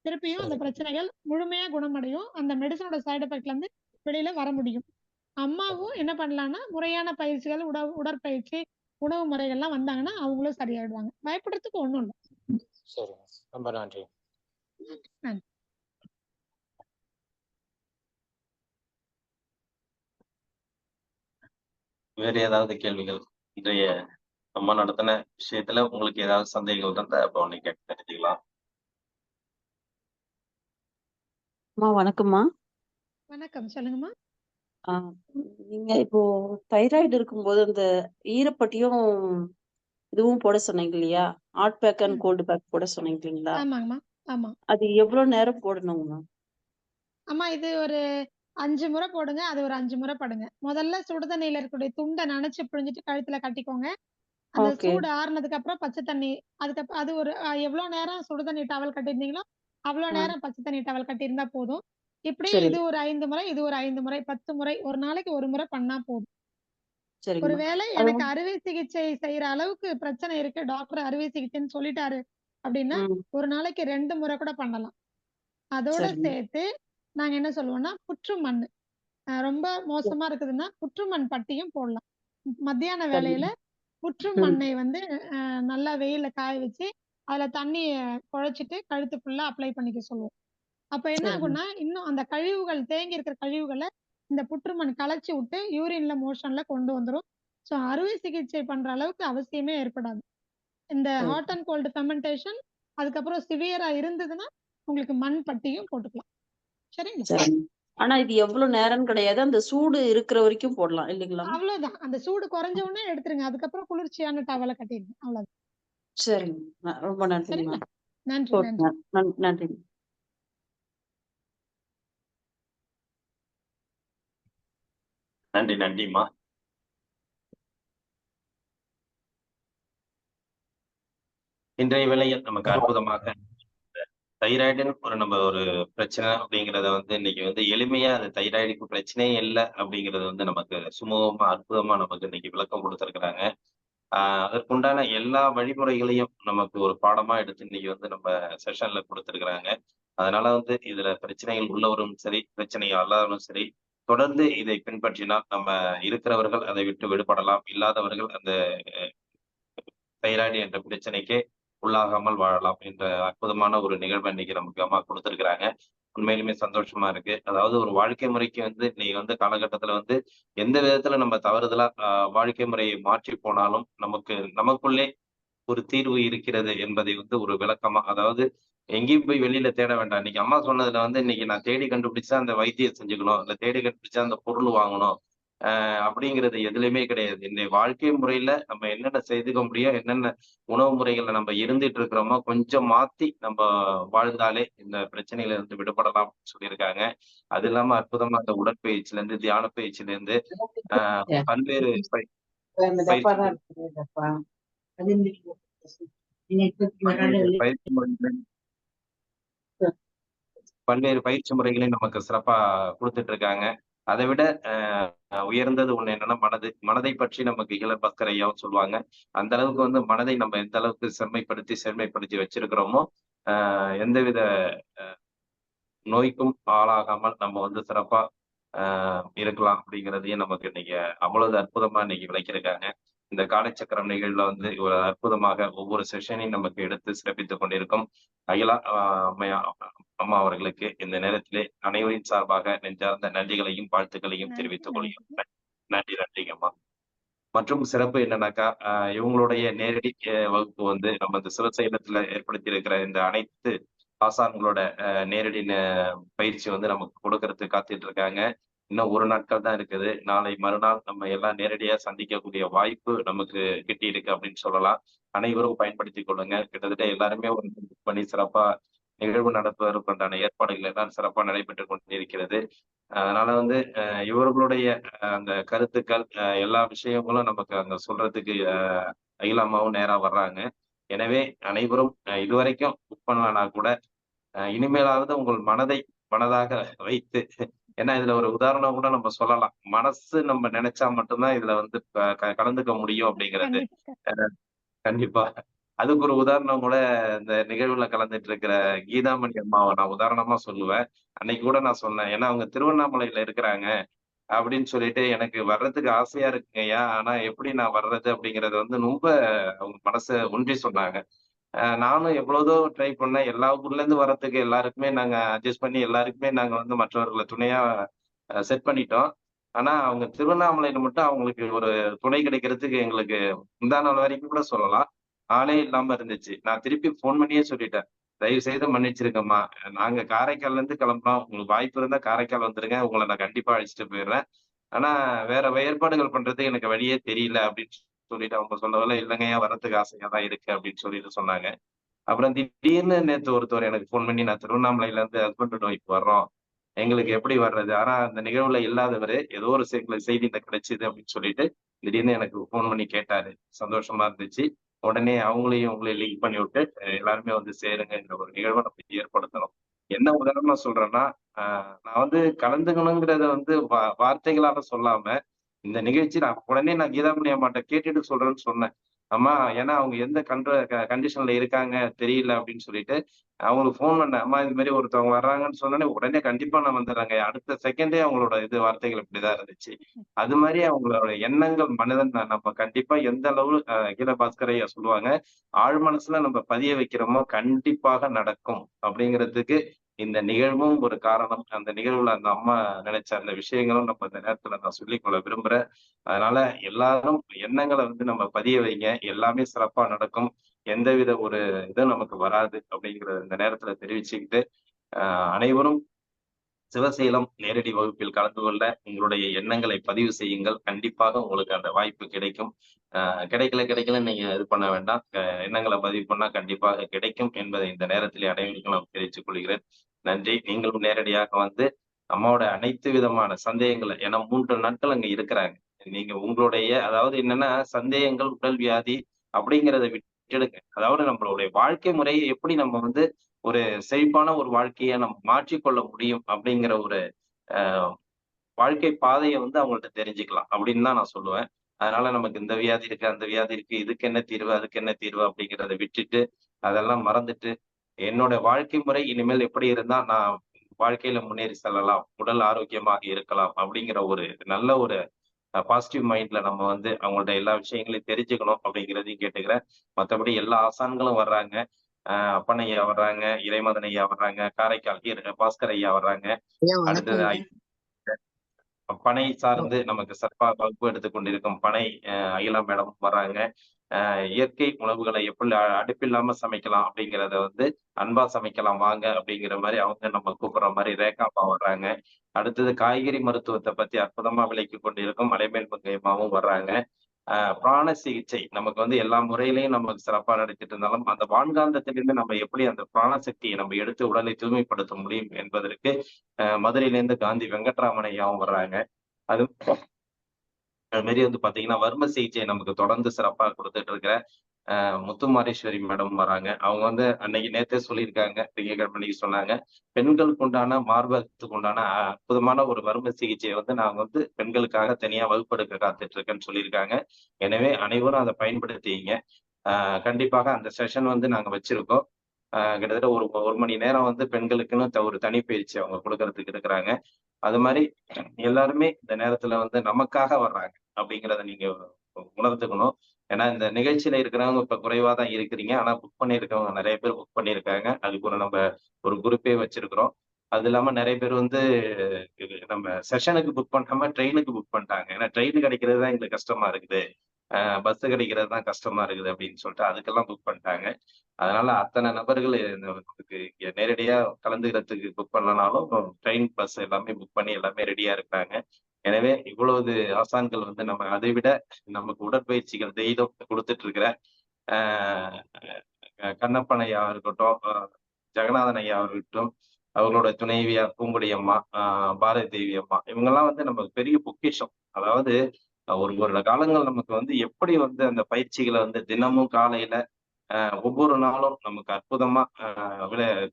திருப்பியும் அந்த சரி பிரச்சனைகள் முழுமையா குணமடையும். அந்த மெடிசினோட சைட் எஃபெக்ட்ல இருந்து வெளியில வர முடியும். அம்மாவும் என்ன பண்ணலாம்னா, முறையான பயிற்சிகள், உடற்பயிற்சி, உணவு முறைகள்லாம் வந்தாங்கன்னா, அவங்களும் சரியாயிடுவாங்க. பயப்படுறதுக்கு ஒண்ணும் இல்ல. சரிங்க ரொம்ப நன்றி. நன்றி. வேற ஏதாவது கேள்விகள்? இன்றைய நம்ம நடத்தின விஷயத்துல உங்களுக்கு ஏதாவது சந்தேகங்கள் இருந்தா அப்ப உடனே கேட்டு தெரிஞ்சுக்கலாம். அம்மா வணக்கம்மா. வணக்கம். சொல்லுங்கம்மா. ஆ, நீங்க இப்போ தைராய்டு இருக்கும்போது அந்த ஈரப்பட்டியும் இதுவும் போட சொன்னீங்க இல்லையா? ஹாட் பேக் அண்ட் ம். கோல்டு பேக் போட சொன்னீங்க இல்லைங்களா? ஆமாங்கம்மா. ஆமா. அது எவ்வளவு நேரம் போடணுங்கம்மா? ஆமா இது ஒரு 5 முறை போடுங்க. அது ஒரு 5 முறை படுங்க. முதல்ல சுடு தண்ணீல இருக்கக்கூடிய துண்ட நனைச்சு பிழிஞ்சிட்டு கழுத்துல கட்டிக்கோங்க. அந்த ஓகே. சூடு ஆறுனதுக்கு அப்புறம் பச்சை தண்ணி அது ஒரு எவ்வளோ நேரம் சுடு தண்ணி டவல் கட்டியிருந்தீங்களோ, அவ்வளோ ஆ, நேரம் பச்சை தண்ணி டவல் கட்டியிருந்தா போதும். இப்படி சரி, இது ஒரு 5 முறை, இது ஒரு 5 முறை, 10 முறை, ஒரு நாளைக்கு 1 முறை பண்ணா போதும். சரிங்கம்மா. ஒருவேளை அது எனக்கு அறுவை சிகிச்சை செய்யற அளவுக்கு பிரச்சனை இருக்கு, டாக்டர் அறுவை சிகிச்சைன்னு சொல்லிட்டாரு அப்படின்னா, ம், ஒரு நாளைக்கு 2 முறை கூட பண்ணலாம். அதோட சரிங்க. சேர்த்து நாங்க என்ன சொல்லுவோம்னா, புற்று மண் ரொம்ப மோசமா இருக்குதுன்னா, புற்று மண் பட்டியும் போடலாம். மத்தியான வேளையில சரிங்க. புற்று ம், மண்ணை வந்து நல்லா வெயில்ல காய வச்சு, அதுல தண்ணிய குழச்சிட்டு கழுத்து ஃபுல்லா அப்ளை பண்ணிக்க சொல்லுவோம். அப்ப என்ன சரிங்க. ஆகும்னா, இன்னும் அந்த கழிவுகள் தேங்கி இருக்கிற கழிவுகள இந்த புற்றுமண் கலச்சு விட்டு யூரின்ல, மோஷன்ல கொண்டு வந்துரும். ஸோ அறுவை சிகிச்சை பண்ற அளவுக்கு அவசியமே ஏற்படாது. இந்த ஓ, ஹாட் அண்ட் கோல்டு ஃபெர்மென்டேஷன் அதுக்கப்புறம் சிவியரா இருந்ததுன்னா, உங்களுக்கு மண் பட்டியும் போட்டுக்கலாம். சரிங்களா? சரிங்க. ஆனா இது எவ்வளவு நேரம்னு கிடையாது. அந்த சூடு இருக்கிற வரைக்கும் போடலாம் இல்லைங்களாம்மா? அவ்வளோதான். அந்த சூடு குறைஞ்ச உடனே எடுத்துருங்க. அதுக்கப்புறம் குளிர்ச்சியான டவல கட்டிடுங்க. அவ்வளோதான். சரிங்க. ரொம்ப நன்றிங்கம்மா. சரிங்களா? நன்றி, நன்றி. போட்டுங்க. நன்றிங்க. நன்றிம்மா. இன்றைய வேளையில் நமக்கு அற்புதமாக தைராய்டுன்னு ஒரு பிரச்சனை அப்படிங்கிறத இன்னைக்கு எளிமையா அது தைராய்டுக்கு பிரச்சனையே இல்லை அப்படிங்கிறது நமக்கு சுமூகமா அற்புதமா நமக்கு இன்னைக்கு விளக்கம் கொடுத்திருக்கிறாங்க. அதற்குண்டான எல்லா வழிமுறைகளையும் நமக்கு ஒரு பாடமா எடுத்து இன்னைக்கு நம்ம செஷன்ல கொடுத்திருக்கிறாங்க. அதனால இதுல பிரச்சனைகள் உள்ளவரும் சரி, பிரச்சனை அல்லாதவரும் சரி, தொடர்ந்து இதை பின்பற்றினால் நம்ம இருக்கிறவர்கள் அதை விட்டு விடுபடலாம். இல்லாதவர்கள் அந்த தைராய்டு என்ற பிரச்சனைக்கு உள்ளாகாமல் வாழலாம் என்ற அற்புதமான ஒரு நிகழ்வை இன்னைக்கு நமக்கு அம்மா கொடுத்திருக்கிறாங்க. உண்மையிலுமே சந்தோஷமா இருக்கு. அதாவது ஒரு வாழ்க்கை முறைக்கு இன்னைக்கு காலகட்டத்துல எந்த விதத்துல நம்ம தவறுதலா வாழ்க்கை முறையை மாற்றி போனாலும் நமக்குள்ளே ஒரு தீர்வு இருக்கிறது என்பதை ஒரு விளக்கமா, அதாவது எங்கேயும் போய் வெளியில தேட வேண்டாம். இன்னைக்கு அம்மா சொன்னதுல இன்னைக்கு நான் தேடி கண்டுபிடிச்சா அந்த வைத்தியம் செஞ்சுக்கணும், இல்ல தேடி கண்டுபிடிச்சா அந்த பொருள் வாங்கணும் அப்படிங்கிறது எதுலையுமே கிடையாது. இந்த வாழ்க்கை முறையில நம்ம என்னென்ன செய்துக்க முடியும், என்னென்ன உணவு முறைகள்ல நம்ம இருந்துட்டு இருக்கிறோமோ கொஞ்சம் மாத்தி நம்ம வாழ்ந்தாலே இந்த பிரச்சனையில இருந்து விடுபடலாம் சொல்லியிருக்காங்க. அது இல்லாம அற்புதமா அந்த உடற்பயிற்சியில இருந்து, தியான பயிற்சியில இருந்து பல்வேறு பல்வேறு பயிற்சி முறைகளையும் நமக்கு சிறப்பா கொடுத்துட்டு இருக்காங்க. அதை விட உயர்ந்தது ஒண்ணு என்னன்னா மனதை பற்றி நமக்கு இளம் பஸ்கர் ஐயாவும் சொல்லுவாங்க. அந்த அளவுக்கு மனதை நம்ம எந்த அளவுக்கு செம்மைப்படுத்தி வச்சிருக்கிறோமோ எந்தவித நோய்க்கும் ஆளாகாமல் நம்ம சிறப்பா இருக்கலாம் அப்படிங்கிறதையும் நமக்கு இன்னைக்கு அவ்வளவு அற்புதமா இன்னைக்கு விளக்கியிருக்காங்க. இந்த காலச்சக்கரம் நிகழ்வுல ஒரு அற்புதமாக ஒவ்வொரு செஷனையும் நமக்கு எடுத்து சிறப்பித்துக் கொண்டிருக்கும் அகிலா அம்மா அவர்களுக்கு இந்த நேரத்திலே அனைவரின் சார்பாக நெஞ்சார்ந்த நன்றிகளையும் வாழ்த்துக்களையும் தெரிவித்துக் கொள்கிறோம். நன்றிங்க அம்மா. மற்றும் சிறப்பு என்னன்னாக்கா இவங்களுடைய நேரடி வகுப்பு நம்ம இந்த சிவசைலத்துல ஏற்படுத்தி இருக்கிற இந்த அனைத்து ஆசான்களோட நேரடி பயிற்சி நமக்கு கொடுக்கறதுக்கு காத்துட்டு இருக்காங்க. இன்னும் ஒரு நாட்கள் தான் இருக்குது. நாளை மறுநாள் நம்ம எல்லாம் நேரடியா சந்திக்கக்கூடிய வாய்ப்பு நமக்கு கிட்டி இருக்கு அப்படின்னு சொல்லலாம். அனைவரும் பயன்படுத்திக் கொள்ளுங்க. கிட்டத்தட்ட எல்லாருமே ஒரு பண்ணி சிறப்பா நிகழ்வு நடத்துவதற்குண்டான ஏற்பாடுகள் எல்லாம் சிறப்பா நடைபெற்று கொண்டிருக்கிறது. அதனால இவர்களுடைய அந்த கருத்துக்கள் எல்லா விஷயங்களும் நமக்கு அங்க சொல்றதுக்கு அகிலாமாவும் நேரா வர்றாங்க. எனவே அனைவரும் இதுவரைக்கும் புக் பண்ணலனா கூட இனிமேலாவது உங்கள் மனதாக வைத்து, ஏன்னா இதுல ஒரு உதாரணம் கூட நம்ம சொல்லலாம். மனசு நம்ம நினைச்சா மட்டும்தான் இதுல கலந்துக்க முடியும் அப்படிங்கிறது. கண்டிப்பா. அதுக்கு ஒரு உதாரணம் கூட இந்த நிகழ்வுல கலந்துட்டு இருக்கிற கீதாமணி அம்மாவை நான் உதாரணமா சொல்லுவேன். அன்னைக்கு கூட நான் சொன்னேன். ஏன்னா அவங்க திருவண்ணாமலையில இருக்கிறாங்க அப்படின்னு சொல்லிட்டு எனக்கு வர்றதுக்கு ஆசையா இருக்குங்கய்யா. ஆனா எப்படி நான் வர்றது அப்படிங்கறது ரொம்ப அவங்க மனசை ஒன்றி சொன்னாங்க. நானும் எவ்வளவுதோ ட்ரை பண்ணேன். எல்லா ஊர்ல இருந்து வர்றதுக்கு எல்லாருக்குமே நாங்க அட்ஜஸ்ட் பண்ணி எல்லாருக்குமே நாங்க மற்றவர்களை துணையா செட் பண்ணிட்டோம். ஆனா அவங்க திருவண்ணாமலையில மட்டும் அவங்களுக்கு ஒரு துணை கிடைக்கிறதுக்கு எங்களுக்கு முந்தா நாள் வரைக்கும் கூட சொல்லலாம் ஆளே இல்லாம இருந்துச்சு. நான் திருப்பி போன் பண்ணியே சொல்லிட்டேன். தயவு செய்து மன்னிச்சிருக்கம்மா. நாங்க காரைக்கால்ல இருந்து கிளம்புறோம். உங்களுக்கு வாய்ப்பு இருந்தா காரைக்கால் வந்துருங்க. உங்களை நான் கண்டிப்பா அழைச்சிட்டு போயிடுறேன். ஆனா வேற ஏற்பாடுகள் பண்றது எனக்கு வழியே தெரியல அப்படின்னு சொல்லிட்டு அவங்க சொல்லவில்லை. இல்லைங்கய்யா வர்றதுக்கு ஆசையா தான் இருக்கு அப்படின்னு சொல்லிட்டு சொன்னாங்க. அப்புறம் திடீர்னு நேத்து ஒருத்தர் எனக்கு போன் பண்ணி நான் திருவண்ணாமலையில இருந்து ஹஸ்பண்ட் அண்ட் ஒய்ஃப் வர்றோம். எங்களுக்கு எப்படி வர்றது? ஆனா அந்த நிகழ்வுல இல்லாதவரு ஏதோ ஒரு செய்தி கிடைச்சது அப்படின்னு சொல்லிட்டு திடீர்னு எனக்கு போன் பண்ணி கேட்டாரு. சந்தோஷமா இருந்துச்சு. உடனே உங்களையும் லிங்க் பண்ணி விட்டு எல்லாருமே சேருங்கன்ற ஒரு நிகழ்வை நம்ம ஏற்படுத்தணும். என்ன உதாரணமா சொல்றேன்னா நான் கலந்துக்கணுங்கிறத வார்த்தைகளால சொல்லாம இந்த நிகழ்ச்சி நான் உடனே கீதாமணி அம்மாட்ட கேட்டுட்டு சொல்றேன்னு சொன்னேன். அம்மா ஏன்னா அவங்க எந்த கண்டிஷன்ல இருக்காங்க தெரியல அப்படின்னு சொல்லிட்டு அவங்களுக்கு போன் பண்ணேன். அம்மா இது மாதிரி ஒருத்தவங்க வர்றாங்கன்னு சொன்னோன்னே உடனே கண்டிப்பா நான் வந்துடுறேங்க. அடுத்த செகண்டே அவங்களோட வார்த்தைகள் இப்படிதான் இருந்துச்சு. அது மாதிரி அவங்களோட எண்ணங்கள் மனிதன் நம்ம கண்டிப்பா எந்த அளவு கீழ பாஸ்கரையா சொல்லுவாங்க, ஆழ் மனசுல நம்ம பதிய வைக்கிறோமோ கண்டிப்பாக நடக்கும் அப்படிங்கிறதுக்கு இந்த நிகழ்வும் ஒரு காரணம். அந்த நிகழ்வுல அந்த அம்மா நினைச்ச அந்த விஷயங்களும் நம்ம இந்த நேரத்துல நான் சொல்லிக்கொள்ள விரும்புறேன். அதனால எல்லாரும் எண்ணங்களை நம்ம பதிய வைங்க. எல்லாமே சிறப்பா நடக்கும். எந்தவித ஒரு இதுவும் நமக்கு வராது அப்படிங்கிற இந்த நேரத்துல தெரிவிச்சுக்கிட்டு அனைவரும் சிவசேலம் நேரடி வகுப்பில் கலந்து கொள்ள உங்களுடைய எண்ணங்களை பதிவு செய்யுங்கள். கண்டிப்பாக உங்களுக்கு அந்த வாய்ப்பு கிடைக்கும். கிடைக்கல நீங்க இது பண்ண வேண்டாம். எண்ணங்களை பதிவு பண்ணா கண்டிப்பாக கிடைக்கும் என்பதை இந்த நேரத்திலே அனைவருக்கும் நான் தெரிவித்துக் கொள்கிறேன். நன்றி. நீங்களும் நேரடியாக அம்மாவோட அனைத்து விதமான சந்தேகங்களை, ஏன்னா 3 நாட்கள் அங்க இருக்கிறாங்க. நீங்க உங்களுடைய அதாவது என்னன்னா சந்தேகங்கள், உடல் வியாதி அப்படிங்கிறத விட்டுடுங்க. அதாவது நம்மளுடைய வாழ்க்கை முறையை எப்படி நம்ம வந்து ஒரு செழிப்பான ஒரு வாழ்க்கைய நம்ம மாற்றிக்கொள்ள முடியும் அப்படிங்கிற ஒரு வாழ்க்கை பாதைய வந்து அவங்கள்ட்ட தெரிஞ்சுக்கலாம் அப்படின்னு தான் நான் சொல்லுவேன். அதனால நமக்கு இந்த வியாதி இருக்கு, அந்த வியாதி இருக்கு, இதுக்கு என்ன தீர்வு, அதுக்கு என்ன தீர்வு அப்படிங்கிறத விட்டுட்டு, அதெல்லாம் மறந்துட்டு, என்னோட வாழ்க்கை முறை இனிமேல் எப்படி இருந்தா நான் வாழ்க்கையில முன்னேறி செல்லலாம், உடல் ஆரோக்கியமாக இருக்கலாம் அப்படிங்கிற ஒரு நல்ல ஒரு பாசிட்டிவ் மைண்ட்ல நம்ம வந்து அவங்கள்ட்ட எல்லா விஷயங்களையும் தெரிஞ்சுக்கணும் அப்படிங்கிறதையும் கேட்டுக்கிறேன். மத்தபடி எல்லா ஆசான்களும் வர்றாங்க. அப்பன் ஐயா வர்றாங்க, இறைமதன் ஐயா வர்றாங்க, காரைக்கால் பாஸ்கர் ஐயா வர்றாங்க. ஐயா அடுத்தது வணக்கங்க. பனை சார்ந்து நமக்கு சிறப்பாக வகுப்பு எடுத்துக் கொண்டிருக்கும் பனை அகிலா மேடம் வர்றாங்க. இயற்கை உணவுகளை எப்படி அடுப்பில்லாம சமைக்கலாம் அப்படிங்கிறத வந்து அன்பா சமைக்கலாம் வாங்க அப்படிங்கிற மாதிரி அவங்க நம்ம கூப்பிடுற மாதிரி ரேகா அம்மா வர்றாங்க. அடுத்தது காய்கறி மருத்துவத்தை பத்தி அற்புதமா விளக்கி கொண்டிருக்கும் மலைமேல் மங்கையம்மாவும் வர்றாங்க. பிராண சிகிச்சை நமக்கு வந்து எல்லா முறையிலையும் நமக்கு சிறப்பா நடத்திட்டு இருந்தாலும் அந்த வான்காந்தத்திலிருந்து நம்ம எப்படி அந்த பிராண சக்தியை நம்ம எடுத்து உடலை தூய்மைப்படுத்த முடியும் என்பதற்கு மதுரையிலேருந்து காந்தி வெங்கட்ராமன் ஐயாவும் வர்றாங்க. அது மாரி வந்து பாத்தீங்கன்னா வர்ம சிகிச்சை நமக்கு தொடர்ந்து சிறப்பா கொடுத்துட்டு இருக்கிற முத்துமாரீஸ்வரி மேடம் வராங்க. அவங்க வந்து அன்னைக்கு நேத்தே சொல்லியிருக்காங்க, திங்கட்கிழமை அன்னைக்கு சொன்னாங்க. பெண்களுக்கு உண்டான மார்பகத்துக்கு உண்டான அற்புதமான ஒரு வர்ம சிகிச்சையை வந்து நாங்க வந்து பெண்களுக்காக தனியா வகுப்பெடுக்க காத்துட்டு இருக்கேன்னு சொல்லியிருக்காங்க. எனவே அனைவரும் அதை பயன்படுத்திங்க. கண்டிப்பாக அந்த செஷன் வந்து நாங்க வச்சிருக்கோம். கிட்டத்தட்ட ஒரு மணி நேரம் வந்து பெண்களுக்குன்னு ஒரு தனி பயிற்சி அவங்க கொடுக்கறதுக்கு இருக்கிறாங்க. அது மாதிரி எல்லாருமே இந்த நேரத்துல வந்து நமக்காக வர்றாங்க அப்படிங்கிறத நீங்க உணர்ந்துக்கணும். ஏன்னா இந்த நிகழ்ச்சியில இருக்கிறவங்க இப்ப குறைவா தான் இருக்கிறீங்க. ஆனா புக் பண்ணியிருக்கவங்க நிறைய பேர் புக் பண்ணியிருக்காங்க. அதுக்கு நம்ம ஒரு குரூப்பே வச்சிருக்கிறோம். அது இல்லாம நிறைய பேர் வந்து நம்ம செஷனுக்கு புக் பண்ணாம ட்ரெயினுக்கு புக் பண்ணிட்டாங்க. ஏன்னா ட்ரெயின் கிடைக்கிறது தான் எங்களுக்கு கஷ்டமா இருக்குது. பஸ் கிடைக்கிறது தான் கஷ்டமா இருக்குது அப்படின்னு சொல்லிட்டு அதுக்கெல்லாம் புக் பண்ணிட்டாங்க. அதனால அத்தனை நபர்கள் நமக்கு இங்க நேரடியா கலந்துக்கிறதுக்கு புக் பண்ணலனாலும் ட்ரெயின், பஸ் எல்லாமே புக் பண்ணி எல்லாமே ரெடியா இருக்காங்க. எனவே இவ்வளவு ஆசான்கள் வந்து நம்ம அதை விட நமக்கு உடற்பயிற்சிகள் டெய்லியும் கொடுத்துட்டு இருக்கிற கண்ணப்பன் ஐயா இருக்கட்டும், ஜெகநாதன் ஐயா இருக்கட்டும், அவங்களோட துணைவியார் பூங்குடி அம்மா, பாரதி தேவி அம்மா, இவங்கெல்லாம் வந்து நமக்கு பெரிய பொக்கிஷம். அதாவது ஒரு ஒரு காலங்கள் நமக்கு வந்து எப்படி வந்து அந்த பயிற்சிகளை வந்து தினமும் காலையில ஒவ்வொரு நாளும் நமக்கு அற்புதமா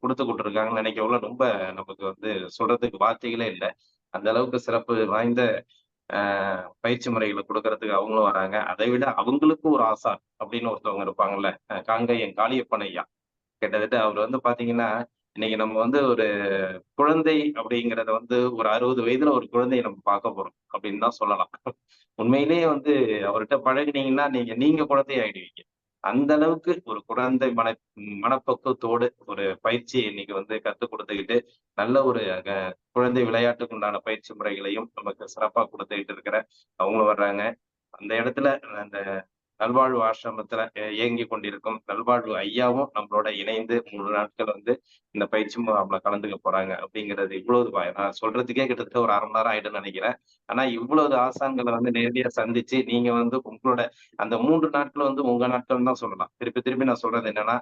கொடுத்துக்கிட்டு இருக்காங்கன்னு நினைக்கவுள்ள ரொம்ப நமக்கு வந்து சொல்றதுக்கு வார்த்தைகளே இல்லை. அந்த அளவுக்கு சிறப்பு வாய்ந்த பயிற்சி முறைகளை கொடுக்கறதுக்கு அவங்களும் வராங்க. அதை விட அவங்களுக்கும் ஒரு ஆசான் அப்படின்னு ஒருத்தவங்க இருப்பாங்கல்ல, காங்கேயம் காளியப்பன் ஐயா. கிட்டத்தட்ட அவர் வந்து பாத்தீங்கன்னா இன்னைக்கு நம்ம வந்து ஒரு குழந்தை அப்படிங்கிறத வந்து ஒரு 60 வயதுல ஒரு குழந்தையை நம்ம பார்க்க போறோம் அப்படின்னு தான் சொல்லலாம். உண்மையிலேயே வந்து அவர்கிட்ட பழகினீங்கன்னா நீங்க குழந்தை ஆயிடுவீங்க. அந்த அளவுக்கு ஒரு குழந்தை மனப்பக்குவத்தோடு ஒரு பயிற்சியை இன்னைக்கு வந்து கத்துக் கொடுத்துக்கிட்டு நல்ல ஒரு குழந்தை விளையாட்டுக்கு உண்டான பயிற்சி முறைகளையும் நமக்கு சிறப்பா கொடுத்துக்கிட்டு இருக்கிற அவங்களும் வர்றாங்க. அந்த இடத்துல அந்த நல்வாழ்வு ஆசிரமத்துல இயங்கி கொண்டிருக்கும் நல்வாழ்வு ஐயாவும் நம்மளோட இணைந்து 3 நாட்கள் வந்து இந்த பயிற்சி முகாம்ல கலந்துக்க போறாங்க அப்படிங்கிறது இவ்வளவு நான் சொல்றதுக்கே கிட்டத்தட்ட ஒரு 1/2 மணி நேரம் ஆயிடும்னு நினைக்கிறேன். ஆனா இவ்வளவு ஆசான்களை வந்து நேரடியா சந்திச்சு நீங்க வந்து உங்களோட அந்த 3 நாட்கள் வந்து உங்க நாட்கள் தான் சொல்லலாம். திருப்பி திருப்பி நான் சொல்றது என்னன்னா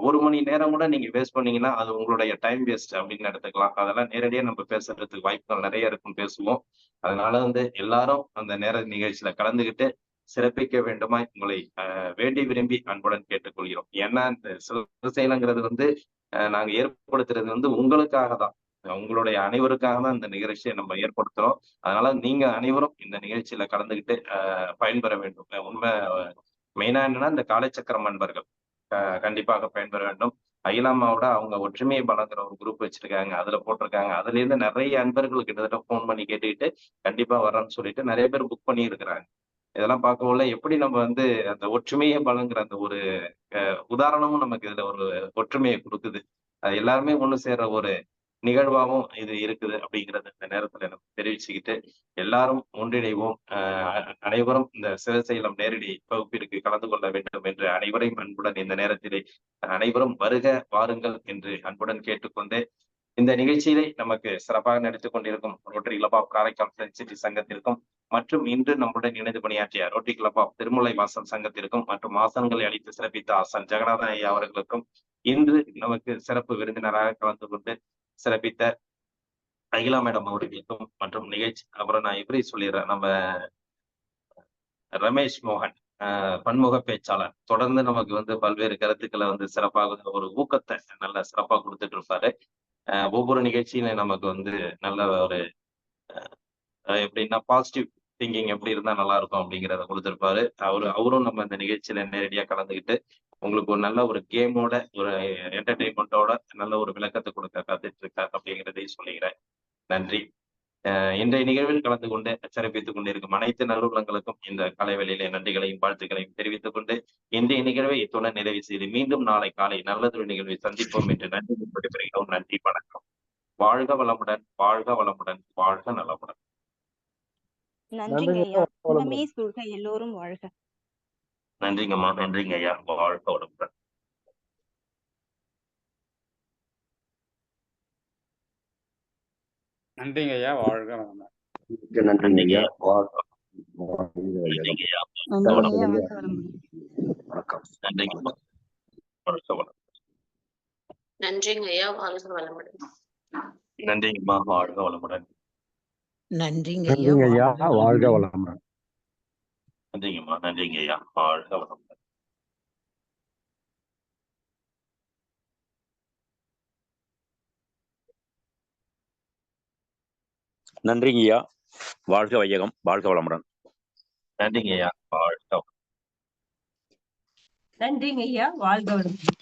1 மணி நேரம் கூட நீங்க வேஸ்ட் பண்ணீங்கன்னா அது உங்களுடைய டைம் வேஸ்ட் அப்படின்னு எடுத்துக்கலாம். அதெல்லாம் நேரடியா நம்ம பேசுறதுக்கு வாய்ப்புகள் நிறைய இருக்கும், பேசுவோம். அதனால வந்து எல்லாரும் அந்த நேர நிகழ்ச்சியில கலந்துகிட்டு சிறப்பிக்க வேண்டுமாய் உங்களை வேண்டி விரும்பி அன்புடன் கேட்டுக்கொள்கிறோம். ஏன்னா இந்த சிவசேனங்கிறது வந்து நாங்க ஏற்படுத்துறது வந்து உங்களுக்காக தான், உங்களுடைய அனைவருக்காக தான் இந்த நிகழ்ச்சியை நம்ம ஏற்படுத்துறோம். அதனால நீங்க அனைவரும் இந்த நிகழ்ச்சியில கலந்துகிட்டு பயன்பெற வேண்டும். உண்மை மெயினா என்னன்னா இந்த காலைச்சக்கரம் அன்பர்கள் கண்டிப்பாக பயன்பெற வேண்டும். அகிலாமாவோட அவங்க ஒற்றுமையை பலங்கிற ஒரு குரூப் வச்சிருக்காங்க, அதுல போட்டிருக்காங்க. அதுல இருந்து நிறைய அன்பர்கள் கிட்டத்தட்ட போன் பண்ணி கேட்டுக்கிட்டு கண்டிப்பா வர்றேன்னு சொல்லிட்டு நிறைய பேர் புக் பண்ணி இருக்கிறாங்க. இதெல்லாம் பார்க்கவுள்ள எப்படி நம்ம வந்து அந்த ஒற்றுமையே பலங்கிற அந்த ஒரு உதாரணமும் நமக்கு இதுல ஒரு ஒற்றுமையை கொடுக்குது. அது எல்லாருமே ஒண்ணு சேர்ற ஒரு நிகழ்வாகவும் இது இருக்குது அப்படிங்கிறது இந்த நேரத்துல நம்ம தெரிவிச்சுக்கிட்டு எல்லாரும் ஒன்றிணைவோம். அனைவரும் இந்த சிவசைலம் நேரடி வகுப்பிற்கு கலந்து கொள்ள வேண்டும் என்று அனைவரையும் அன்புடன் இந்த நேரத்திலே அனைவரும் வருக வாருங்கள் என்று அன்புடன் கேட்டுக்கொண்டு இந்த நிகழ்ச்சியிலே நமக்கு சிறப்பாக நடித்துக் கொண்டிருக்கும் ரோட்டரி கிளப் ஆஃப் காரைக்கால் ஃப்ரெண்ட்சிட்டி சங்கத்திற்கும் மற்றும் இன்று நம்முடன் இணைந்து பணியாற்றிய ரோட்டரி கிளப் ஆஃப் திருமுல்லை வாசல் சங்கத்திற்கும் மற்றும் ஆசன்களை அளித்து சிறப்பித்த ஆசான் ஜெகநாதன் ஐயா அவர்களுக்கும் இன்று நமக்கு சிறப்பு விருந்தினராக கலந்து கொண்டு சிறப்பித்த அகிலா மேடம் அவர்களுக்கும் மற்றும் நிகழ்ச்சி அப்புறம் நான் எப்படி சொல்லிடுறேன், நம்ம ரமேஷ் மோகன் பன்முக பேச்சாளர் தொடர்ந்து நமக்கு வந்து பல்வேறு கருத்துக்களை வந்து சிறப்பாக ஒரு ஊக்கத்தை நல்ல சிறப்பா கொடுத்துட்டு இருப்பாரு. ஒவ்வொரு நிகழ்ச்சியிலும் நமக்கு வந்து நல்ல ஒரு எப்படின்னா பாசிட்டிவ் திங்கிங் எப்படி இருந்தா நல்லா இருக்கும் அப்படிங்கிறத கொடுத்திருப்பாரு. அவரும் நம்ம இந்த நிகழ்ச்சியில நேரடியா கலந்துக்கிட்டு உங்களுக்கு ஒரு நல்ல ஒரு கேமோட ஒரு என்டர்டெயின்மெண்டோட நல்ல ஒரு விளக்கத்தை கொடுக்க காத்துட்டு இருக்கார் அப்படிங்கிறதையும் சொல்லிக்கிறேன். நன்றி. இன்றைய நிகழ்வில் கலந்து கொண்டு சிறப்பித்துக் கொண்டிருக்கும் அனைத்து நல்லுள்ளங்களுக்கும் இந்த காலைவேளையிலே நன்றிகளையும் வாழ்த்துக்களையும் தெரிவித்துக் கொண்டு இன்றைய நிகழ்வை இத்துடன் நிறைவு செய்து மீண்டும் நாளை காலை நல்லதொரு நிகழ்வை சந்திப்போம் என்று நன்றி விடைபெறுகிறோம். நன்றி, வணக்கம். வாழ்க வளமுடன், வாழ்க வளமுடன், வாழ்க நலமுடன். நன்றிங்க ஐயா. குணமே சூழ்க, எல்லோரும் வாழ்க. நன்றிங்கம்மா, நன்றிங்க ஐயா. வாழ்க வளமுடன். நன்றிங்க ஐயா. வாழ்க வளமுடன். நன்றிங்க ஐயா. நன்றிங்க ஐயா. வணக்கம். நன்றிங்கம்மா. வாழ்க வளமுடன். நன்றிங்க ஐயா. வாழ்க வளமுடன். நன்றிங்கம்மா. வாழ்க வளமுடன். நன்றிங்க ஐயா. வாழ்க வளமுடன். நன்றிங்கம்மா. நன்றிங்க ஐயா. வாழ்க வளமுடன். நன்றிங்க ஐயா. வாழ்க வையகம், வாழ்க வளமுடன். நன்றிங்க ஐயா. வாழ்க. நன்றிங்க ஐயா. வாழ்க வளமுடன்.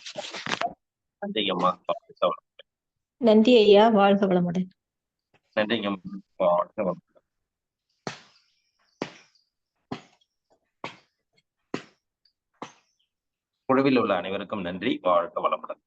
நன்றிங்கம்மா. வாழ்க வளமுடன். நன்றி ஐயா. வாழ்க வளமுடன். நன்றிங்கம்மா. வாழ்க வளமுடன். குழுவில் உள்ள அனைவருக்கும் நன்றி. வாழ்க வளமுடன்.